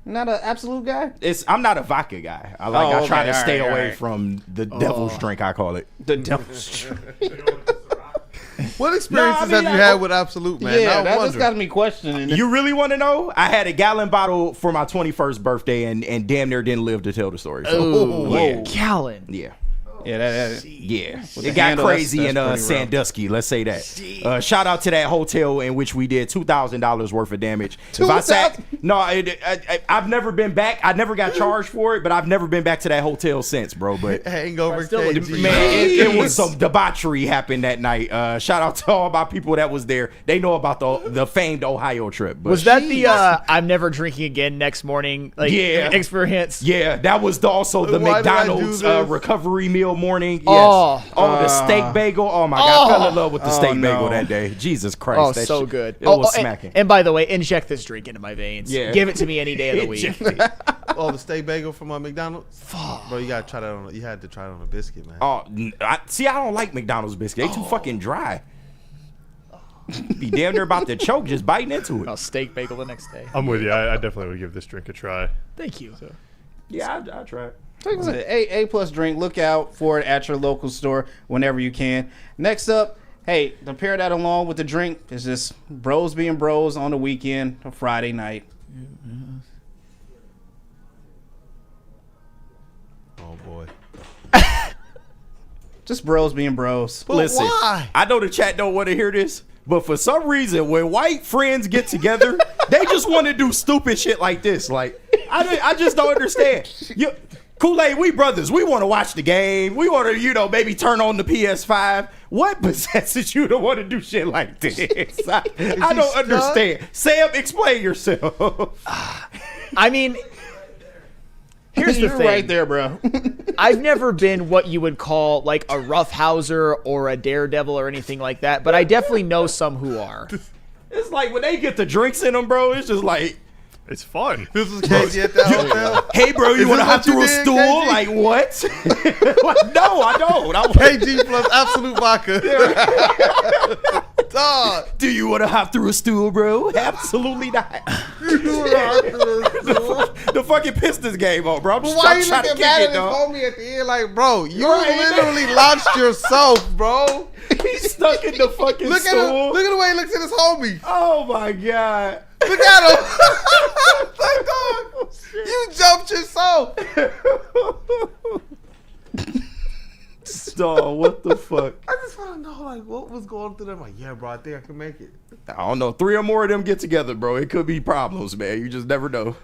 Not an Absolute guy? I'm not a vodka guy. I try to stay away from the devil's drink, I call it. The devil's drink. What experiences have you had with Absolute, man? Yeah, that's got me questioning. You really want to know? I had a gallon bottle for my 21st birthday and damn near didn't live to tell the story. So, yeah. Gallon. Yeah. Yeah, it got crazy in Sandusky. Let's say that. Shout out to that hotel in which we did $2,000 worth of damage. I've never been back. I never got charged for it, but I've never been back to that hotel since, bro. But hangover, man, it was some debauchery happened that night. Shout out to all my people that was there. They know about the famed Ohio trip. But was that the I'm never drinking again next morning experience? Yeah, that was also the McDonald's recovery meal morning. Yes. The steak bagel. Oh my God, I fell in love with the steak bagel that day. Jesus Christ. Oh, that so shit, good. It was smacking. And by the way, inject this drink into my veins. Yeah. Give it to me any day of the week. The steak bagel from McDonald's. Bro, you gotta try that you had to try it on a biscuit, man. I don't like McDonald's biscuit. They too fucking dry. Be damn near about to choke just biting into it. Steak bagel the next day. I'm with you. I definitely would give this drink a try. Thank you. Yeah, I'll try it. A+ drink. Look out for it at your local store whenever you can. Next up, hey, to pair that along with the drink is just bros being bros on the weekend, a Friday night. Oh boy. Just bros being bros. But listen, why? I know the chat don't want to hear this, but for some reason, when white friends get together, they just want to do stupid shit like this. Like, I just don't understand. Kool-Aid, we brothers. We want to watch the game. We want to, maybe turn on the PS5. What possesses you to want to do shit like this? I don't understand. Sam, explain yourself. I mean, here's the You're thing. right there, bro. I've never been what you would call like a roughhouser or a daredevil or anything like that, but I definitely know some who are. It's like when they get the drinks in them, bro, it's just like, it's fun. This is KG at the hotel. hey, bro, you want to hop through a stool? KG? Like, what? No, I don't. KG plus absolute vodka. Dog. Do you want to hop through a stool, bro? Absolutely not. The fucking Pistons game on, bro. I'm But just why you trying to looking kick mad it, at his dog. homie at the end? Like, bro, you Right. literally launched yourself, bro. He's stuck in the fucking Look at stool. him. Look at the way he looks at his homie. Oh my god. Look at him. Like, dog, you jumped yourself. Dog, what the fuck? I just want to know, like, what was going through them? Like, yeah, bro, I think I can make it. I don't know. 3 or more of them get together, bro. It could be problems, man. You just never know.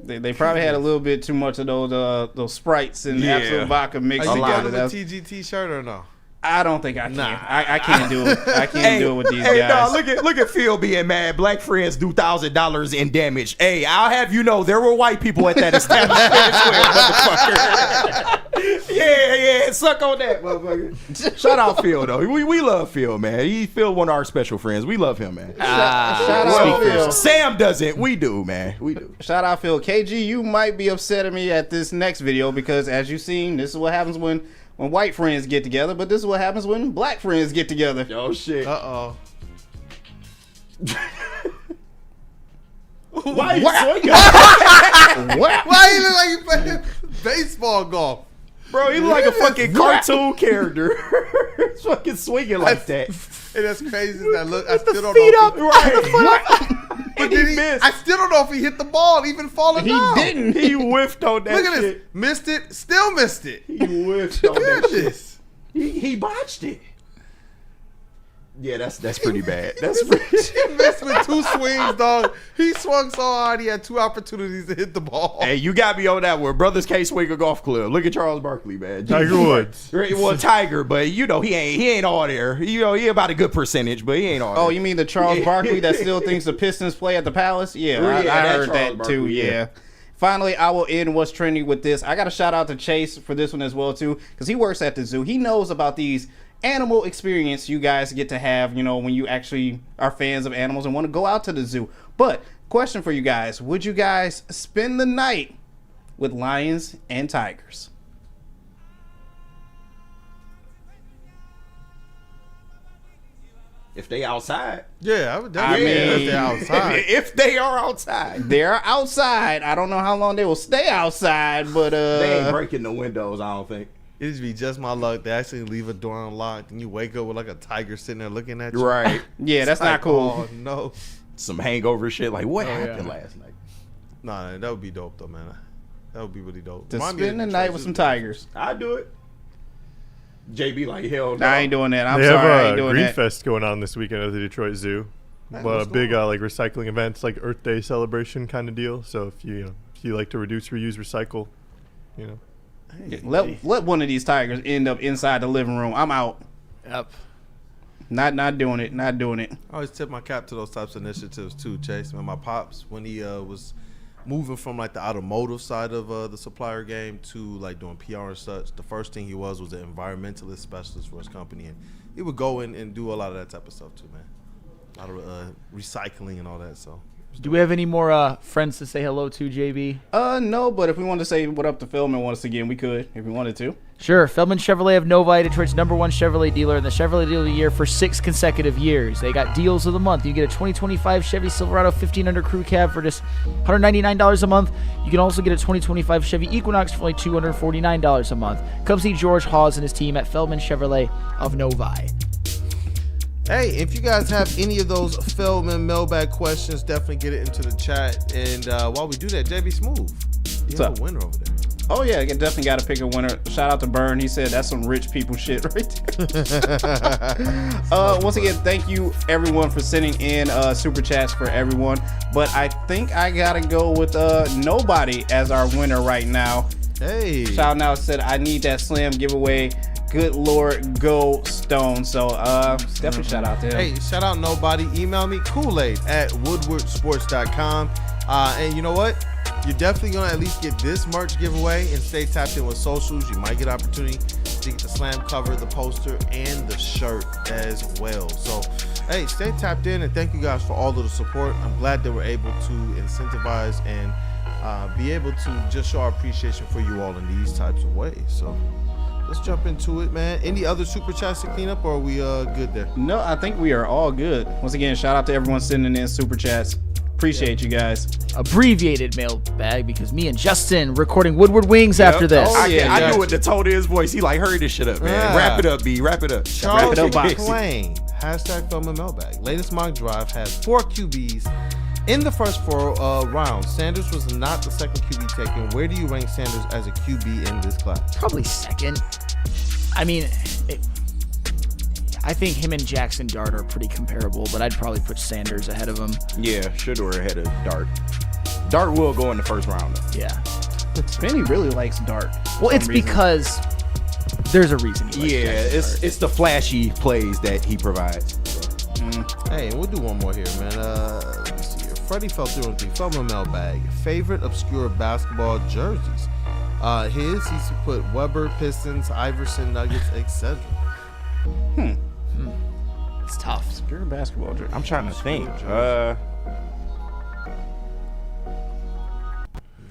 They probably had a little bit too much of those Sprites and Yeah. Absolute Vodka mixed Are you together. getting a TGT shirt or no? I don't think I can. Nah. I can't do it. I can't do it with these guys. Nah, look at Phil being mad. Black friends do $1,000 in damage. Hey, I'll have you know there were white people at that establishment as well, motherfucker. Yeah, suck on that, motherfucker. Shout out Phil though. We love Phil, man. He's Phil, one of our special friends. We love him, man. Shout out Phil. Sam doesn't. We do, man. We do. Shout out Phil. KG, you might be upset at me at this next video because as you've seen, this is what happens when white friends get together, but this is what happens when black friends get together. Oh shit. Uh-oh. Why you swinging? Why you look like you playing baseball golf? Bro, he look like a fucking cartoon character. He's fucking swinging like that. And that's crazy. That look, I still don't feet know. up. But did he missed. I still don't know if he hit the ball, even falling He down. didn't. He whiffed on that Look at shit. this. Missed it. Still missed it. He whiffed on Look that at shit. this. He botched it. Yeah, that's pretty bad. That's pretty. He missed with 2 swings, dog. He swung so hard he had 2 opportunities to hit the ball. Hey, you got me on that one. Brothers can't swing a golf club. Look at Charles Barkley, man. Tiger Woods. Well, Tiger, but he ain't all there. He about a good percentage, but he ain't all there. Oh, you mean the Charles Barkley that still thinks the Pistons play at the Palace? Yeah, Yeah, I that heard Charles that too. Barkley, Yeah. Finally, I will end what's trending with this. I got to shout out to Chase for this one as well too, because he works at the zoo. He knows about these animal experience you guys get to have, when you actually are fans of animals and want to go out to the zoo. But question for you guys: would you guys spend the night with lions and tigers? If they outside. Yeah, I would definitely if they're outside. If they are outside. They're outside. I don't know how long they will stay outside, but They ain't breaking the windows, I don't think. It'd be just my luck. They actually leave a door unlocked and you wake up with like a tiger sitting there looking at you. Right. Yeah, that's not cool. Oh, no. Some hangover shit. Like, what happened last night? Nah, that would be dope though, man. That would be really dope. To Remind me of spend the Detroit night with Zoo. some tigers. I'd do it. JB like, hell no. I ain't doing that. I'm They sorry, I have ain't doing Green that. Fest going on this weekend at the Detroit Zoo. Big like recycling events, like Earth Day celebration kind of deal. So if you like to reduce, reuse, recycle, Let one of these tigers end up inside the living room. I'm out. Yep. Not doing it. Not doing it. I always tip my cap to those types of initiatives too, Chase. Man, my pops, when he was moving from like the automotive side of the supplier game to like doing PR and such, the first thing he was an environmentalist specialist for his company, and he would go in and do a lot of that type of stuff too, man. A lot of recycling and all that. So, Do we have any more friends to say hello to, JB? No, but if we wanted to say what up to Feldman once again, we could if we wanted to. Sure. Feldman Chevrolet of Novi, Detroit's #1 Chevrolet dealer and the Chevrolet Dealer of the Year for 6 consecutive years. They got deals of the month. You get a 2025 Chevy Silverado 1500 crew cab for just $199 a month. You can also get a 2025 Chevy Equinox for only $249 a month. Come see George Hawes and his team at Feldman Chevrolet of Novi. hey, if you guys have any of those Feldman mailbag questions, definitely get it into the chat. And while we do that, JBSmooovv, you have a winner over there. Oh yeah, I definitely got to pick a winner. Shout out to Burn. He said that's some rich people shit right there. Once again, thank you everyone for sending in super chats for everyone. But I think I gotta go with nobody as our winner right now. Hey. Shout out said, I need that slam giveaway. Good Lord, go Stone. So definitely shout out to him. Hey, shout out nobody. Email me kool-aid@woodwardsports.com. And you know what? You're definitely going to at least get this merch giveaway and stay tapped in with socials. You might get an opportunity to get the slam cover, the poster, and the shirt as well. So, hey, stay tapped in, and thank you guys for all of the support. I'm glad that we're able to incentivize and be able to just show our appreciation for you all in these types of ways. So let's jump into it, man. Any other super chats to clean up, or are we good there? No, I think we are all good. Once again, shout out to everyone sending in super chats. Appreciate you guys. Abbreviated mailbag because me and Justin recording Woodward Wings after this. I knew it. The tone of his voice. He like hurry this shit up, man. Yeah. Wrap it up, B. Wrap it up. Charles Wrap it up, McClain, #Feldman Mailbag. Latest mock drive has 4 QBs in the first 4 rounds. Sanders was not the second QB taken. Where do you rank Sanders as a QB in this class? Probably second. I mean, I think him and Jackson Dart are pretty comparable, but I'd probably put Sanders ahead of him. Yeah, Shedeur ahead of Dart. Dart will go in the first round, though. Yeah. But Spenny really likes Dart. Well, it's because there's a reason he likes Jackson it's the flashy plays that he provides. Hey, we'll do one more here, man. Let me see here. Freddie fell through on the Feldman Mailbag. Favorite obscure basketball jerseys? He's put Weber, Pistons, Iverson, Nuggets, etc. It's tough. Obscure basketball jersey. I'm trying to think.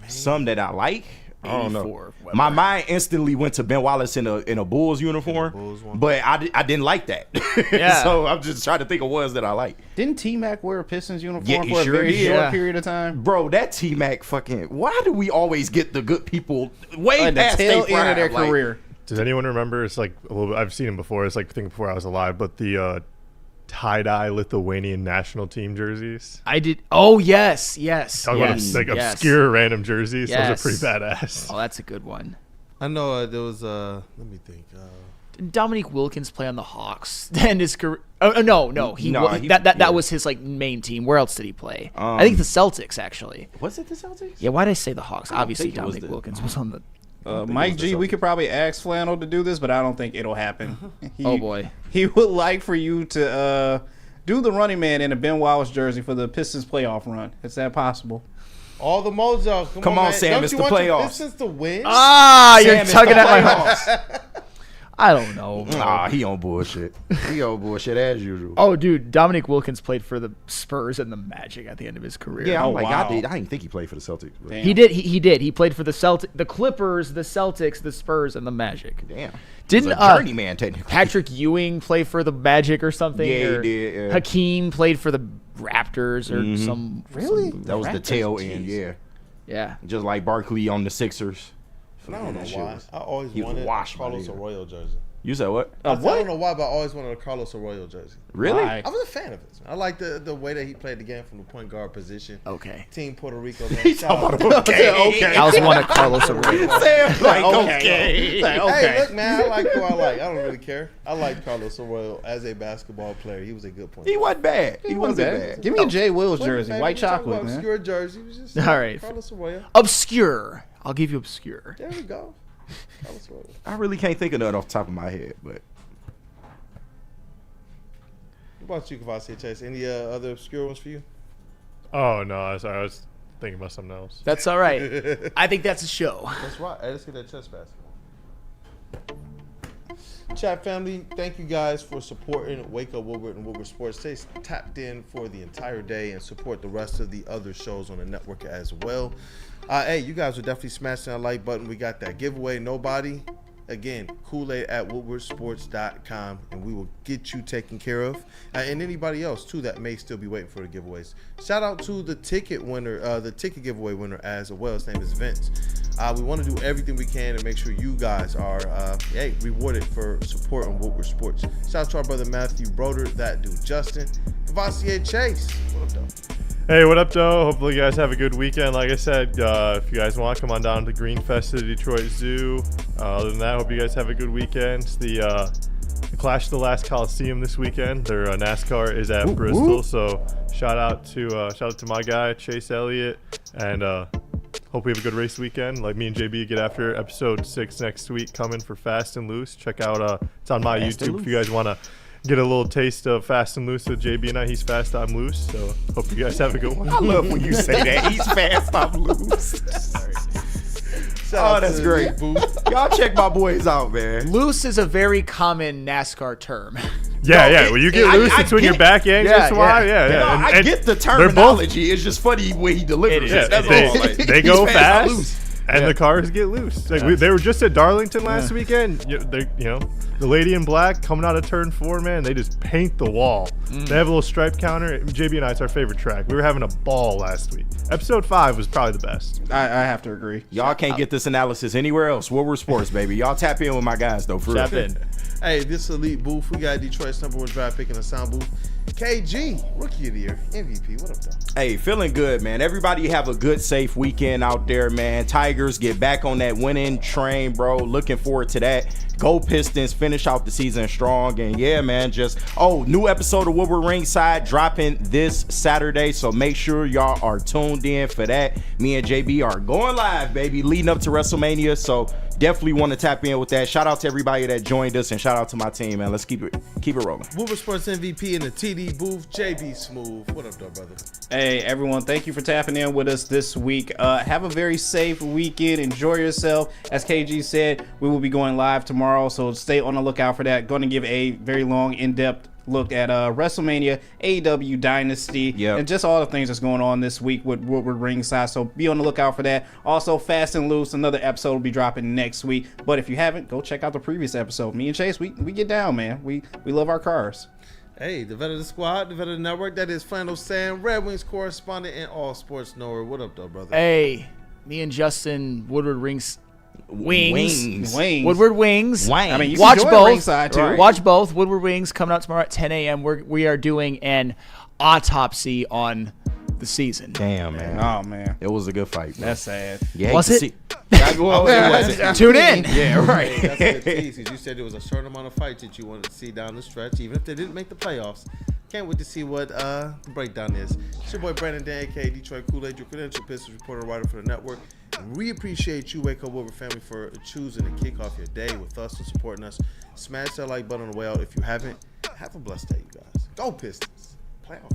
Some that I like. I don't know. My mind instantly went to Ben Wallace in a Bulls uniform, but I didn't like that. Yeah. So I'm just trying to think of ones that I like. Didn't T-Mac wear a Pistons uniform Yeah, he for a sure very did. short Yeah. period of time? Bro, that T-Mac fucking. Why do we always get the good people way At the past tail their end of their prime? Like, career. Does anyone remember? It's like a little bit. I've seen him before. It's like I think before I was alive. But the tie-dye Lithuanian national team jerseys. I did. Oh yes. Talk about like obscure random jerseys. Those are pretty badass. Oh, that's a good one. I know there was let me think. Did Dominique Wilkins play on the Hawks and his career? Oh no, that was his like main team. Where else did he play? I think the Celtics actually. Was it the Celtics? Yeah. Why did I say the Hawks? Obviously, think it was Dominique Wilkins was on the. Mike G, we could probably ask Flannel to do this, but I don't think it'll happen. Oh boy, he would like for you to do the running man in a Ben Wallace jersey for the Pistons playoff run. Is that possible? All the mojo. Come on, man. Sam. Don't It's you the want your playoffs. Pistons to win? You're tugging at my heart. I don't know. Bro. Nah, he on bullshit. He on bullshit as usual. Oh, dude, Dominique Wilkins played for the Spurs and the Magic at the end of his career. Yeah, I wow. didn't think he played for the Celtics. But. He did. He did. He played for the Clippers, the Celtics, the Spurs, and the Magic. Damn. Didn't He's a journeyman technically? Patrick Ewing play for the Magic or something? Yeah, or he did. Yeah. Hakeem played for the Raptors or some. Really? That was the tail end. Yeah. Yeah. Just like Barkley on the Sixers. I don't know why. I always He was wanted a washed by Carlos nigga. Arroyo jersey. You said what? I don't know why, but I always wanted a Carlos Arroyo jersey. Really? Why? I was a fan of it. I like the way that he played the game from the point guard position. Okay. Team Puerto Rico. Man. He's talking about okay. I was one of Carlos Arroyo. Sam, like, okay. Hey, look, man, I like who I like. I don't really care. I like Carlos Arroyo as a basketball player. He was a good point. He wasn't bad. He wasn't bad. Give me a Jay Wills Wait, jersey, man, white we talking chocolate, about man. Obscure jersey. It was just All right. Carlos Arroyo. Obscure. I'll give you obscure. There we go. Carlos Arroyo. I really can't think of none off the top of my head, but What about you, Kavasi Chase? Any other obscure ones for you? Oh no, sorry, I was thinking about something else. That's all right. I think that's a show. That's right. Hey, let's get that chest pass. Chat family, thank you guys for supporting Wake Up Woodward and Woodward Sports. Stay tapped in for the entire day and support the rest of the other shows on the network as well. Hey, you guys are definitely smashing that like button. We got that giveaway. Nobody. Again, Kool-Aid at woodwardsports.com, and we will get you taken care of. And anybody else, too, that may still be waiting for the giveaways. Shout out to the ticket winner, the ticket giveaway winner as well. His name is Vince. We want to do everything we can to make sure you guys are rewarded for support on Woodward Sports. Shout out to our brother Matthew Broder, that dude Justin, Kavasier Chase. What up, though? Hey, what up, though? Hopefully you guys have a good weekend. Like I said, if you guys want, come on down to Greenfest to the Detroit Zoo. Other than that, hope you guys have a good weekend. It's the Clash of the Last Coliseum this weekend. Their NASCAR is at Bristol, so shout out to my guy Chase Elliott, and hope we have a good race weekend. Like me and JB get after episode 6 next week coming for Fast and Loose. Check out it's on my YouTube if you guys want to get a little taste of Fast and Loose with JB and I. He's fast, I'm loose. So hope you guys have a good one. I love when you say that. He's fast, I'm loose. Oh, that's great. Y'all check my boys out, man. Loose is a very common NASCAR term. Yeah. When you get loose, it's when your back yanks. That's why. Yeah. No, I get the terminology. It's just funny when he delivers it. That's all. Like, they go fast, and the cars get loose. Like they were just at Darlington last weekend. The lady in black coming out of turn 4, man, they just paint the wall. They have a little stripe counter. JB and I, it's our favorite track. We were having a ball last week. Episode 5 was probably the best. I have to agree. Y'all can't get this analysis anywhere else. Woodward Sports, baby. Y'all tap in with my guys, though. For real. Tap in. Hey, this elite booth. We got Detroit's #1 draft pick in the sound booth. KG, Rookie of the Year, MVP. What up, though? Hey, feeling good, man. Everybody have a good, safe weekend out there, man. Tigers get back on that winning train, bro. Looking forward to that. Go Pistons, finish out the season strong. And yeah, man, new episode of Woodward Ringside dropping this Saturday. So make sure y'all are tuned in for that. Me and JB are going live, baby, leading up to WrestleMania. So definitely want to tap in with that. Shout out to everybody that joined us and shout out to my team, man. Let's keep it rolling. Woodward Sports MVP in the TD booth, JBSmooovv. What up, though, brother? Hey, everyone. Thank you for tapping in with us this week. Have a very safe weekend. Enjoy yourself. As KG said, we will be going live tomorrow, so stay on the lookout for that. Going to give a very long, in-depth look at WrestleMania, AEW Dynasty, and just all the things that's going on this week with Woodward Ringside. So be on the lookout for that. Also, Fast and Loose, another episode will be dropping next week. But if you haven't, go check out the previous episode. Me and Chase, we get down, man. We love our cars. Hey, the vet of the squad, the vet of the network, that is Flannel Sam, Red Wings correspondent and all sports knower. What up, though, brother? Hey, me and Justin, Woodward Wings. Woodward Wings. I mean, you watch can both. Ringside too. Right. Watch both. Woodward Wings coming out tomorrow at 10 a.m. We are doing an autopsy on the season. Damn, man. Oh, man. It was a good fight, man. That's sad. Yeah, was it? Tune in. Yeah, right. That's good tease, 'cause you said there was a certain amount of fights that you wanted to see down the stretch, even if they didn't make the playoffs. Can't wait to see what the breakdown is. It's your boy Brandon Dan, aka Detroit Kool-Aid, your credential Pistons reporter, writer for the network. And we appreciate you, Wake Up Woodward family, for choosing to kick off your day with us and supporting us. Smash that like button on the way out if you haven't. Have a blessed day, you guys. Go Pistons. Playoff.